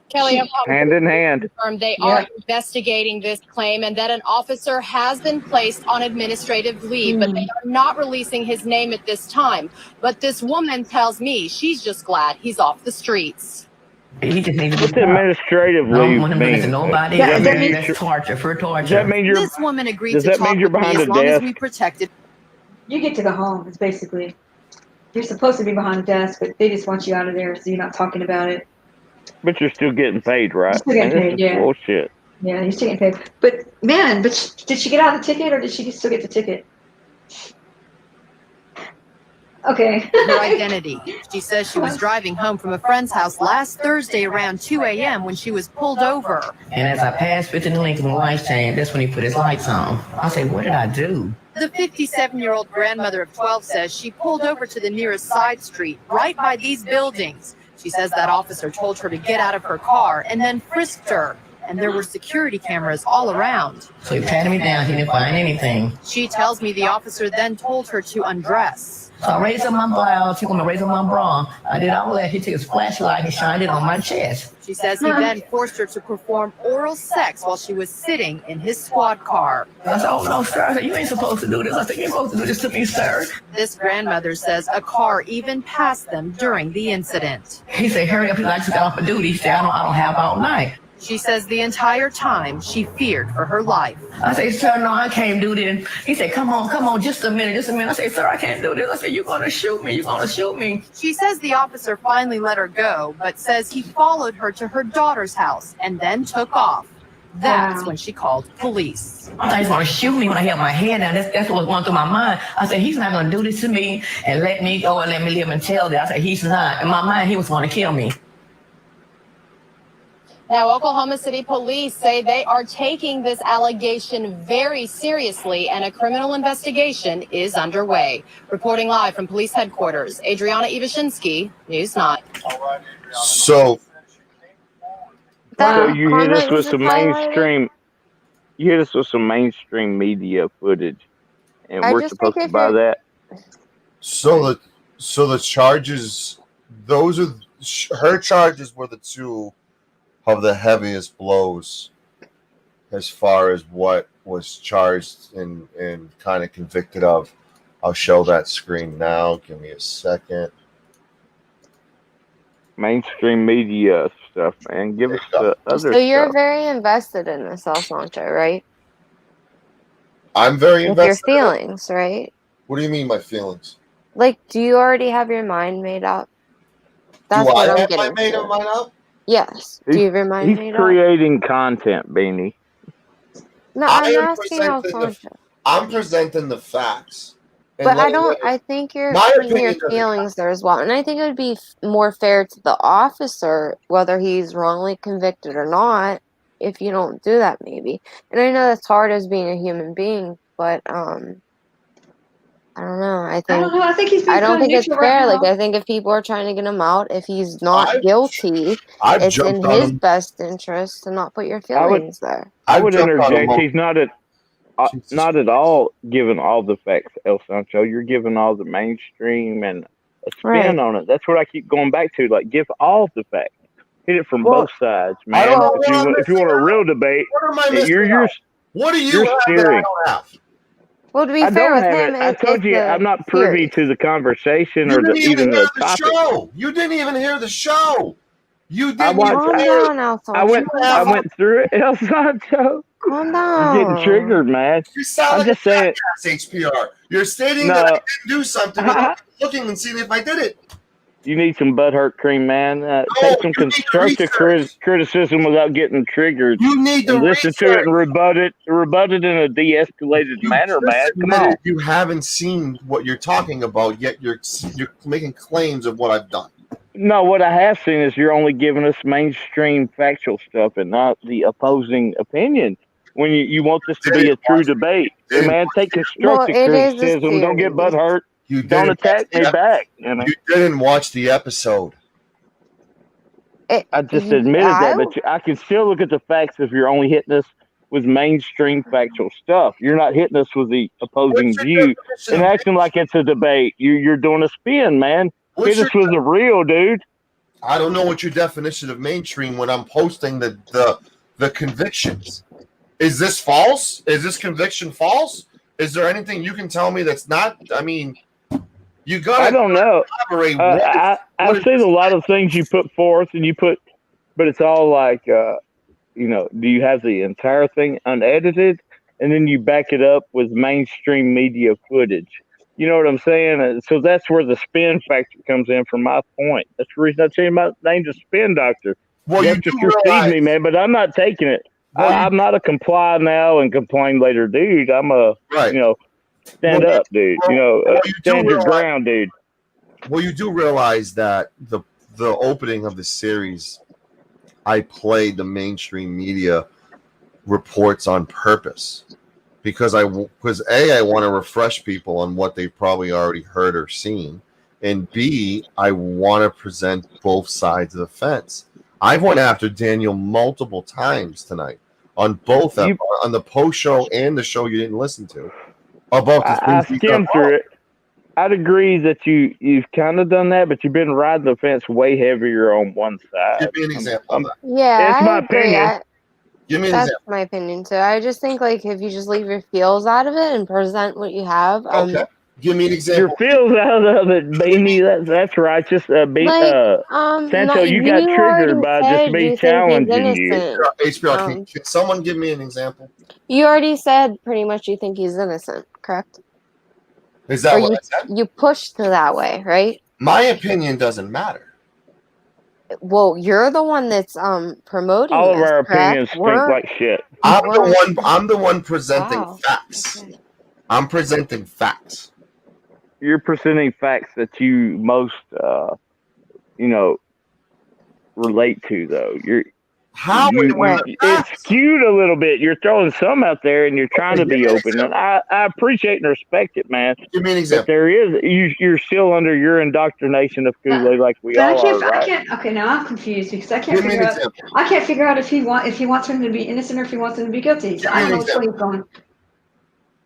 Kelly, hand in hand. They are investigating this claim and that an officer has been placed on administrative leave, but they are not releasing his name at this time. But this woman tells me she's just glad he's off the streets. He just needs to What's administrative leave mean? Nobody. That's torture for torture. Does that mean you're? This woman agreed Does to that talk mean you're with me behind as a long as desk? we protected. You get to go home. It's basically. You're supposed to be behind the desk, but they just want you out of there so you're not talking about it. But you're still getting paid, right? You're still getting Man, paid, this is yeah. bullshit. Yeah, you're still getting paid. But man, did she get out of the ticket or did she still get the ticket? Okay. Her identity. She says she was driving home from a friend's house last Thursday around 2 a.m. when she was pulled over. And as I passed 50 Lincoln lights changed, that's when he put his lights on. I said, what did I do? The 57-year-old grandmother of 12 says she pulled over to the nearest side street right by these buildings. She says that officer told her to get out of her car and then frisked her. And there were security cameras all around. So he patted me down. He didn't find anything. She tells me the officer then told her to undress. So I raised up my blouse. He wanted to raise up my bra. I did all that. He took his flashlight and shined it on my chest. She says he then forced her to perform oral sex while she was sitting in his squad car. I said, oh, no, sir. I said, you ain't supposed to do this. I said, you're supposed to do this to me, sir. This grandmother says a car even passed them during the incident. He said, hurry up. I just got off of duty. He said, I don't have all night. She says the entire time she feared for her life. I said, sir, no, I can't do this. He said, come on, just a minute. I said, sir, I can't do this. I said, you're going to shoot me. She says the officer finally let her go, but says he followed her to her daughter's house and then took off. That's when she called police. I thought he was going to shoot me when I held my hand down. That's what was going through my mind. I said, he's not going to do this to me and let me go and let me live and tell that. I said, he's not. In my mind, he was going to kill me. Now, Oklahoma City police say they are taking this allegation very seriously and a criminal investigation is underway. Reporting live from police headquarters, Adriana Ivashinsky, News 9. So you hit us with some mainstream. You hit us with some mainstream media footage, and we're supposed to buy that. So the charges, those are her charges were the two of the heaviest blows as far as what was charged and kind of convicted of. I'll show that screen now. Give me a second. Mainstream media stuff, man. Give us the other So you're stuff. very invested in this, El Sancho, right? I'm very With invested. your feelings, right? What do you mean my feelings? Like, do you already have your mind made up? That's Do what I I'm have getting my made to. up mind up? Yes. Do you have your mind made He's up? creating content, Beanie. No, I'm asking El Sancho. I'm presenting the facts. And But letting I think you're my putting your opinion doesn't feelings there as well. And I think it would be more fair to the officer, whether he's wrongly convicted or not, if you don't do that maybe. And I know that's hard as being a human being, but I don't know. I don't know. I think he's being I don't kind of think it's neutral right fair. now. Like, I think if people are trying to get him out, if he's not I've guilty, it's in jumped on his him. best interest to not put your I would- feelings there. I would jumped on interject. him. He's not at all giving all the facts, El Sancho. You're giving all the mainstream and a spin Right. on it. That's what I keep going back to. Like, give all the facts. Hit it from Well, both sides, I man. don't know what I'm If you want a real debate, What am I missing you're out? What do you you're have that I steering. don't have? Well, to be I fair don't with have him, it. I told you I'm not privy to the conversation You or didn't even even hear the the topic. show. You didn't even hear the show. You didn't watched- even Calm hear down, El I went Sancho. I went through it, El Sancho. Calm You're down. getting triggered, man. You sound I'm like just a saying. jackass, HPR. You're stating No. that I didn't do something without looking and seeing if I did it. You need some butthurt cream, man. No, Take some you need to constructive criticism without getting triggered. You need to And listen to it and rebut it in a de-escalated manner, just man. Come admitted on. You haven't seen what you're talking about, yet you're making claims of what I've done. No, what I have seen is you're only giving us mainstream factual stuff and not the opposing opinion. When you want this to be a true debate, hey, man, take constructive Well, it is a criticism. Don't get series. butthurt. You Don't didn't attack me watch the back. You know? You didn't watch the episode. I just admitted that, but I can still look at the facts if you're only hitting us with mainstream factual stuff. You're not hitting us with the opposing view and acting like it's a debate. You're doing a spin, man. Hit us with the real, dude. I don't know what your definition of mainstream when I'm posting the convictions. Is this false? Is this conviction false? Is there anything you can tell me that's not? I mean, you got. I don't know. Elaborate. I've seen a lot of things you put forth, and but it's all like, do you have the entire thing unedited, and then you back it up with mainstream media footage? You know what I'm saying? So that's where the spin factor comes in from my point. That's the reason I changed my name to Spin Doctor. Well, You you have to do receive realize. me, man, but I'm not taking it. Well, I'm not a comply now and complain later dude. I'm a, right. Stand up dude. You Stand do your realize, ground dude. Well, you do realize that the opening of the series, I played the mainstream media reports on purpose because I want to refresh people on what they've probably already heard or seen, and B, I want to present both sides of the fence. I went after Daniel multiple times tonight on both on the post show and the show you didn't listen to about the I things he's done skimmed through it. I'd agree that you've kind of done that, but you've been riding the fence way heavier on one side. Give me an example of that. Yeah, it's my I agree. opinion. Give me an That's example. my opinion too. I just think like if you just leave your feels out of it and present what you have, Okay. Give me an example. Your feels out of it, Beanie. That's righteous. Sancho, you got triggered by just me challenging you. HBR, can someone give me an example? You already said pretty much you think he's innocent, correct? Is that what I said? You pushed to that way, right? My opinion doesn't matter. Well, you're the one that's promoting all of this, our correct? opinions stink like shit. I'm the one presenting Wow. facts. Okay. I'm presenting facts. You're presenting facts that you most relate to, though. It's skewed a little bit. You're throwing some out there, and you're trying to be open, and I appreciate and respect it, man. Give me an example. But there is you're still under your indoctrination of Kool-Aid, like we all are, right? Okay, now I'm confused because I can't figure out if he wants him to be innocent or if he wants him to be guilty. So I don't know which way he's going.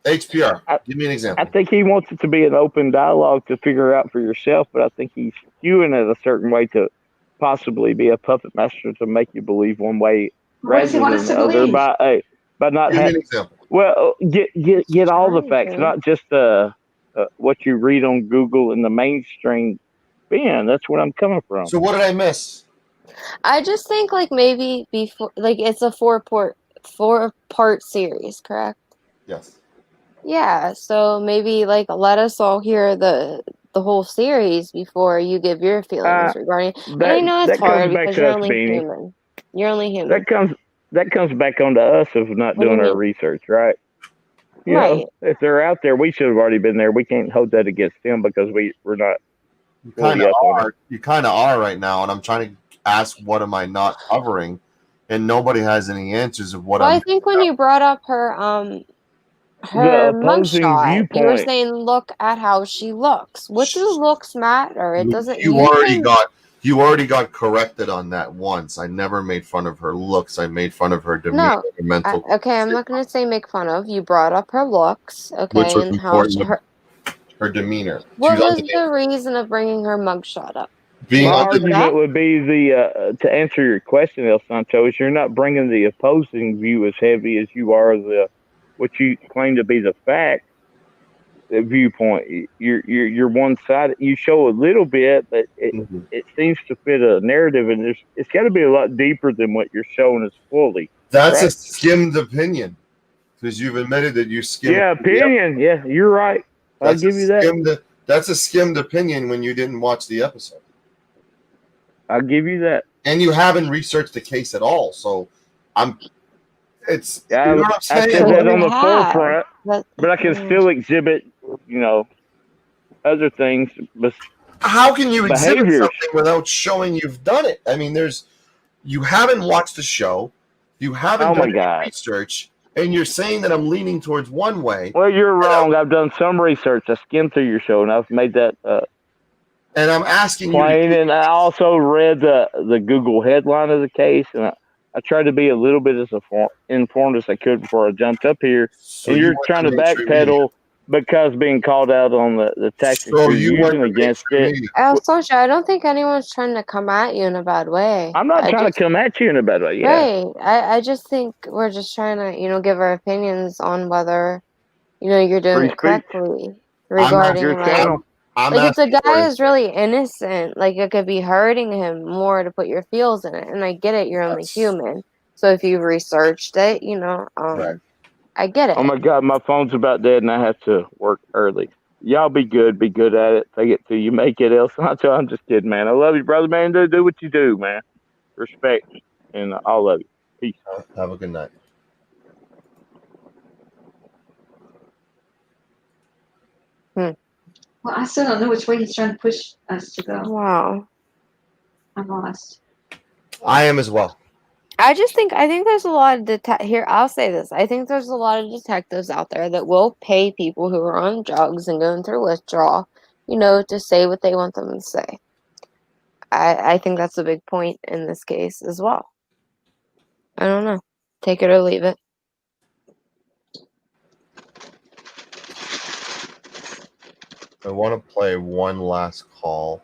HPR, give me an example. I think he wants it to be an open dialogue to figure out for yourself, but I think he's skewing it a certain way to possibly be a puppet master to make you believe one way rather than the other by not having. Well, get all the facts, not just what you read on Google in the mainstream spin. That's where I'm coming from. So what did I miss? I just think like maybe before, like it's a four-part series, correct? Yes. Yeah, so maybe like let us all hear the whole series before you give your feelings regarding. And I know it's hard because you're only human. You're only human. That comes back onto us of not doing our research, right? You know, if they're out there, we should have already been there. We can't hold that against them because we're not. You kind of are. You kind of are right now, and I'm trying to ask, what am I not covering? And nobody has any answers of what I think when you brought up her mugshot, viewpoint. you were saying, look at how she looks. What do looks matter? It doesn't. You already got corrected on that once. I never made fun of her looks. I made fun of her demeanor. Okay, I'm not going to say make fun of. You brought up her looks, okay, which was and how her demeanor. What was the reason of bringing her mugshot up? My argument would be to answer your question, El Sancho, is you're not bringing the opposing view as heavy as you are what you claim to be the fact, the viewpoint. You're one sided. You show a little bit, but it seems to fit a narrative, and it's got to be a lot deeper than what you're showing us fully. That's a skimmed opinion, because you've admitted that you skimmed. Yeah, opinion. Yeah, you're right. I'll give you that. That's a skimmed opinion when you didn't watch the episode. I'll give you that. And you haven't researched the case at all, so It's you know what I'm saying? I said that on the forefront, but I can still exhibit, other things. How can you exhibit something without showing you've done it? I mean, you haven't watched the show, you haven't done any research, and you're saying that I'm leaning towards one way. Well, you're wrong. I've done some research. I skimmed through your show, and I've made that and I'm asking plain. And I also read the Google headline of the case, and I tried to be a little bit as informed as I could before I jumped up here. So and you're trying to backpedal because being called out on the tactics you're using against it. Alfonso, I don't think anyone's trying to come at you in a bad way. I'm not trying to come at you in a bad way. Yeah. Right. I just think we're just trying to, give our opinions on whether, you're doing it correctly regarding your channel. If the guy is really innocent, like it could be hurting him more to put your feels in it. And I get it, you're only human. So if you've researched it, I get it. Oh my God, my phone's about dead and I have to work early. Y'all be good at it. Take it till you make it, El Sancho. I'm just kidding, man. I love you, brother, man. Do what you do, man. Respect and I love you. Peace. Have a good night. Well, I still don't know which way he's trying to push us to go. Wow. I'm lost. I am as well. I think there's a lot of here. I'll say this. I think there's a lot of detectives out there that will pay people who are on drugs and going through withdrawal, to say what they want them to say. I think that's a big point in this case as well. I don't know. Take it or leave it. I want to play one last call.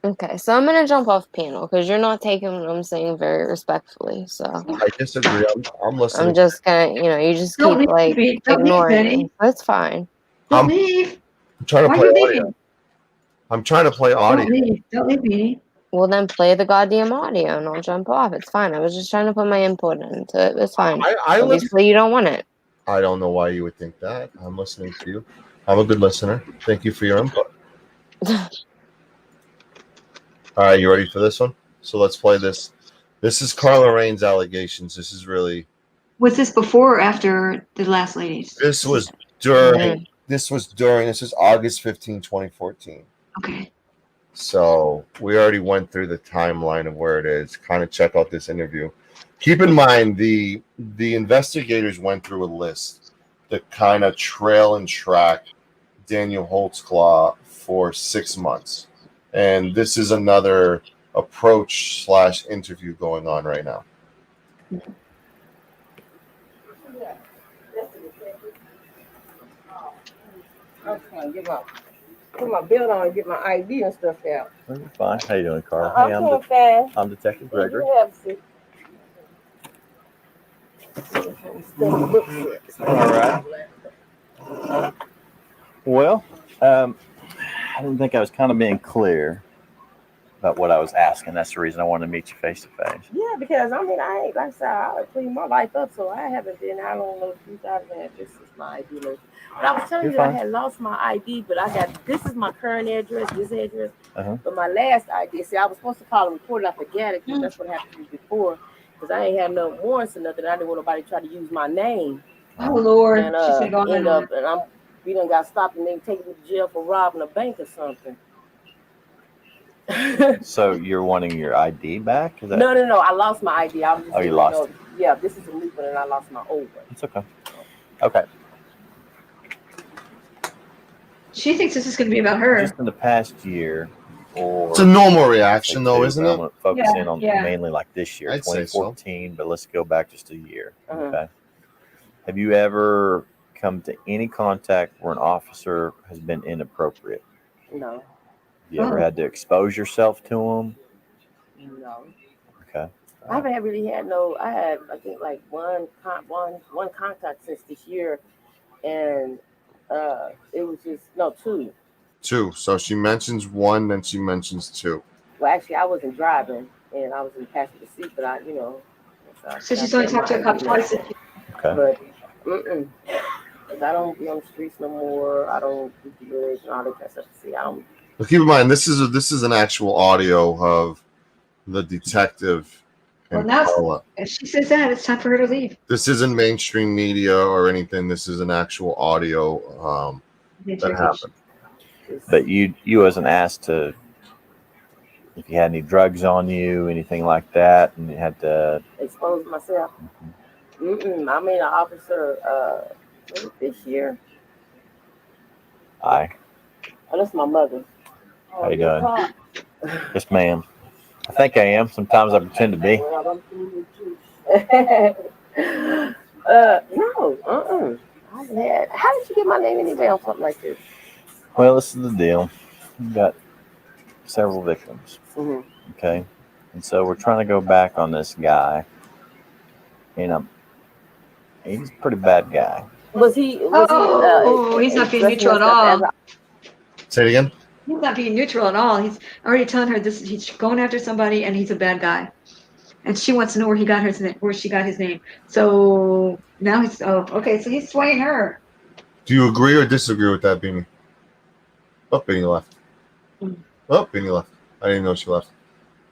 Okay, so I'm gonna jump off panel because you're not taking what I'm saying very respectfully. So I disagree. I'm listening. I'm just gonna, you just keep ignoring me. That's fine. Don't leave. I'm trying to Why play are you audio. leaving? I'm trying to play audio. Don't leave me. Well, then play the goddamn audio and I'll jump off. It's fine. I was just trying to put my input into it. It's fine. Obviously, you don't want it. I don't know why you would think that. I'm listening to you. I'm a good listener. Thank you for your input. All right, you ready for this one? So let's play this. This is Carla Rain's allegations. This is really. Was this before or after the last ladies? This was during. This is August 15, 2014. Okay. So we already went through the timeline of where it is. Kind of check out this interview. Keep in mind the investigators went through a list that kind of trail and track Daniel Holtzclaw for 6 months. And this is another approach / interview going on right now. I'm trying to put my belt on and get my ID and stuff out. Fine. How you doing, Carl? I'm doing fine. I'm Detective Gregory. You have a seat. All right. Well, I didn't think I was kind of being clear about what I was asking. That's the reason I wanted to meet you face to face. Yeah, because I ain't, like I said, I cleaned my life up, so I haven't been, I don't know, 2000, this is my ID. But I was telling you, I had lost my ID, but this is my current address, this address. But my last ID, see, I was supposed to call and report it, I forgot it, because that's what happened to me before, because I ain't had no warrants or nothing. I didn't want nobody to try to use my name. Oh, Lord. And we done got stopped and they taken me to jail for robbing a bank or something. So you're wanting your ID back? Is that... No. I lost my ID. I was just you lost it? Yeah, this is a new one and I lost my old one. It's okay. Okay. She thinks this is going to be about her. Just in the past year, or it's a normal reaction, though, isn't it? I'm going to focus in on mainly like this year, I'd 2014, so. But let's go back just a year. Okay. Have you ever come to any contact where an officer has been inappropriate? No. You ever had to expose yourself to them? No. Okay. I haven't really had no. I had, I think, like one contact since this year, and it was just two. Two. So she mentions one, then she mentions two. Well, actually, I wasn't driving, and I was in the passenger seat, but So she's only talked to a cop twice. Okay. But I don't be on the streets no more. I don't do drugs and all that kind of stuff. See, I don't. But keep in mind, this is an actual audio of the detective. Well, now if she says that, it's time for her to leave. This isn't mainstream media or anything. This is an actual audio that happened. But you wasn't asked to, if you had any drugs on you, anything like that, and you had to expose myself. I made an officer this year. Hi. Oh, that's my mother. How you doing? Yes, ma'am. I think I am. Sometimes I pretend to be. No. How did you get my name anyway on something like this? Well, this is the deal. We've got several victims. Okay. And so we're trying to go back on this guy. And he's a pretty bad guy. Was he? He's not being neutral at all. Say it again. He's not being neutral at all. He's already telling her this. He's going after somebody, and he's a bad guy. And she wants to know where he got where she got his name. So now he's okay. So he's swaying her. Do you agree or disagree with that, Beanie? Oh, Benny left. Oh, Benny left. I didn't know she left.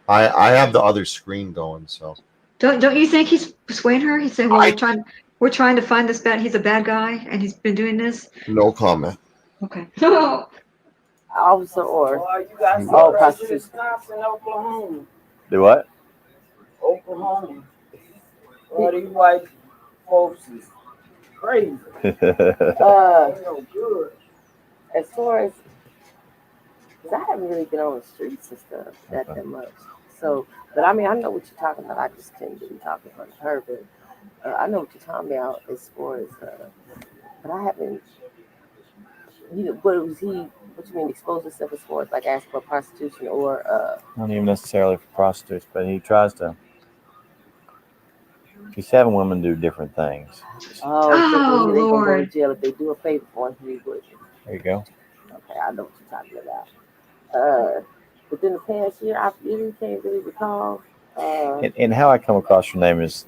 I have the other screen going, so. Don't you think he's persuading her? He's saying, well, we're trying to find this bad. He's a bad guy, and he's been doing this. No comment. Okay. Officer or all prostitutes. Oklahoma. Do what? Oklahoma. All these white folks is crazy. As far as, cause I haven't really been on the streets and stuff that much. So, but I mean, I know what you're talking about. I just couldn't be talking from her, but I know what you're talking about as far as, but I haven't, you know, what was he, what you mean, expose himself as far as like ask for prostitution or, Not even necessarily for prostitutes, but he tries to. He's having women do different things. Oh, Lord. They gonna go to jail if they do a favor for him. He would. There you go. Okay, I know what you're talking about. Within the past year, I really can't really recall. And how I come across your name is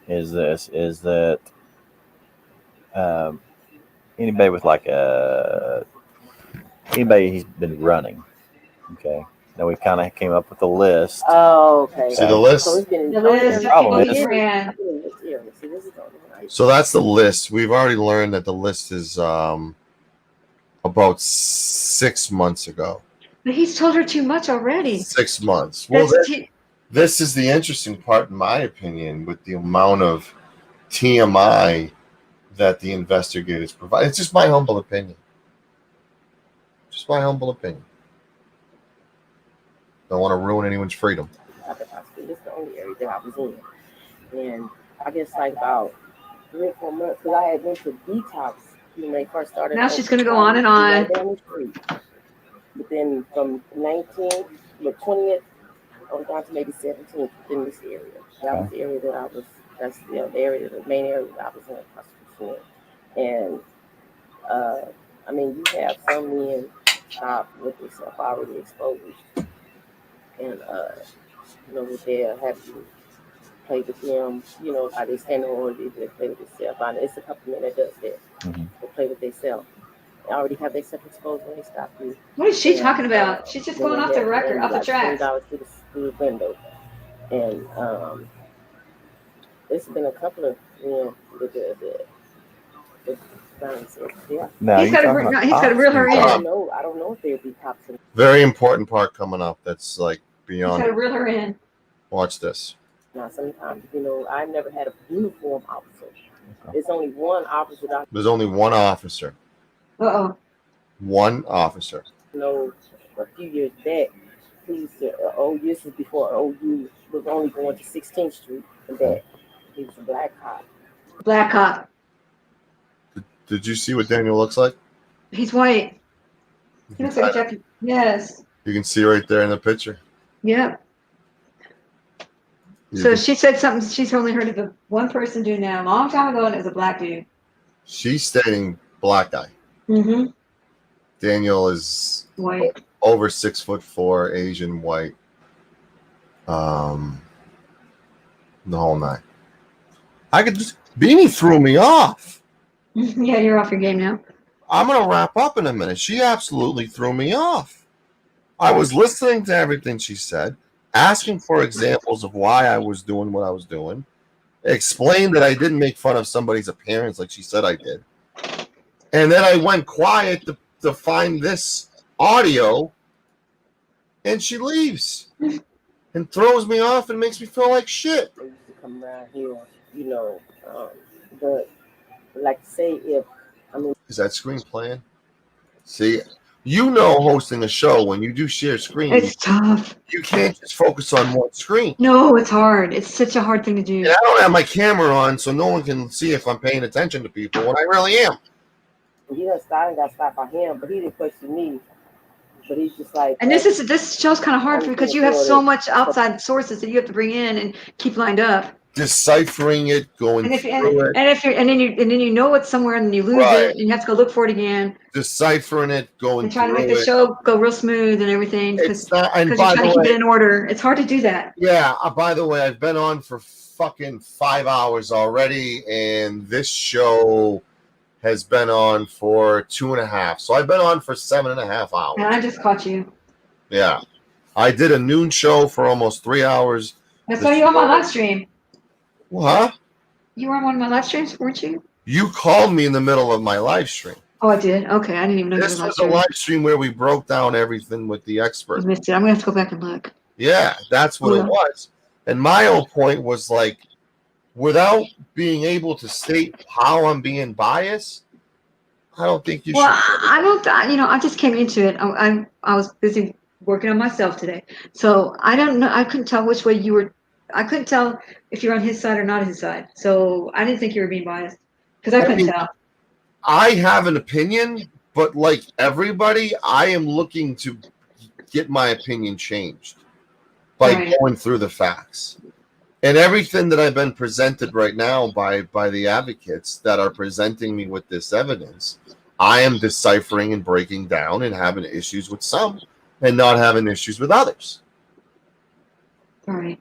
that anybody with like anybody he's been running. Okay. Now we kind of came up with a list. Oh, okay. See the list? So it's been The list. The problem is, So that's the list. We've already learned that the list is about 6 months ago. But he's told her too much already. 6 months. Well, this is the interesting part, in my opinion, with the amount of TMI that the investigators provide. It's just my humble opinion. Just my humble opinion. Don't want to ruin anyone's freedom. This is the only area that I was in. And I guess like about 3 or 4 months, because I had went to detox when they first started. Now she's going to go on and on. But then from 19th, the 20th, I was down to maybe 17th in this area. That was the area that I was, that's the area, the main area that I was in prostitution. And I mean, you have some men stop with themselves already exposed. And, you know, what they'll have you play with them, you know, how they stand on they play with themselves. And it's a couple men that does that. They play with themselves. They already have their self exposed when they stop you. What is she talking about? She's just going off the record, off the track. Through the window. And it's been a couple of men that does that. Yeah. No, he's got to reel her in. I don't know if there'd be cops. Very important part coming up. That's like He's beyond. got to reel her in. Watch this. Now, sometimes, you know, I never had a uniform officer. There's only one officer. There's only one officer. Uh-oh. One officer. You know, a few years back, he used to, this was before OU was only going to 16th Street and that. He was a black cop. Black cop. Did you see what Daniel looks like? He's white. He looks like a Jackie. Yes. You can see right there in the picture. Yep. So she said something she's only heard of one person do now a long time ago, and it was a black dude. She's stating black guy. Mm-hmm. Daniel is white, over 6'4", Asian, white. The whole nine. I could just Beanie threw me off. Yeah, you're off your game now. I'm gonna wrap up in a minute. She absolutely threw me off. I was listening to everything she said, asking for examples of why I was doing what I was doing, explained that I didn't make fun of somebody's appearance like she said I did. And then I went quiet to find this audio, and she leaves and throws me off and makes me feel like shit. They used to come around here, you know, but like say is that screen playing? See, you know, hosting a show when you do share screen, It's tough. You can't just focus on one screen. No, it's hard. It's such a hard thing to do. And I don't have my camera on, so no one can see if I'm paying attention to people when I really am. He got stopped by him, but he didn't question me. But he's just like. And this show's kind of hard because you have so much outside sources that you have to bring in and keep lined up. Deciphering it, going And through it. then you know it's somewhere and then you lose it and you have to go look for it again. Deciphering it, going And trying to through make the show go real smooth and everything because you're trying to keep it in order. It's hard to do that. Yeah. By the way, I've been on for fucking 5 hours already, and this show has been on for 2.5. So I've been on for 7.5 hours. And I just caught you. Yeah. I did a noon show for almost 3 hours. I saw you on my live stream. Huh? You were on one of my live streams, weren't you? You called me in the middle of my live stream. Oh, I did? Okay, I didn't even know This you were was a live stream where we broke down everything with the expert. I missed it. I'm going to have to go back and look. Yeah, that's what it was. And my whole point was like, without being able to state how I'm being biased, I don't think you should. Well, I don't, I just came into it. I was busy working on myself today. So I don't know. I couldn't tell which way you were. I couldn't tell if you're on his side or not his side. So I didn't think you were being biased because I couldn't tell. I have an opinion, but like everybody, I am looking to get my opinion changed by going through the facts. And everything that I've been presented right now by the advocates that are presenting me with this evidence, I am deciphering and breaking down and having issues with some and not having issues with others. All right.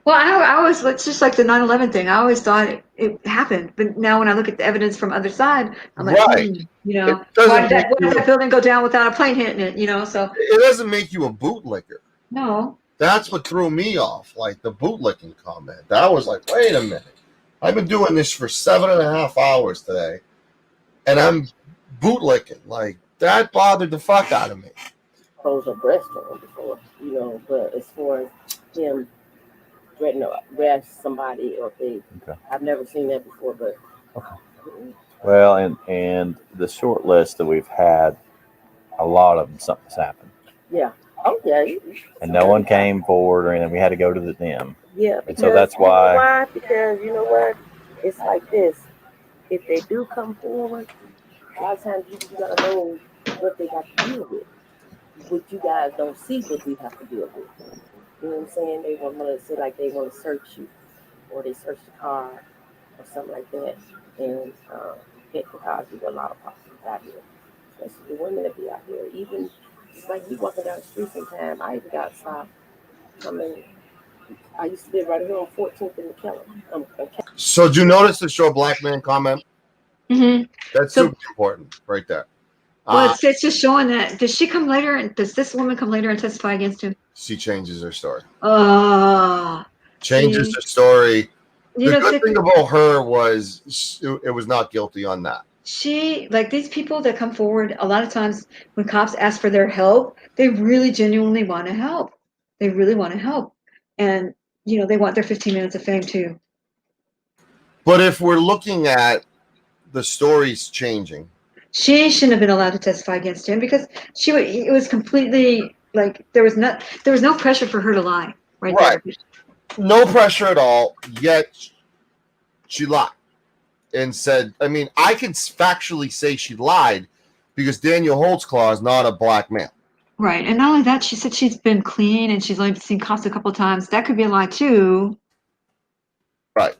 Well, I always, it's just like the 9/11 thing. I always thought it happened. But now when I look at the evidence from other side, I'm like, why did that building go down without a plane hitting it, so. It doesn't make you a bootlicker. No. That's what threw me off, like the bootlicking comment. That was like, wait a minute. I've been doing this for 7.5 hours today, and I'm bootlicking. Like, that bothered the fuck out of me. Close a breast on him before, but as far as him threatening to arrest somebody or they, I've never seen that before, but. Well, and the short list that we've had, a lot of them, something's happened. Yeah. Oh, yeah. And no one came forward or anything. We had to go to them. Yeah. And so that's why. Why? Because you know what? It's like this. If they do come forward, a lot of times you got to know what they got to deal with. What you guys don't see what we have to deal with. You know what I'm saying? They want to say like they want to search you or they search the car or something like that. And it could cause you a lot of problems out here. Especially the women that be out here. Even it's like you walking down the street sometime. I even got stopped. I used to live right here on 14th and McKellar. So did you notice the show black man comment? Mm-hmm. That's super important right there. Well, it's just showing that. Does she come later? Does this woman come later and testify against him? She changes her story. Changes her story. The good thing about her was it was not guilty on that. She, like these people that come forward, a lot of times when cops ask for their help, they really genuinely want to help. They really want to help. And, they want their 15 minutes of fame too. But if we're looking at the stories changing. She shouldn't have been allowed to testify against him because it was completely like there was no pressure for her to lie. Right. There. No pressure at all, yet she lied and said, I mean, I can factually say she lied because Daniel Holtzclaw is not a black man. Right. And not only that, she said she's been clean and she's only seen cops a couple of times. That could be a lie too. Right.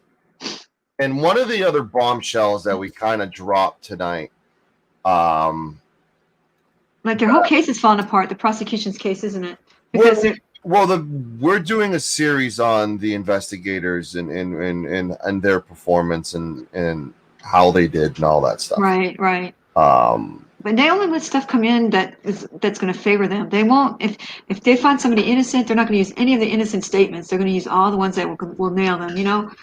And one of the other bombshells that we kind of dropped tonight, like their whole case is falling apart, the prosecution's case, isn't it? Because we're doing a series on the investigators and their performance and how they did and all that stuff. Right. But they only let stuff come in that's going to favor them. They won't if they find somebody innocent, they're not going to use any of the innocent statements. They're going to use all the ones that will nail them.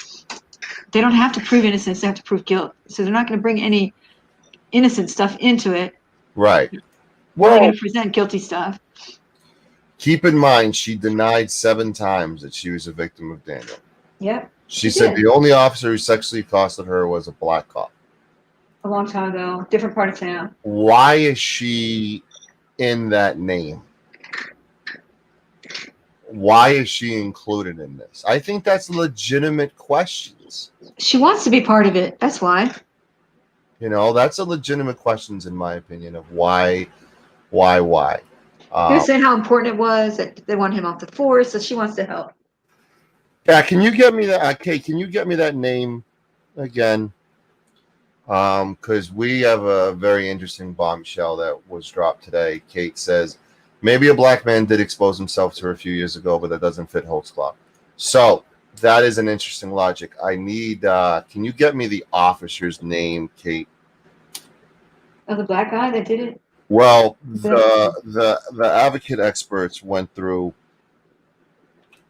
They don't have to prove innocence; they have to prove guilt. So they're not going to bring any innocent stuff into it. Right. Well, they're going to present guilty stuff. Keep in mind, she denied 7 times that she was a victim of Daniel. Yep. She said the only officer who sexually accosted her was a black cop. A long time ago, different part of town. Why is she in that name? Why is she included in this? I think that's legitimate questions. She wants to be part of it. That's why. That's a legitimate questions in my opinion of why. They're saying how important it was that they want him off the force, so she wants to help. Yeah, can you get me that? Kate, can you get me that name again? Because we have a very interesting bombshell that was dropped today. Kate says, maybe a black man did expose himself to her a few years ago, but that doesn't fit Holtzclaw. So that is an interesting logic. I need, can you get me the officer's name, Kate? Oh, the black guy that did it? Well, the advocate experts went through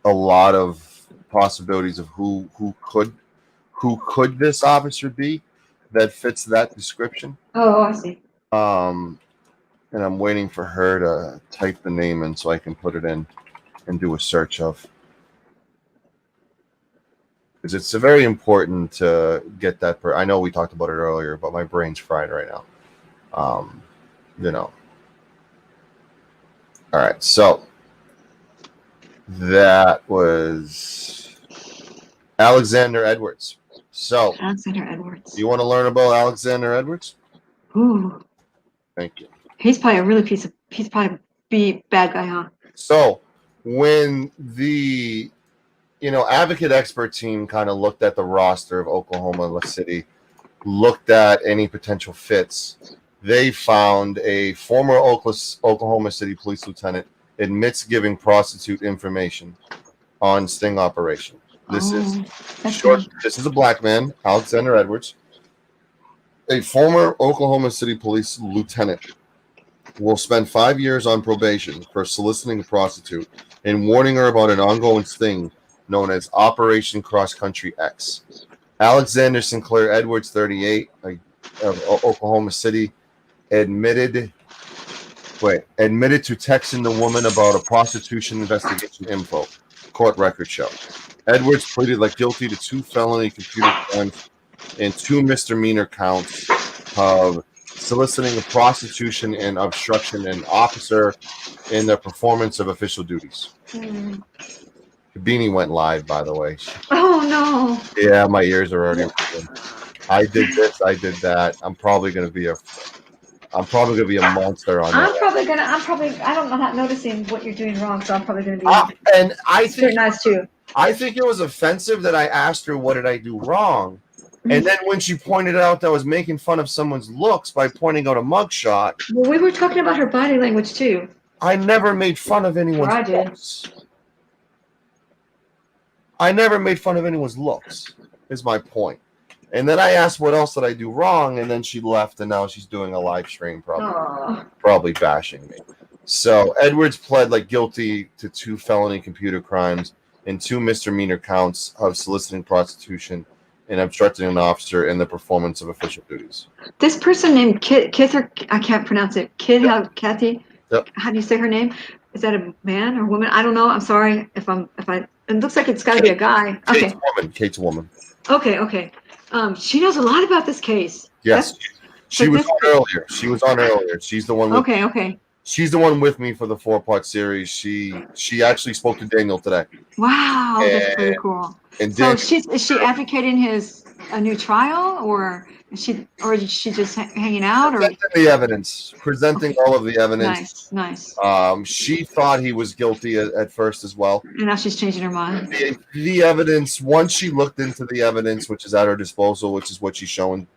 a lot of possibilities of who could this officer be that fits that description. Oh, I see. And I'm waiting for her to type the name in so I can put it in and do a search of. Because it's very important to get that. I know we talked about it earlier, but my brain's fried right now. All right, so that was Alexander Edwards. So Alexander Edwards. You want to learn about Alexander Edwards? Ooh. Thank you. He's probably a really he's probably a bad guy, huh? So when the advocate expert team kind of looked at the roster of Oklahoma City, looked at any potential fits, they found a former Oklahoma City police lieutenant admits giving prostitute information on sting operation. This is a black man, Alexander Edwards, a former Oklahoma City police lieutenant, will spend 5 years on probation for soliciting a prostitute and warning her about an ongoing sting known as Operation Cross Country X. Alexander Sinclair Edwards, 38, of Oklahoma City, admitted to texting the woman about a prostitution investigation info. Court records show. Edwards pleaded guilty to 2 felony computer crimes and 2 misdemeanor counts of soliciting a prostitution and obstruction an officer in the performance of official duties. Beanie went live, by the way. Oh no! Yeah, my ears are already ringing. I did this, I did that. I'm probably gonna be a monster on that. I'm not noticing what you're doing wrong, so I'm probably gonna be and I think nice too. I think it was offensive that I asked her what did I do wrong. And then when she pointed out that I was making fun of someone's looks by pointing out a mugshot. Well, we were talking about her body language too. I never made fun of anyone's looks. I never made fun of anyone's looks, is my point. And then I asked what else did I do wrong, and then she left, and now she's doing a live stream probably bashing me. So Edwards pled guilty to 2 felony computer crimes and 2 misdemeanor counts of soliciting prostitution and obstructing an officer in the performance of official duties. This person named Kith, or I can't pronounce it. Kathy. Yep. How do you say her name? Is that a man or woman? I don't know. I'm sorry if I. It looks like it's got to be a guy. Okay. Kate's a woman. Okay. She knows a lot about this case. Yes. She was on earlier. She's the one with Okay. She's the one with me for the 4-part series. She actually spoke to Daniel today. Wow, that's pretty cool. And so is she advocating a new trial, or is she just hanging out, or presenting all of the evidence? Nice. She thought he was guilty at first as well. And now she's changing her mind. The evidence, once she looked into the evidence, which is at her disposal, which is what she's showing,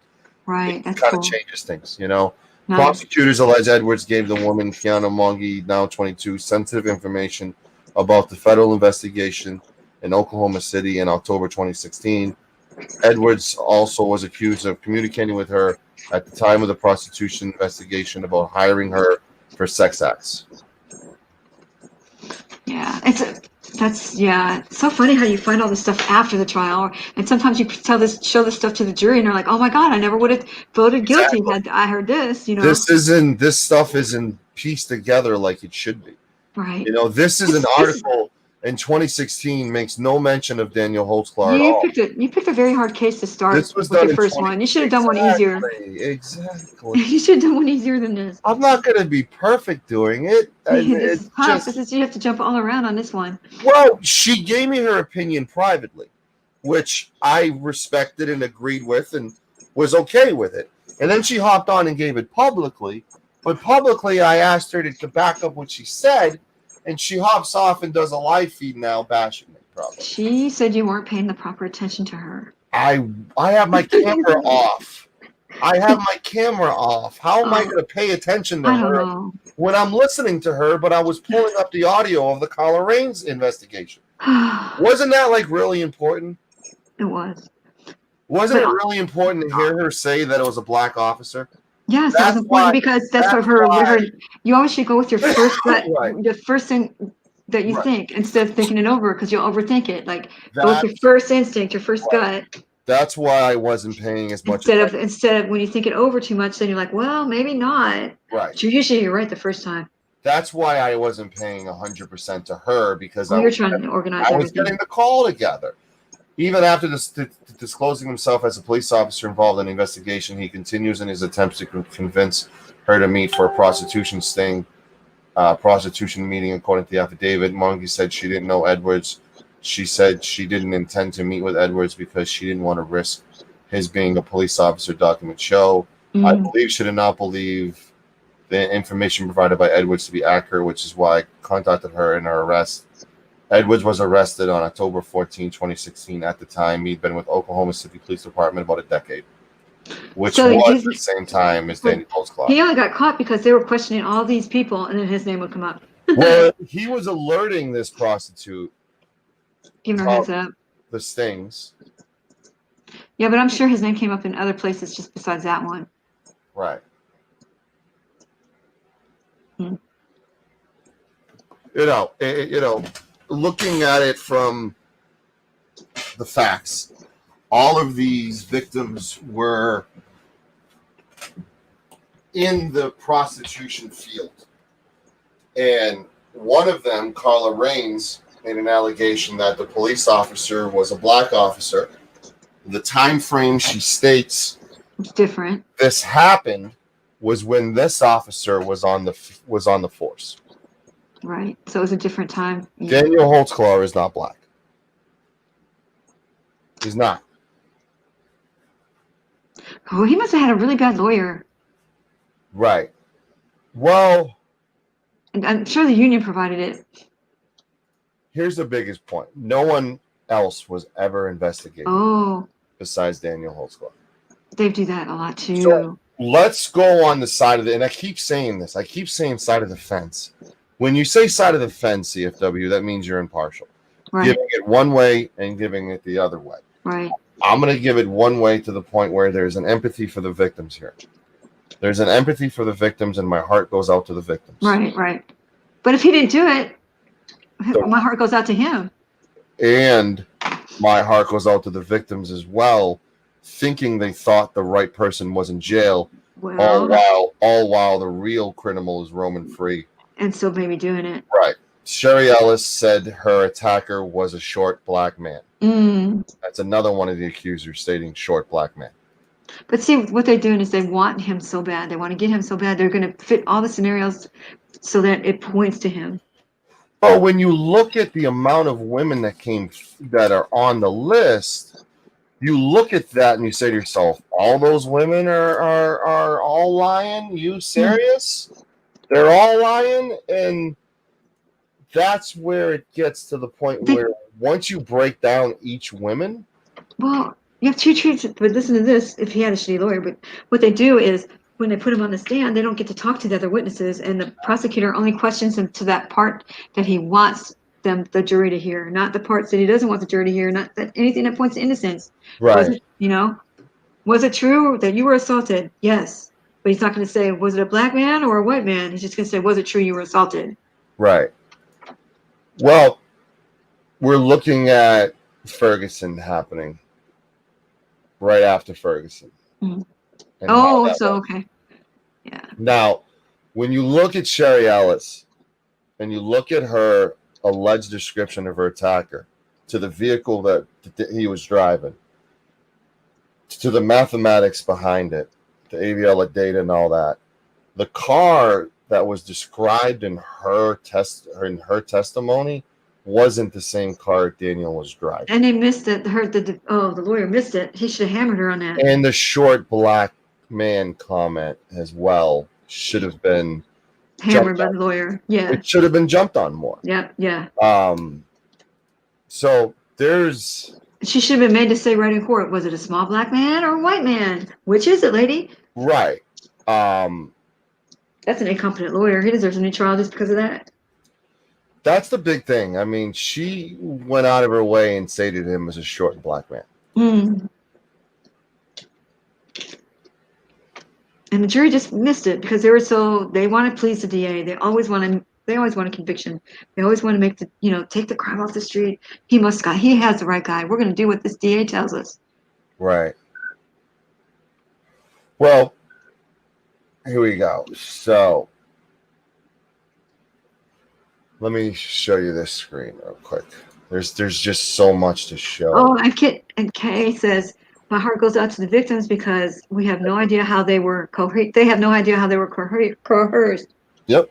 right? That's kind of changes things, Nice. Prosecutors allege Edwards gave the woman, Kiana Mongi, now 22, sensitive information about the federal investigation in Oklahoma City in October 2016. Edwards also was accused of communicating with her at the time of the prostitution investigation about hiring her for sex acts. Yeah, it's so funny how you find all this stuff after the trial, and sometimes you show this stuff to the jury, and they're like, "Oh my God, I never would have voted guilty had I heard this." This stuff isn't pieced together like it should be. Right. This is an article in 2016 makes no mention of Daniel Holtzclaw at all. You picked a very hard case to start with your first one. You should have done one easier. Exactly. You should have done one easier than this. I'm not going to be perfect doing it. It's tough. You have to jump all around on this one. Well, she gave me her opinion privately, which I respected and agreed with and was okay with it. And then she hopped on and gave it publicly. But publicly, I asked her to back up what she said. And she hops off and does a live feed now bashing me, probably. She said you weren't paying the proper attention to her. I have my camera off. How am I going to pay attention to her when I'm listening to her, but I was pulling up the audio of the Collar Rains investigation? Wasn't that really important? It was. Wasn't it really important to hear her say that it was a black officer? Yes, that was important because that's what her. You always should go with your first gut, the first thing that you think, instead of thinking it over, because you'll overthink it. Like go with your first instinct, your first gut. That's why I wasn't paying as much instead of when you think it over too much, then you're like, well, maybe not. Right. So usually you're right the first time. That's why I wasn't paying 100% to her, because you're trying to organize I was everything. getting the call together. Even after disclosing himself as a police officer involved in the investigation, he continues in his attempts to convince her to meet for a prostitution meeting. According to the affidavit, Monge said she didn't know Edwards. She said she didn't intend to meet with Edwards because she didn't want to risk his being a police officer. Documents show. I believe she did not believe the information provided by Edwards to be accurate, which is why I contacted her in her arrest. Edwards was arrested on October 14, 2016. At the time, he'd been with Oklahoma City Police Department about a decade, which was the same time as Daniel Holtzclaw. He only got caught because they were questioning all these people, and then his name would come up. Well, he was alerting this prostitute. Giving her heads up. The stings. Yeah, but I'm sure his name came up in other places just besides that one. Right. Hmm. You know, looking at it from the facts, all of these victims were in the prostitution field. And one of them, Carla Raines, made an allegation that the police officer was a black officer. The time frame she states it's different. This happened was when this officer was on the force. Right. So it was a different time. Yeah. Daniel Holtzclaw is not black. He's not. Oh, he must have had a really bad lawyer. Right. Well, and I'm sure the union provided it. Here's the biggest point. No one else was ever investigated. Besides Daniel Holtzclaw. They do that a lot too. So let's go on the side of it. And I keep saying this. I keep saying side of the fence. When you say side of the fence, CFW, that means you're impartial. Right. Giving it one way and giving it the other way. Right. I'm going to give it one way to the point where there's an empathy for the victims here. There's an empathy for the victims, and my heart goes out to the victims. Right, right. But if he didn't do it, my heart goes out to him. And my heart goes out to the victims as well, thinking they thought the right person was in jail, all while the real criminal is roaming free. And still maybe doing it. Right. Sherry Ellis said her attacker was a short black man. That's another one of the accusers stating short black man. But see, what they're doing is they want him so bad. They want to get him so bad. They're going to fit all the scenarios so that it points to him. But when you look at the amount of women that are on the list, you look at that and you say to yourself, all those women are all lying? You serious? They're all lying? And that's where it gets to the point where once you break down each woman. Well, you have two treats, but listen to this, if he had a shitty lawyer. But what they do is when they put him on the stand, they don't get to talk to the other witnesses, and the prosecutor only questions him to that part that he wants the jury to hear, not the parts that he doesn't want the jury to hear, not that anything that points to innocence. Right. Was it true that you were assaulted? Yes. But he's not going to say, was it a black man or a white man? He's just going to say, was it true you were assaulted? Right. Well, we're looking at Ferguson happening right after Ferguson. Okay. Yeah. Now, when you look at Sherry Ellis and you look at her alleged description of her attacker, to the vehicle that he was driving, to the mathematics behind it, the AVL data and all that, the car that was described in her testimony wasn't the same car Daniel was driving. And they missed it. The lawyer missed it. He should have hammered her on that. And the short black man comment as well should have been hammered by the lawyer. Yeah. It should have been jumped on more. Yeah, yeah. So there's. She should have been made to say right in court, was it a small black man or a white man? Which is it, lady? Right. That's an incompetent lawyer. He deserves a new trial just because of that. That's the big thing. I mean, she went out of her way and stated him as a short black man. And the jury just missed it because they want to please the DA. They always want a conviction. They always want to make take the crime off the street. He has the right guy. We're going to do what this DA tells us. Right. Well, here we go. So let me show you this screen real quick. There's just so much to show. Oh, and Kay says, my heart goes out to the victims because we have no idea how they were coerced. They have no idea how they were coerced. Yep.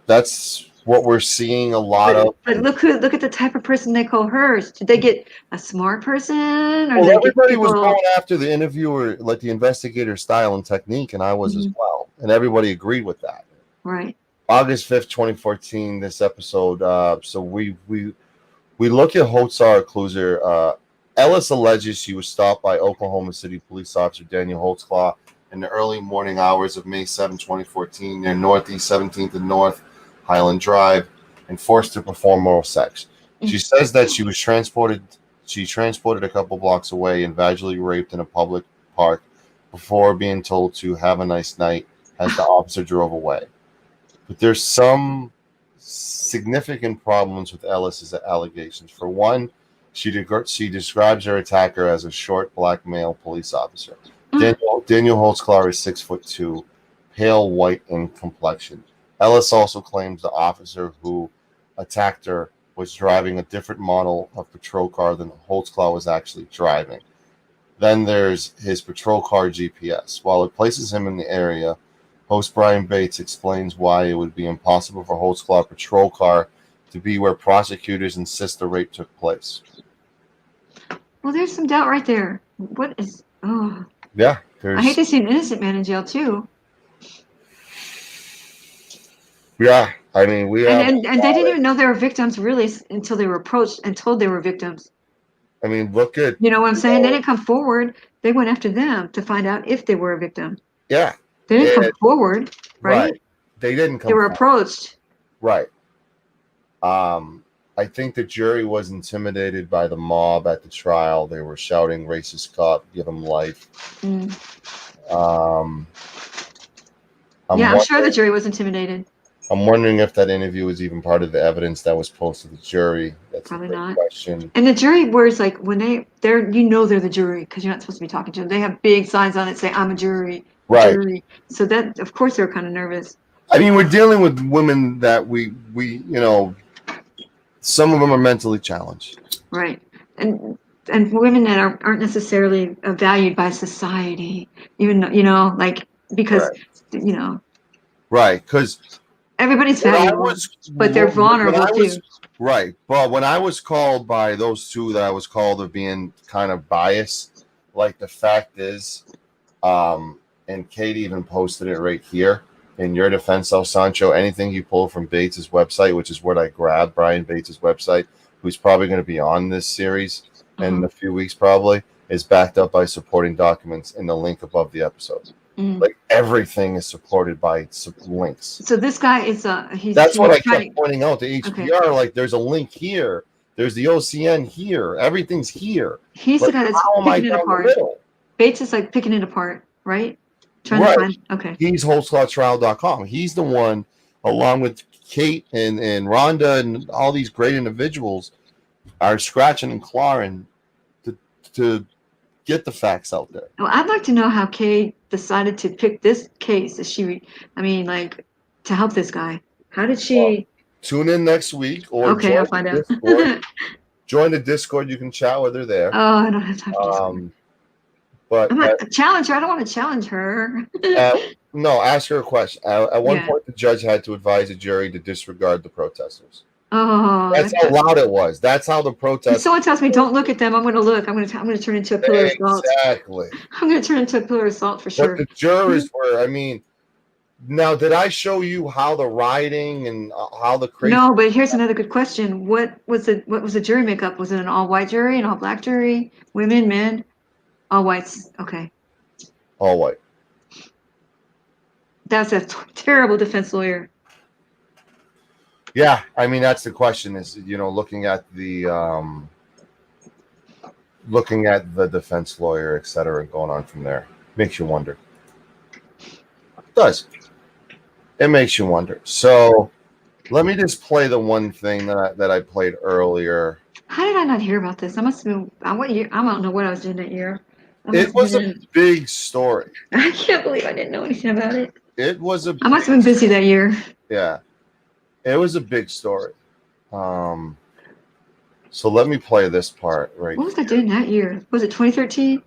That's what we're seeing a lot of. But look at the type of person they coerced. Did they get a smart person? Or Well, did they everybody get was people... going after the interviewer, like the investigator style and technique, and I was as well. And everybody agreed with that. Right. August 5th, 2014, this episode. So we look at Holtzclaw Cruiser. Ellis alleges she was stopped by Oklahoma City police officer Daniel Holtzclaw in the early morning hours of May 7, 2014, near Northeast 17th and North Highland Drive, and forced to perform oral sex. She says that she was transported a couple blocks away and vaginally raped in a public park before being told to have a nice night as the officer drove away. But there's some significant problems with Ellis's allegations. For one, she describes her attacker as a short black male police officer. Daniel Holtzclaw is 6'2", pale white in complexion. Ellis also claims the officer who attacked her was driving a different model of patrol car than Holtzclaw was actually driving. Then there's his patrol car GPS. While it places him in the area, host Brian Bates explains why it would be impossible for Holtzclaw patrol car to be where prosecutors insist the rape took place. Well, there's some doubt right there. What is... Oh. Yeah. I hate to see an innocent man in jail, too. Yeah. I mean, and they didn't even know they were victims, really, until they were approached and told they were victims. I mean, look at... You know what I'm saying? They didn't come forward. They went after them to find out if they were a victim. Yeah. They didn't come forward, right? They didn't come They were forward. approached. Right. I think the jury was intimidated by the mob at the trial. They were shouting, "Racist cop, give him life." I'm sure the jury was intimidated. I'm wondering if that interview was even part of the evidence that was posed to the jury. That's probably a great not. question. And the jury was like, when they're they're the jury because you're not supposed to be talking to them. They have big signs on it say, "I'm a jury." Right. Jury. So that, of course, they were kind of nervous. I mean, we're dealing with women that we some of them are mentally challenged. Right. And women that aren't necessarily valued by society, even though, because Right, because everybody's valuable, but they're vulnerable too. Right, but when I was called by those two that I was called of being kind of biased, like the fact is, and Kate even posted it right here. In your defense, El Sancho, anything you pull from Bates' website, which is what I grabbed, Brian Bates' website, who's probably going to be on this series in a few weeks probably, is backed up by supporting documents in the link above the episode. Like everything is supported by links. So this guy is That's what I kept pointing out to HPR. Okay. Like there's a link here. There's the OCN here. Everything's here. He's the guy that's picking it apart. Bates is like picking it apart, right? Trying to find, okay. He's Holtzclawtrial.com. He's the one, along with Kate and Rhonda and all these great individuals, are scratching and clawing to get the facts out there. Well, I'd like to know how Kate decided to pick this case. To help this guy. How did she? Well, tune in next week, or okay, I'll find out. Join the Discord. You can chat with her there. Oh, I don't have time for Discord. But I'm not challenge her. I don't want to challenge her. No, ask her a question. At one point, the judge had to advise the jury to disregard the protesters. Oh, that's how loud it was. That's how the protest. If someone tells me don't look at them, I'm going to look. I'm going to turn into a pillar of salt. Exactly. I'm going to turn into a pillar of salt for sure. But the jurors were. I mean, now did I show you how the rioting and how the crazy? No, but here's another good question. What was the jury makeup? Was it an all white jury, an all black jury, women, men? All whites. Okay. All white. That's a terrible defense lawyer. Yeah, I mean that's the question. Is looking at the defense lawyer, et cetera, and going on from there makes you wonder. does. It makes you wonder. So let me just play the one thing that I played earlier. How did I not hear about this? I must have been. What year? I don't know what I was doing that year. It was a big story. I can't believe I didn't know anything about it. It was a. I must have been busy that year. Yeah, it was a big story. So let me play this part right. What was I doing that year? Was it 2013?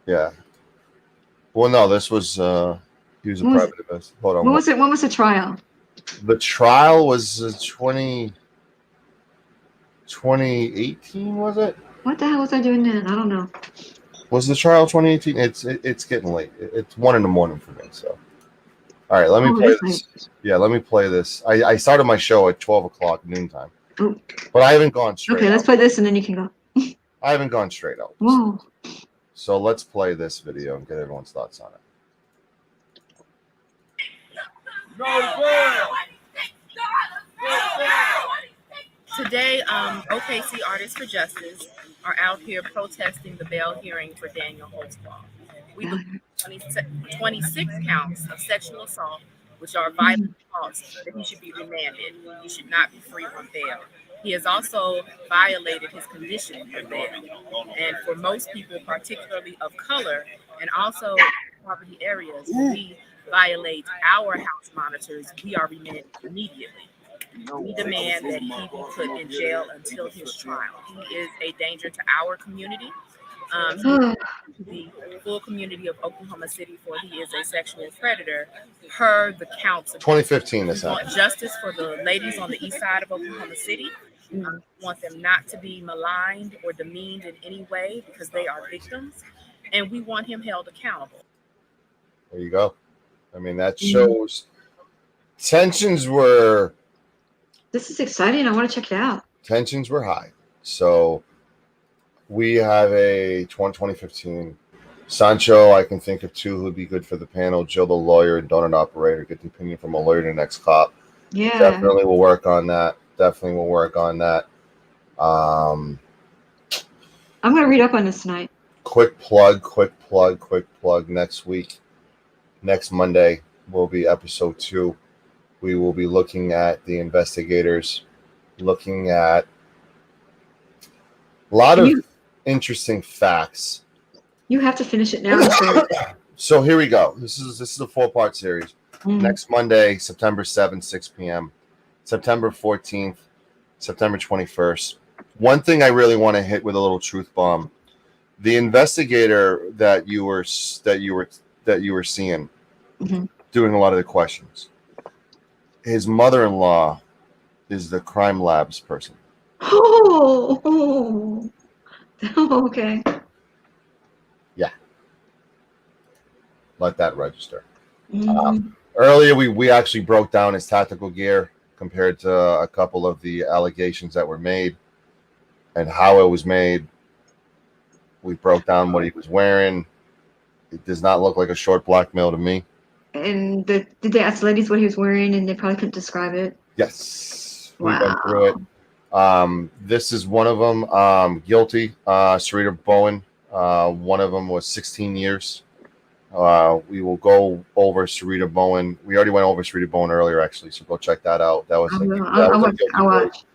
Yeah. Well, no, this was he was a private investigator. Hold on. What was it? When was the trial? The trial was 2018, was it? What the hell was I doing then? I don't know. Was the trial 2018? It's getting late. It's 1 a.m. for me. So, all right, let me play this. Yeah, let me play this. I started my show at 12 o'clock noontime, but I haven't gone straight. Okay, let's play this and then you can go. I haven't gone straight out. Whoa. So let's play this video and get everyone's thoughts on it. Today, OKC Artists for Justice are out here protesting the bail hearing for Daniel Holtzclaw. We believe 26 counts of sexual assault, which are violent assaults, that he should be remanded. He should not be free on bail. He has also violated his condition for bail. And for most people, particularly of color, and also poverty areas, we violate our house monitors. We are remanded immediately. We demand that he be put in jail until his trial. He is a danger to our community, to the full community of Oklahoma City, for he is a sexual predator per the counts of 2015. This we want justice for the ladies on the east side of Oklahoma City. We want them not to be maligned or demeaned in any way because they are victims, and we want him held accountable. There you go. I mean, that shows tensions were. This is exciting. I want to check it out. Tensions were high. So we have a 2015 Sancho. I can think of two who would be good for the panel: Jill, the lawyer, and donut operator. Get the opinion from a lawyer to the next cop. Yeah. Definitely will work on that. Definitely will work on that. I'm going to read up on this tonight. Quick plug. Next week, next Monday, will be episode 2. We will be looking at the investigators, looking at a lot of interesting facts. You have to finish it now. So here we go. This is a 4-part series. Next Monday, September 7th, 6 p.m. September 14th, September 21st. One thing I really want to hit with a little truth bomb: the investigator that you were seeing doing a lot of the questions. His mother-in-law is the crime labs person. Oh, okay. Yeah. Let that register. Earlier, we actually broke down his tactical gear compared to a couple of the allegations that were made and how it was made. We broke down what he was wearing. It does not look like a short black male to me. And did they ask the ladies what he was wearing, and they probably couldn't describe it? Yes. Wow. We went through it. This is one of them. Guilty. Sarita Bowen. One of them was 16 years. We will go over Sarita Bowen. We already went over Sarita Bowen earlier, actually, so go check that out. That was I'll watch.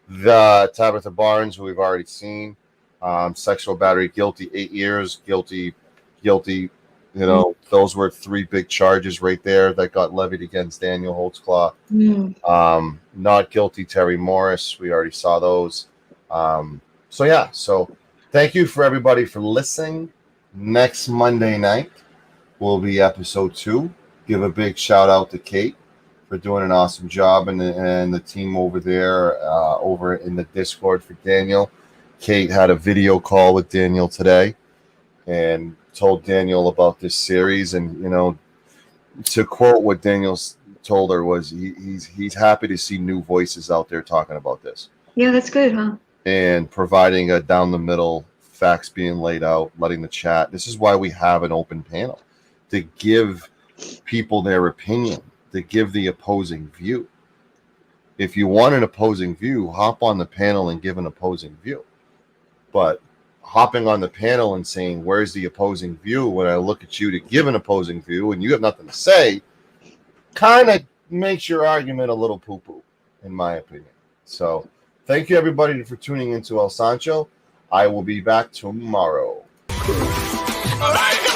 The Tabitha Barnes, who we've already seen. Sexual battery, guilty, 8 years. Guilty. You know, those were 3 big charges right there that got levied against Daniel Holtzclaw. Not guilty, Terry Morris. We already saw those. So thank you for everybody for listening. Next Monday night will be episode 2. Give a big shout out to Kate for doing an awesome job, and the team over there, over in the Discord for Daniel. Kate had a video call with Daniel today and told Daniel about this series, and to quote what Daniel told her was he's happy to see new voices out there talking about this. Yeah, that's good, huh? And providing a down the middle, facts being laid out, letting the chat. This is why we have an open panel, to give people their opinion, to give the opposing view. If you want an opposing view, hop on the panel and give an opposing view. But hopping on the panel and saying, where's the opposing view, when I look at you to give an opposing view and you have nothing to say, kind of makes your argument a little poo-poo, in my opinion. So thank you, everybody, for tuning into El Sancho. I will be back tomorrow. All right,